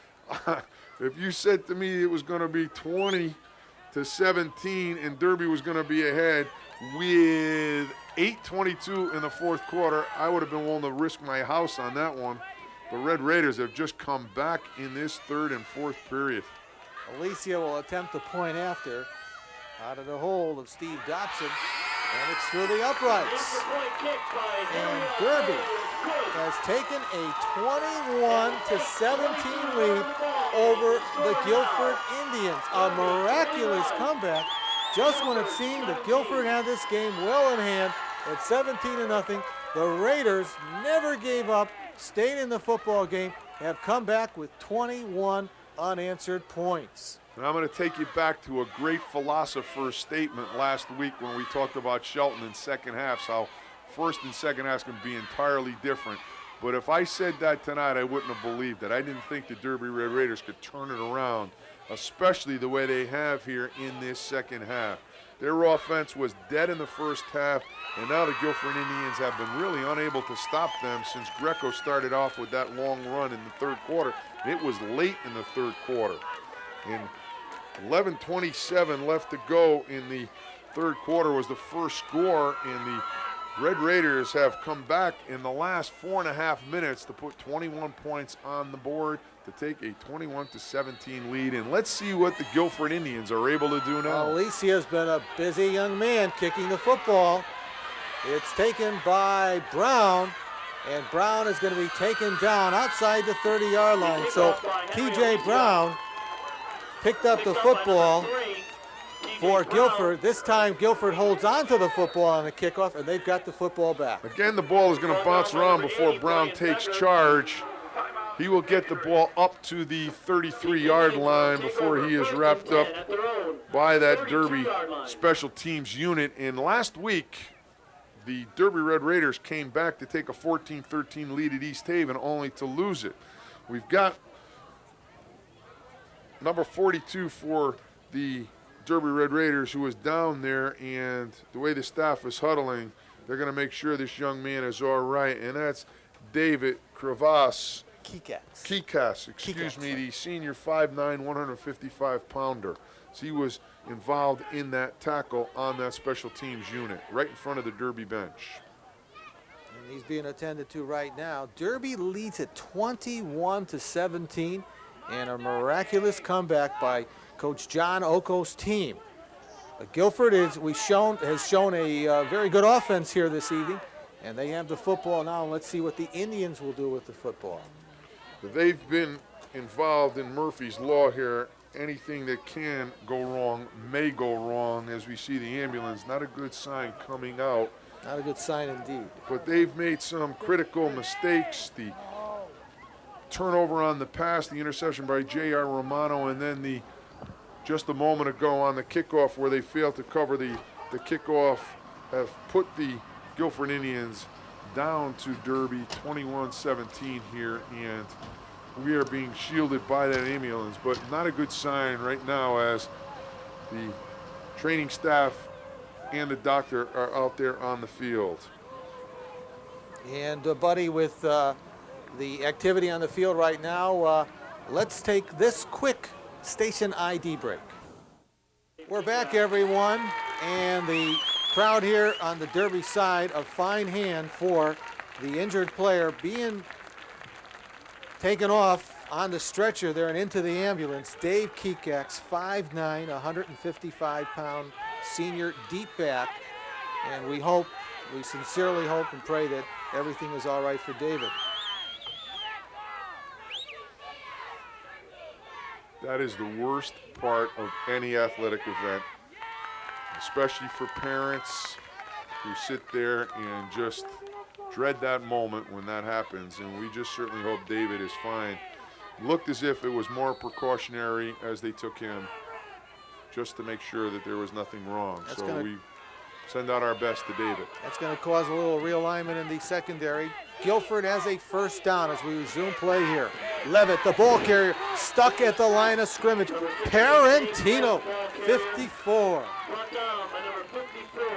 if you said to me it was going to be 20-17 and Derby was going to be ahead with 8:22 in the fourth quarter, I would have been willing to risk my house on that one. The Red Raiders have just come back in this third and fourth period. Alicia will attempt the point after out of the hold of Steve Dobson, and it's through the uprights. And Derby has taken a 21-17 lead over the Guilford Indians. A miraculous comeback just when it seemed that Guilford had this game well in hand at 17-0. The Raiders never gave up, stayed in the football game, have come back with 21 unanswered points. And I'm going to take you back to a great philosopher's statement last week when we talked about Shelton in second halves, how first and second halves can be entirely different. But if I said that tonight, I wouldn't have believed it. I didn't think the Derby Red Raiders could turn it around, especially the way they have here in this second half. Their offense was dead in the first half, and now the Guilford Indians have been really unable to stop them since Greco started off with that long run in the third quarter. It was late in the third quarter. And 11:27 left to go in the third quarter was the first score, and the Red Raiders have come back in the last 4.5 minutes to put 21 points on the board to take a 21-17 lead. And let's see what the Guilford Indians are able to do now. Alicia's been a busy young man kicking the football. It's taken by Brown, and Brown is going to be taken down outside the 30-yard line. So T.J. Brown picked up the football for Guilford. This time Guilford holds on to the football on the kickoff, and they've got the football back. Again, the ball is going to bounce around before Brown takes charge. He will get the ball up to the 33-yard line before he is wrapped up by that Derby special teams unit. And last week, the Derby Red Raiders came back to take a 14-13 lead at East Haven, only to lose it. We've got number 42 for the Derby Red Raiders, who is down there, and the way the staff is huddling, they're going to make sure this young man is all right, and that's David Crevasse. Kikas, excuse me, the senior 5'9", 155-pounder. So he was involved in that tackle on that special teams unit, right in front of the Derby bench. And he's being attended to right now. Derby leads at 21-17, and a miraculous comeback by Coach John Oko's team. Guilford has shown a very good offense here this evening, and they have the football now. And let's see what the Indians will do with the football. They've been involved in Murphy's Law here. Anything that can go wrong may go wrong, as we see the ambulance. Not a good sign coming out. Not a good sign indeed. But they've made some critical mistakes. The turnover on the pass, the interception by J.R. Romano, and then just a moment ago on the kickoff where they failed to cover the kickoff, have put the Guilford Indians down to Derby 21-17 here, and we are being shielded by that ambulance, but not a good sign right now as the training staff and the doctor are out there on the field. And Buddy, with the activity on the field right now, let's take this quick station ID break. We're back, everyone, and the crowd here on the Derby side, a fine hand for the injured player being taken off on the stretcher there and into the ambulance. Dave Kekax, 5'9", 155-pound senior deep back, and we sincerely hope and pray that everything is all right for David. That is the worst part of any athletic event, especially for parents who sit there and just dread that moment when that happens. And we just certainly hope David is fine. Looked as if it was more precautionary as they took him, just to make sure that there was nothing wrong. So we send out our best to David. That's going to cause a little realignment in the secondary. Guilford has a first down as we resume play here. Levitt, the ball carrier, stuck at the line of scrimmage. Parentino, 54.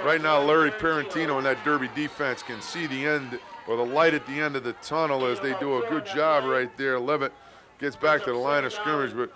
Right now, Larry Parentino and that Derby defense can see the end, or the light at the end of the tunnel, as they do a good job right there. Levitt gets back to the line of scrimmage, but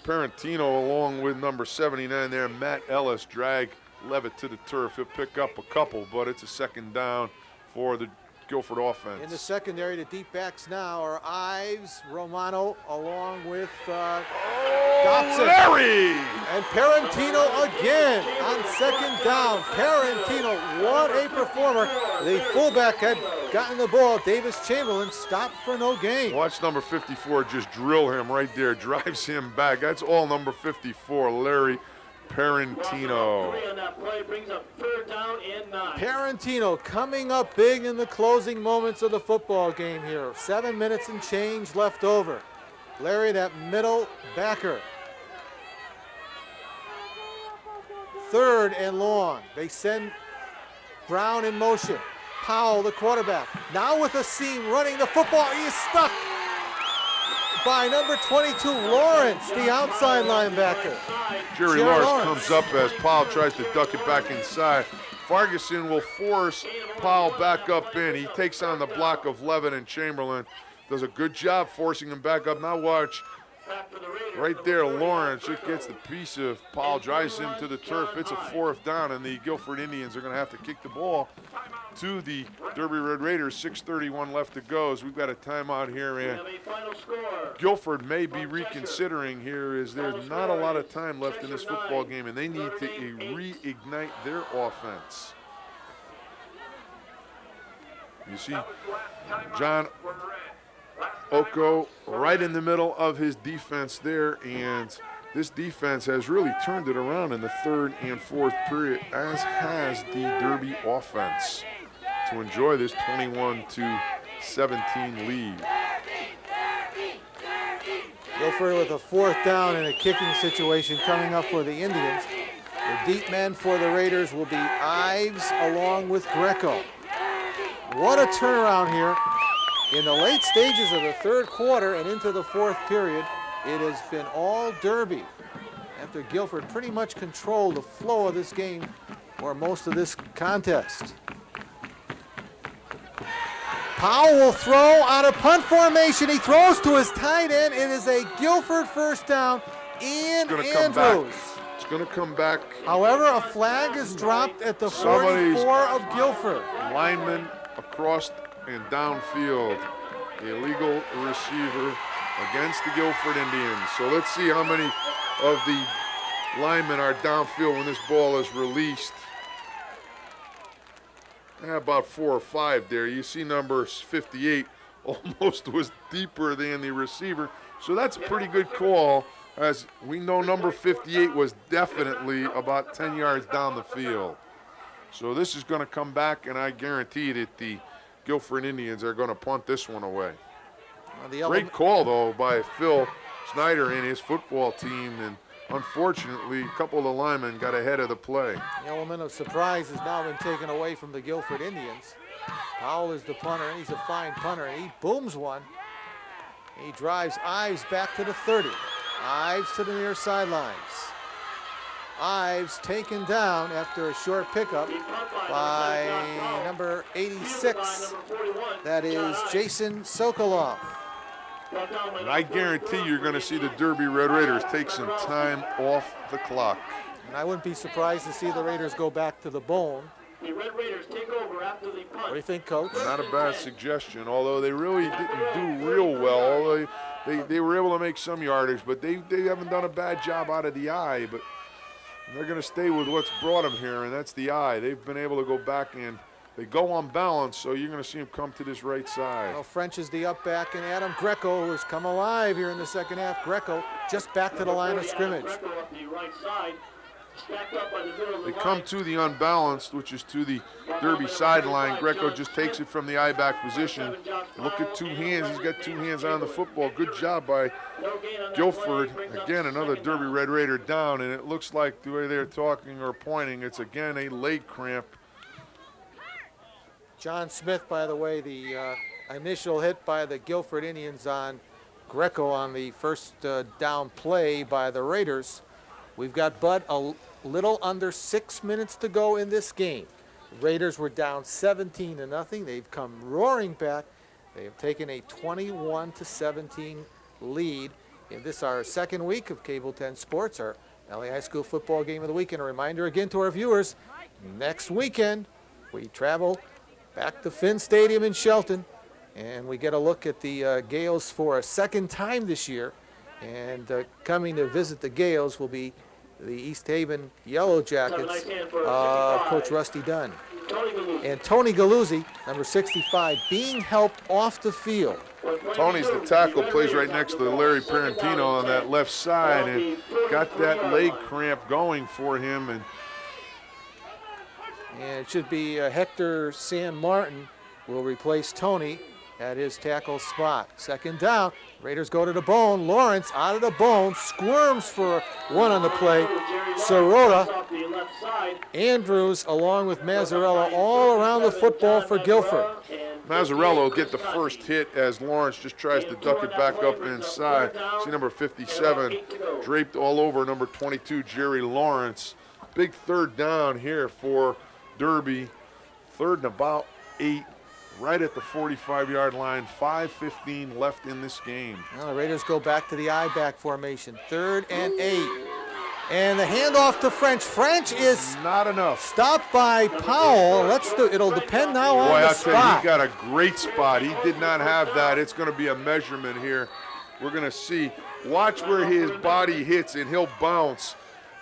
Parentino, along with number 79 there, Matt Ellis, drag Levitt to the turf. He'll pick up a couple, but it's a second down for the Guilford offense. In the secondary, the deep backs now are Ives, Romano, along with Dobson. Larry! And Parentino again on second down. Parentino, what a performer. The fullback had gotten the ball. Davis Chamberlain stopped for no gain. Watch number 54 just drill him right there, drives him back. That's all number 54, Larry Parentino. Parentino coming up big in the closing moments of the football game here. 7 minutes and change left over. Larry, that middle backer. Third and long. They send Brown in motion. Powell, the quarterback, now with a seam running the football. He is stuck by number 22, Lawrence, the outside linebacker. Jerry Lawrence comes up as Powell tries to duck it back inside. Ferguson will force Powell back up in. He takes on the block of Levitt and Chamberlain. Does a good job forcing him back up. Now watch. Right there, Lawrence just gets the piece of Powell, drives him to the turf. It's a fourth down, and the Guilford Indians are going to have to kick the ball to the Derby Red Raiders. 6:31 left to go as we've got a timeout here, and Guilford may be reconsidering here as there's not a lot of time left in this football game, and they need to reignite their offense. You see John Oko right in the middle of his defense there, and this defense has really turned it around in the third and fourth period, as has the Derby offense, to enjoy this 21-17 lead. Guilford with a fourth down in a kicking situation coming up for the Indians. The deep men for the Raiders will be Ives along with Greco. What a turnaround here. In the late stages of the third quarter and into the fourth period, it has been all Derby after Guilford pretty much controlled the flow of this game or most of this contest. Powell will throw out of punt formation. He throws to his tight end. It is a Guilford first down. Ian Andrews. It's going to come back. However, a flag is dropped at the 44 of Guilford. Lineman across and downfield, illegal receiver against the Guilford Indians. So let's see how many of the linemen are downfield when this ball is released. About 4 or 5 there. You see number 58 almost was deeper than the receiver. So that's a pretty good call, as we know number 58 was definitely about 10 yards down the field. So this is going to come back, and I guarantee that the Guilford Indians are going to punt this one away. Great call, though, by Phil Snyder and his football team, and unfortunately, a couple of the linemen got ahead of the play. The element of surprise has now been taken away from the Guilford Indians. Powell is the punter, and he's a fine punter, and he booms one. He drives Ives back to the 30. Ives to the near sidelines. Ives taken down after a short pickup by number 86. That is Jason Sokoloff. And I guarantee you're going to see the Derby Red Raiders take some time off the clock. And I wouldn't be surprised to see the Raiders go back to the bone. The Red Raiders take over after the punt. What do you think, Coach? Not a bad suggestion, although they really didn't do real well. Although they were able to make some yardage, but they haven't done a bad job out of the eye. But they're going to stay with what's brought them here, and that's the eye. They've been able to go back and They go unbalanced, so you're going to see him come to this right side. Well, French is the up back, and Adam Greco, who has come alive here in the second half. Greco just back to the line of scrimmage. They come to the unbalanced, which is to the Derby sideline. Greco just takes it from the I-back position. Look at two hands. He's got two hands on the football. Good job by Guilford. Again, another Derby Red Raider down, and it looks like the way they're talking or pointing, it's again a leg cramp. John Smith, by the way, the initial hit by the Guilford Indians on Greco on the first down play by the Raiders. We've got Bud a little under 6 minutes to go in this game. The Raiders were down 17-0. They've come roaring back. They have taken a 21-17 lead. In this, our second week of Cable 10 Sports, our LA High School football game of the week. And a reminder again to our viewers, next weekend we travel back to Finn Stadium in Shelton, and we get a look at the Gales for a second time this year. And coming to visit the Gales will be the East Haven Yellow Jackets of Coach Rusty Dunn. And Tony Galuzzi, number 65, being helped off the field. Tony's the tackle, plays right next to Larry Parentino on that left side, and got that leg cramp going for him. And it should be Hector San Martin will replace Tony at his tackle spot. Second down, Raiders go to the bone. Lawrence out of the bone, squirms for one on the play. Sirota, Andrews, along with Mazzarello, all around the football for Guilford. Mazzarello will get the first hit as Lawrence just tries to duck it back up inside. See number 57 draped all over number 22, Jerry Lawrence. Big third down here for Derby. Third and about 8. Right at the 45-yard line, 5:15 left in this game. Well, the Raiders go back to the I-back formation, 3rd and 8. And the handoff to French. French is not enough. Stopped by Powell. It'll depend now on the spot. Boy, I tell you, he got a great spot. He did not have that. It's going to be a measurement here. We're going to see. Watch where his body hits, and he'll bounce.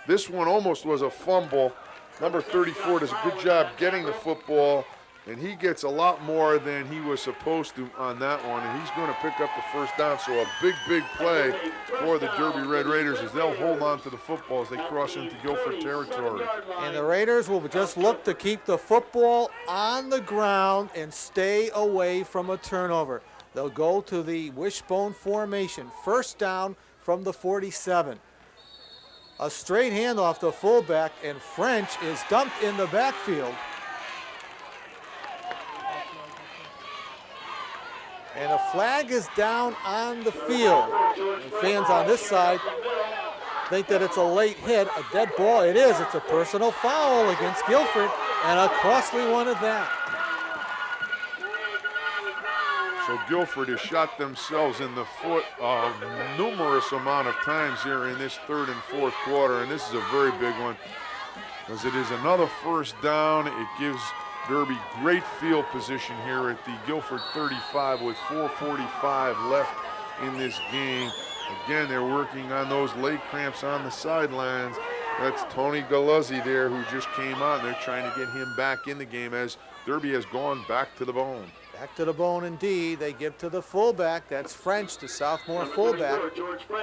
This one almost was a fumble. Number 34 does a good job getting the football, and he gets a lot more than he was supposed to on that one, and he's going to pick up the first down. So a big, big play for the Derby Red Raiders as they'll hold on to the football as they cross into Guilford territory. And the Raiders will just look to keep the football on the ground and stay away from a turnover. They'll go to the wishbone formation. First down from the 47. A straight handoff to fullback, and French is dumped in the backfield. And a flag is down on the field. And fans on this side think that it's a late hit, a dead ball. It is. It's a personal foul against Guilford, and a costly one at that. So Guilford has shot themselves in the foot a numerous amount of times here in this third and fourth quarter, and this is a very big one, as it is another first down. It gives Derby great field position here at the Guilford 35 with 4:45 left in this game. Again, they're working on those leg cramps on the sidelines. That's Tony Galuzzi there, who just came on. They're trying to get him back in the game as Derby has gone back to the bone. Back to the bone indeed. They give to the fullback. That's French, the sophomore fullback.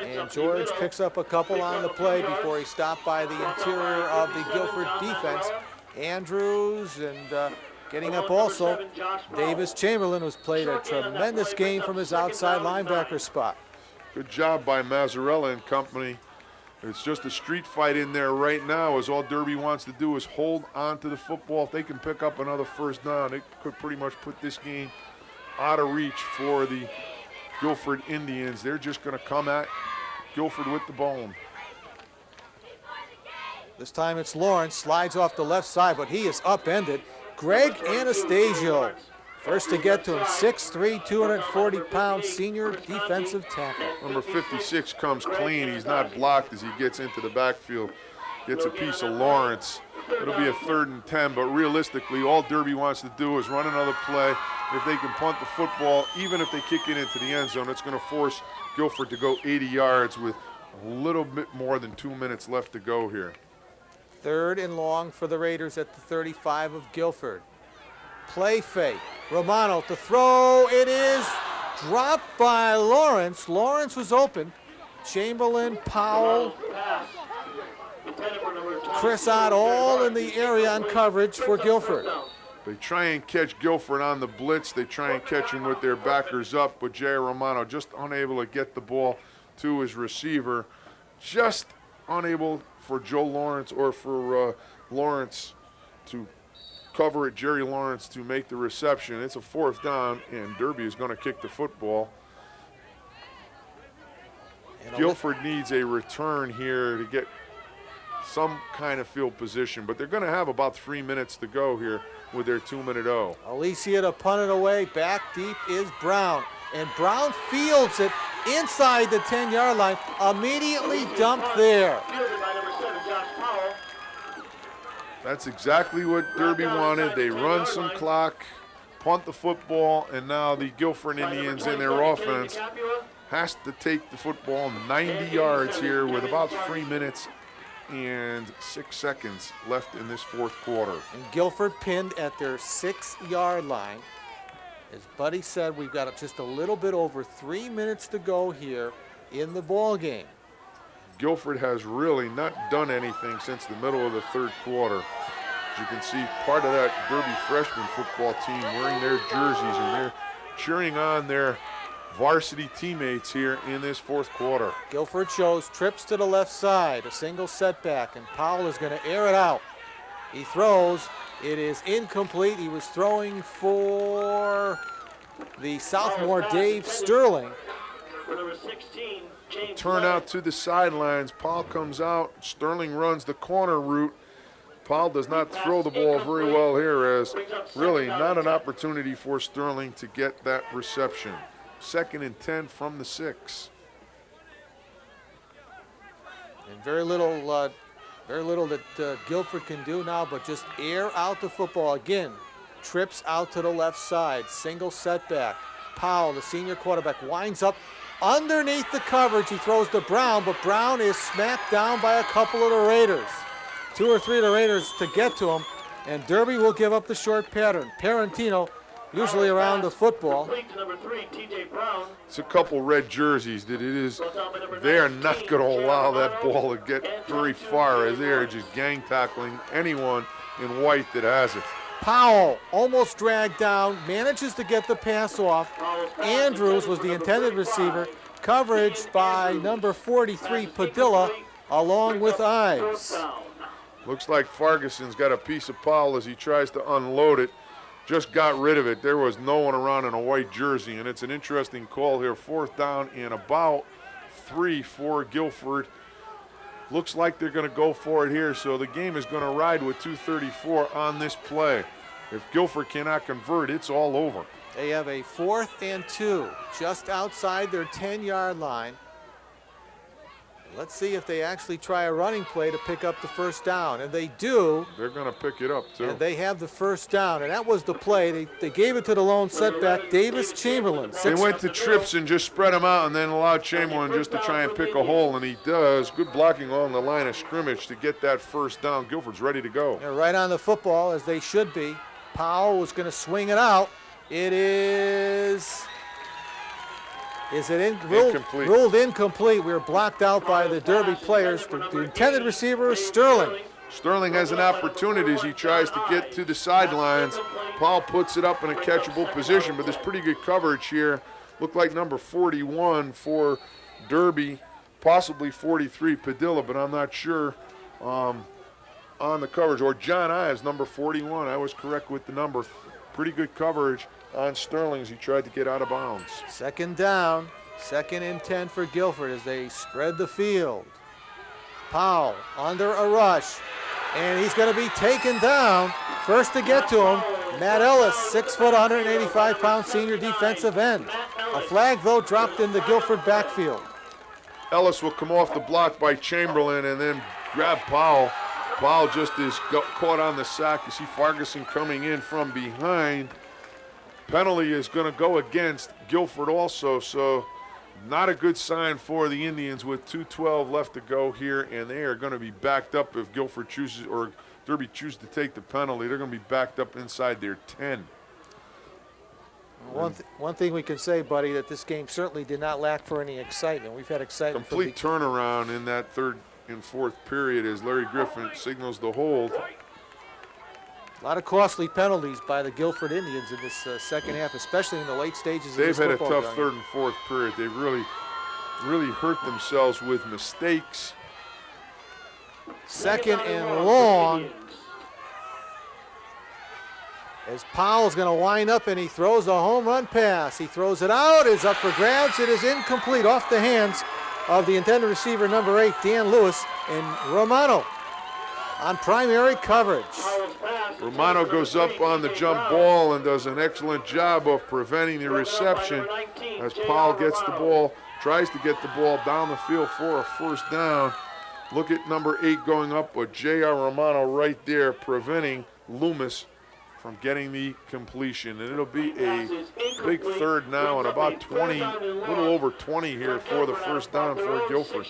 And George picks up a couple on the play before he's stopped by the interior of the Guilford defense. Andrews and getting up also, Davis Chamberlain, who's played a tremendous game from his outside linebacker spot. Good job by Mazzarella and company. It's just a street fight in there right now, as all Derby wants to do is hold on to the football. If they can pick up another first down, it could pretty much put this game out of reach for the Guilford Indians. They're just going to come at Guilford with the bone. This time it's Lawrence, slides off the left side, but he is upended. Greg Anastasio, first to get to him, 6'3", 240-pound senior defensive tackle. Number 56 comes clean. He's not blocked as he gets into the backfield. Gets a piece of Lawrence. It'll be a 3rd and 10, but realistically, all Derby wants to do is run another play. If they can punt the football, even if they kick it into the end zone, it's going to force Guilford to go 80 yards with a little bit more than 2 minutes left to go here. 3rd and long for the Raiders at the 35 of Guilford. Play fake. Romano to throw. It is dropped by Lawrence. Lawrence was open. Chamberlain, Powell, Chris Ott all in the area on coverage for Guilford. They try and catch Guilford on the blitz. They try and catch him with their backers up, but J.R. Romano just unable to get the ball to his receiver. Just unable for Joe Lawrence or for Lawrence to cover it, Jerry Lawrence to make the reception. It's a 4th down, and Derby is going to kick the football. Guilford needs a return here to get some kind of field position, but they're going to have about 3 minutes to go here with their 2-minute-0. Alicia to punt it away. Back deep is Brown. And Brown fields it inside the 10-yard line. Immediately dumped there. That's exactly what Derby wanted. They run some clock, punt the football, and now the Guilford Indians in their offense has to take the football 90 yards here with about 3 minutes and 6 seconds left in this 4th quarter. And Guilford pinned at their 6-yard line. As Buddy said, we've got just a little bit over 3 minutes to go here in the ball game. Guilford has really not done anything since the middle of the 3rd quarter. As you can see, part of that Derby freshman football team wearing their jerseys, and they're cheering on their varsity teammates here in this 4th quarter. Guilford shows trips to the left side, a single setback, and Powell is going to air it out. He throws. It is incomplete. He was throwing for the sophomore Dave Sterling. Turn out to the sidelines. Powell comes out. Sterling runs the corner route. Powell does not throw the ball very well here, as really not an opportunity for Sterling to get that reception. 2nd and 10 from the 6. And very little that Guilford can do now, but just air out the football. Again, trips out to the left side, single setback. Powell, the senior quarterback, winds up underneath the coverage. He throws to Brown, but Brown is smacked down by a couple of the Raiders. 2 or 3 of the Raiders to get to him, and Derby will give up the short pattern. Parentino usually around the football. It's a couple red jerseys that they are not going to allow that ball to get very far, as they are just gang tackling anyone in white that has it. Powell almost dragged down, manages to get the pass off. Andrews was the intended receiver. Coverage by number 43, Padilla, along with Ives. Looks like Ferguson's got a piece of Powell as he tries to unload it. Just got rid of it. There was no one around in a white jersey, and it's an interesting call here. 4th down and about 3 for Guilford. Looks like they're going to go for it here, so the game is going to ride with 2:34 on this play. If Guilford cannot convert, it's all over. They have a 4th and 2 just outside their 10-yard line. Let's see if they actually try a running play to pick up the 1st down. And they do. They're going to pick it up, too. And they have the 1st down. And that was the play. They gave it to the lone setback, Davis Chamberlain. They went to trips and just spread him out and then allowed Chamberlain just to try and pick a hole, and he does. Good blocking on the line of scrimmage to get that 1st down. Guilford's ready to go. They're right on the football, as they should be. Powell was going to swing it out. It is... Is it incomplete? Ruled incomplete. We were blocked out by the Derby players. The intended receiver is Sterling. Sterling has an opportunity as he tries to get to the sidelines. Powell puts it up in a catchable position, but there's pretty good coverage here. Looked like number 41 for Derby, possibly 43 Padilla, but I'm not sure on the coverage. Or John Ives, number 41. I was correct with the number. Pretty good coverage on Sterling as he tried to get out of bounds. 2nd down, 2nd and 10 for Guilford as they spread the field. Powell under a rush, and he's going to be taken down. First to get to him, Matt Ellis, 6 foot, 185-pound senior defensive end. A flag, though, dropped in the Guilford backfield. Ellis will come off the block by Chamberlain and then grab Powell. Powell just is caught on the sack. You see Ferguson coming in from behind. Penalty is going to go against Guilford also, so not a good sign for the Indians with 2:12 left to go here, and they are going to be backed up if Guilford chooses, or Derby chooses to take the penalty. They're going to be backed up inside their 10. One thing we can say, buddy, that this game certainly did not lack for any excitement. We've had excitement. Complete turnaround in that third and fourth period as Larry Griffin signals the hold. A lot of costly penalties by the Guilford Indians in this second half, especially in the late stages of this They've had a football tough game. third and fourth period. They've really hurt themselves with mistakes. Second and long. As Powell's going to wind up and he throws a home run pass. He throws it out. It's up for grabs. It is incomplete off the hands of the intended receiver, number 8, Dan Lewis, and Romano on primary coverage. Romano goes up on the jump ball and does an excellent job of preventing the reception as Powell gets the ball, tries to get the ball down the field for a first down. Look at number 8 going up, but J.R. Romano right there preventing Loomis from getting the completion. And it'll be a big third now and about 20, a little over 20 here for the first down for Guilford.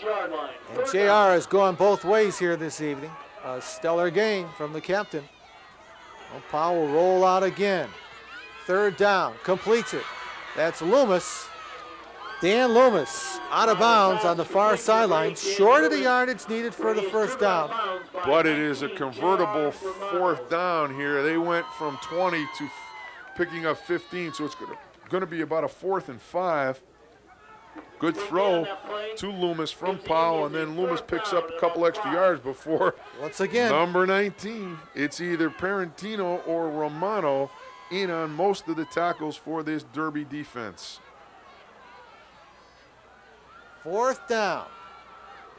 And J.R. has gone both ways here this evening. A stellar game from the captain. Well, Powell will roll out again. Third down, completes it. That's Loomis. Dan Loomis out of bounds on the far sideline, short of the yardage needed for the first down. But it is a convertible fourth down here. They went from 20 to picking up 15, so it's going to be about a 4th and 5. Good throw to Loomis from Powell, and then Loomis picks up a couple extra yards before once again number 19. It's either Parentino or Romano in on most of the tackles for this Derby defense. Fourth down.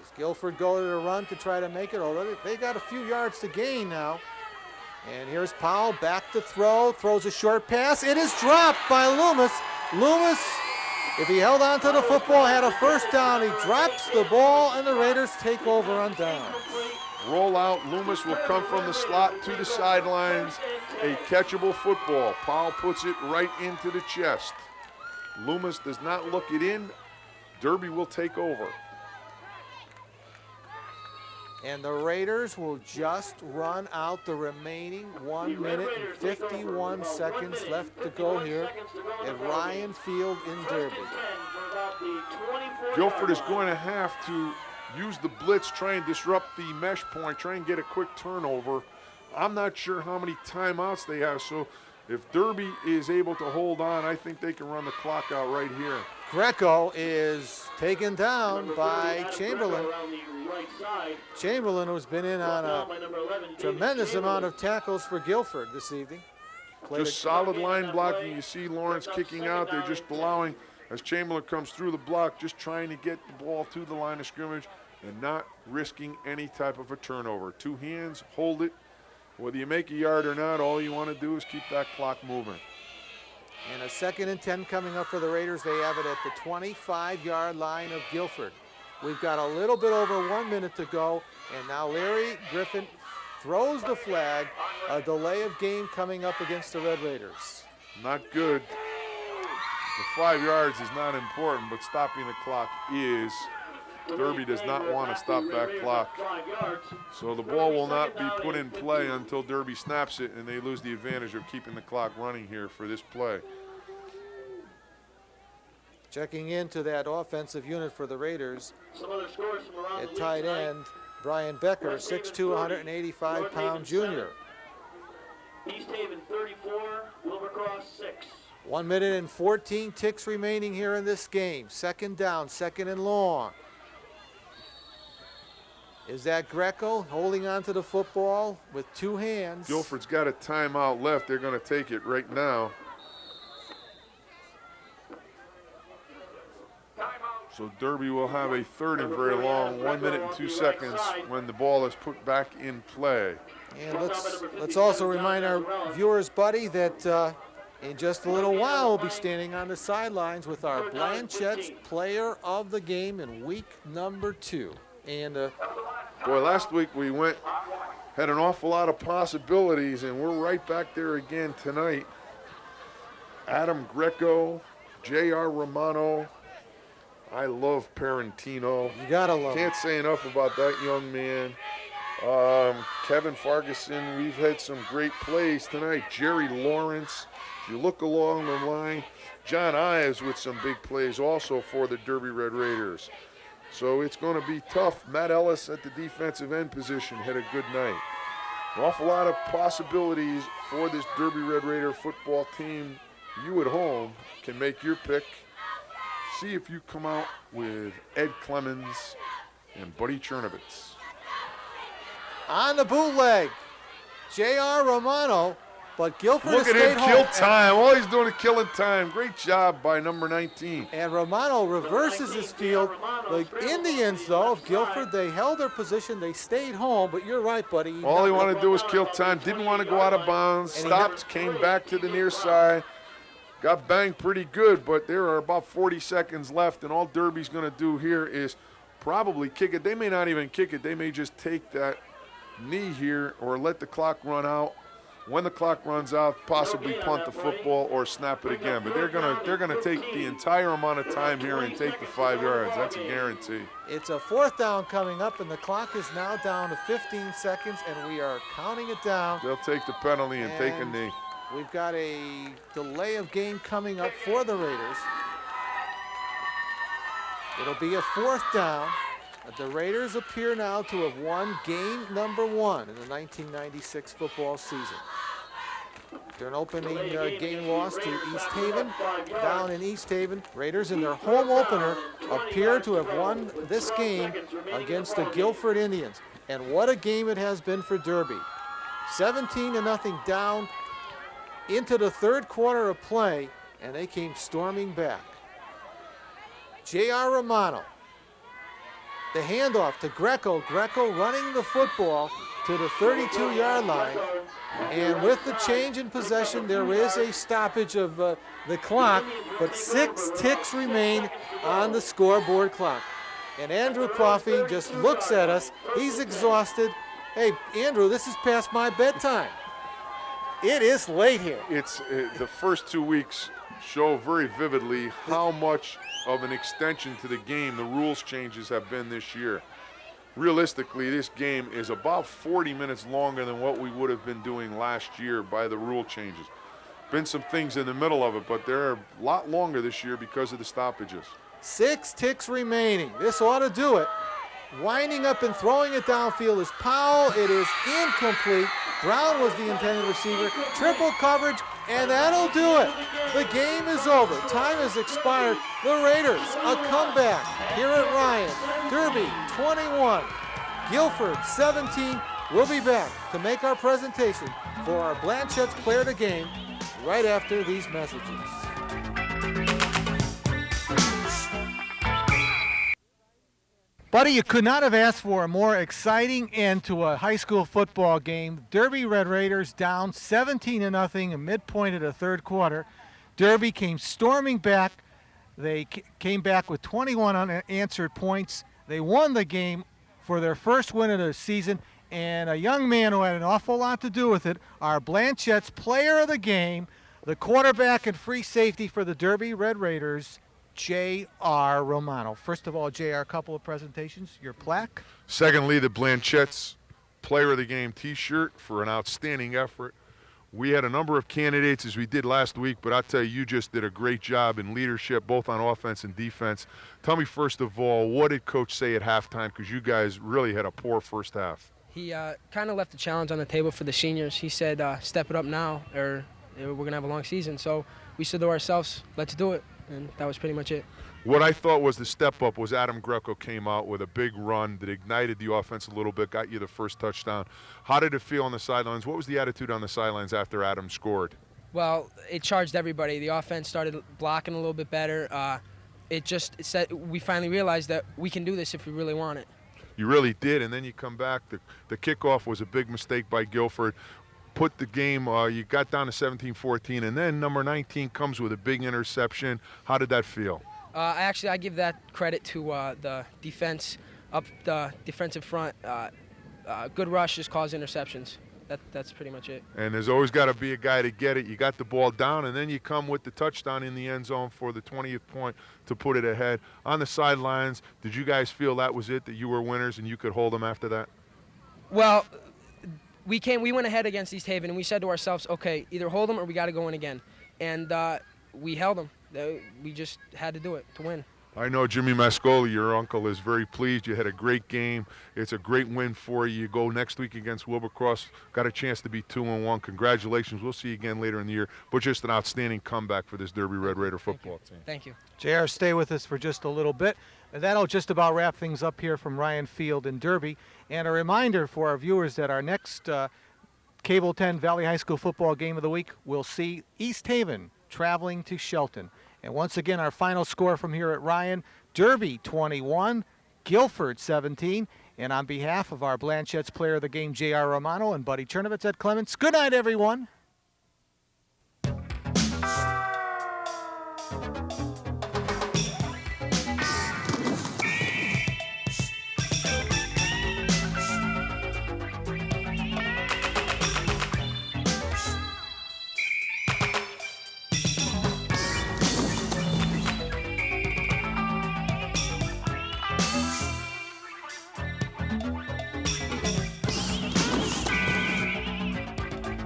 Does Guilford go to the run to try to make it? Although they got a few yards to gain now. And here's Powell back to throw, throws a short pass. It is dropped by Loomis. Loomis, if he held on to the football, had a first down. He drops the ball, and the Raiders take over on downs. Roll out. Loomis will come from the slot to the sidelines. A catchable football. Powell puts it right into the chest. Loomis does not look it in. Derby will take over. And the Raiders will just run out the remaining 1 minute and 51 seconds left to go here at Ryan Field in Derby. Guilford is going to have to use the blitz, try and disrupt the mesh point, try and get a quick turnover. I'm not sure how many timeouts they have, so if Derby is able to hold on, I think they can run the clock out right here. Greco is taken down by Chamberlain. Chamberlain, who's been in on a tremendous amount of tackles for Guilford this evening. Just solid line blocking. You see Lawrence kicking out. They're just allowing, as Chamberlain comes through the block, just trying to get the ball to the line of scrimmage and not risking any type of a turnover. 2 hands, hold it. Whether you make a yard or not, all you want to do is keep that clock moving. And a 2nd and 10 coming up for the Raiders. They have it at the 25-yard line of Guilford. We've got a little bit over 1 minute to go, and now Larry Griffin throws the flag. A delay of game coming up against the Red Raiders. Not good. The 5 yards is not important, but stopping the clock is. Derby does not want to stop that clock. So the ball will not be put in play until Derby snaps it, and they lose the advantage of keeping the clock running here for this play. Checking into that offensive unit for the Raiders at tight end, Brian Becker, 6'2", 185-pound junior. East Haven 34, Wilbercross 6. 1 minute and 14 ticks remaining here in this game. Second down, second and long. Is that Greco holding on to the football with 2 hands? Guilford's got a timeout left. They're going to take it right now. So Derby will have a third and very long, 1 minute and 2 seconds when the ball is put back in play. And let's also remind our viewers, buddy, that in just a little while we'll be standing on the sidelines with our Blanchette's Player of the Game in week number 2. And boy, last week we had an awful lot of possibilities, and we're right back there again tonight. Adam Greco, J.R. Romano. I love Parentino. You gotta love him. Can't say enough about that young man. Kevin Farguson, we've had some great plays tonight. Jerry Lawrence, you look along the line. John Ives with some big plays also for the Derby Red Raiders. So it's going to be tough. Matt Ellis at the defensive end position had a good night. An awful lot of possibilities for this Derby Red Raider football team. You at home can make your pick. See if you come out with Ed Clemens and Buddy Chernovitz. On the bootleg, J.R. Romano, but Guilford Look at him kill time. All he's doing is killing time. Great job by number 19. And Romano reverses his field. The Indians, though, of Guilford, they held their position. They stayed home, but you're right, buddy. All he wanted to do was kill time. Didn't want to go out of bounds. Stopped, came back to the near side. Got banged pretty good, but there are about 40 seconds left, and all Derby's going to do here is probably kick it. They may not even kick it. They may just take that knee here or let the clock run out. When the clock runs out, possibly punt the football or snap it again. But they're gonna take the entire amount of time here and take the 5 yards. That's a guarantee. It's a 4th down coming up, and the clock is now down to 15 seconds, and we are counting it down. They'll take the penalty and take a knee. We've got a delay of game coming up for the Raiders. It'll be a 4th down. The Raiders appear now to have won game number 1 in the 1996 football season. They're an opening game loss to East Haven. Down in East Haven, Raiders in their home opener appear to have won this game against the Guilford Indians. And what a game it has been for Derby. 17-0 down into the 3rd quarter of play, and they came storming back. J.R. Romano. The handoff to Greco. Greco running the football to the 32-yard line. And with the change in possession, there is a stoppage of the clock, but 6 ticks remain on the scoreboard clock. And Andrew Coffey just looks at us. He's exhausted. Hey, Andrew, this is past my bedtime. It is late here. It's the first 2 weeks show very vividly how much of an extension to the game the rules changes have been this year. Realistically, this game is about 40 minutes longer than what we would have been doing last year by the rule changes. Been some things in the middle of it, but they're a lot longer this year because of the stoppages. 6 ticks remaining. This ought to do it. Winding up and throwing it downfield is Powell. It is incomplete. Brown was the intended receiver. Triple coverage, and that'll do it. The game is over. Time has expired. The Raiders, a comeback here at Ryan. Derby 21, Guilford 17. We'll be back to make our presentation for our Blanchette's Player of the Game right after these messages. Buddy, you could not have asked for a more exciting end to a high school football game. Derby Red Raiders down 17-0 at midpoint of the 3rd quarter. Derby came storming back. They came back with 21 unanswered points. They won the game for their first win of the season, and a young man who had an awful lot to do with it, our Blanchette's Player of the Game, the quarterback and free safety for the Derby Red Raiders, J.R. Romano. First of all, J.R., a couple of presentations, your plaque. Secondly, the Blanchette's Player of the Game t-shirt for an outstanding effort. We had a number of candidates as we did last week, but I'll tell you, you just did a great job in leadership, both on offense and defense. Tell me, first of all, what did Coach say at halftime? Because you guys really had a poor first half. He kind of left the challenge on the table for the seniors. He said, step it up now, or we're going to have a long season. So we said to ourselves, let's do it. And that was pretty much it. What I thought was the step up was Adam Greco came out with a big run that ignited the offense a little bit, got you the first touchdown. How did it feel on the sidelines? What was the attitude on the sidelines after Adam scored? Well, it charged everybody. The offense started blocking a little bit better. It said we finally realized that we can do this if we really want it. You really did, and then you come back. The kickoff was a big mistake by Guilford. Put the game, you got down to 17-14, and then number 19 comes with a big interception. How did that feel? I give that credit to the defense, up the defensive front. Good rushes cause interceptions. That's pretty much it. And there's always got to be a guy to get it. You got the ball down, and then you come with the touchdown in the end zone for the 20th point to put it ahead. On the sidelines, did you guys feel that was it, that you were winners and you could hold them after that? Well, we went ahead against East Haven, and we said to ourselves, okay, either hold them or we got to go in again. And we held them. We just had to do it to win. I know Jimmy Mascoli, your uncle, is very pleased. You had a great game. It's a great win for you. You go next week against Wilbercross. Got a chance to be 2-1. Congratulations. We'll see you again later in the year. But just an outstanding comeback for this Derby Red Raider football team. Thank you. JR, stay with us for just a little bit. And that'll just about wrap things up here from Ryan Field in Derby. And a reminder for our viewers that our next Cable 10 Valley High School football game of the week will see East Haven traveling to Shelton. And once again, our final score from here at Ryan, Derby 21, Guilford 17. And on behalf of our Blanchette's player of the game, J.R. Romano, and Buddy Chernovitz at Clements, good night, everyone.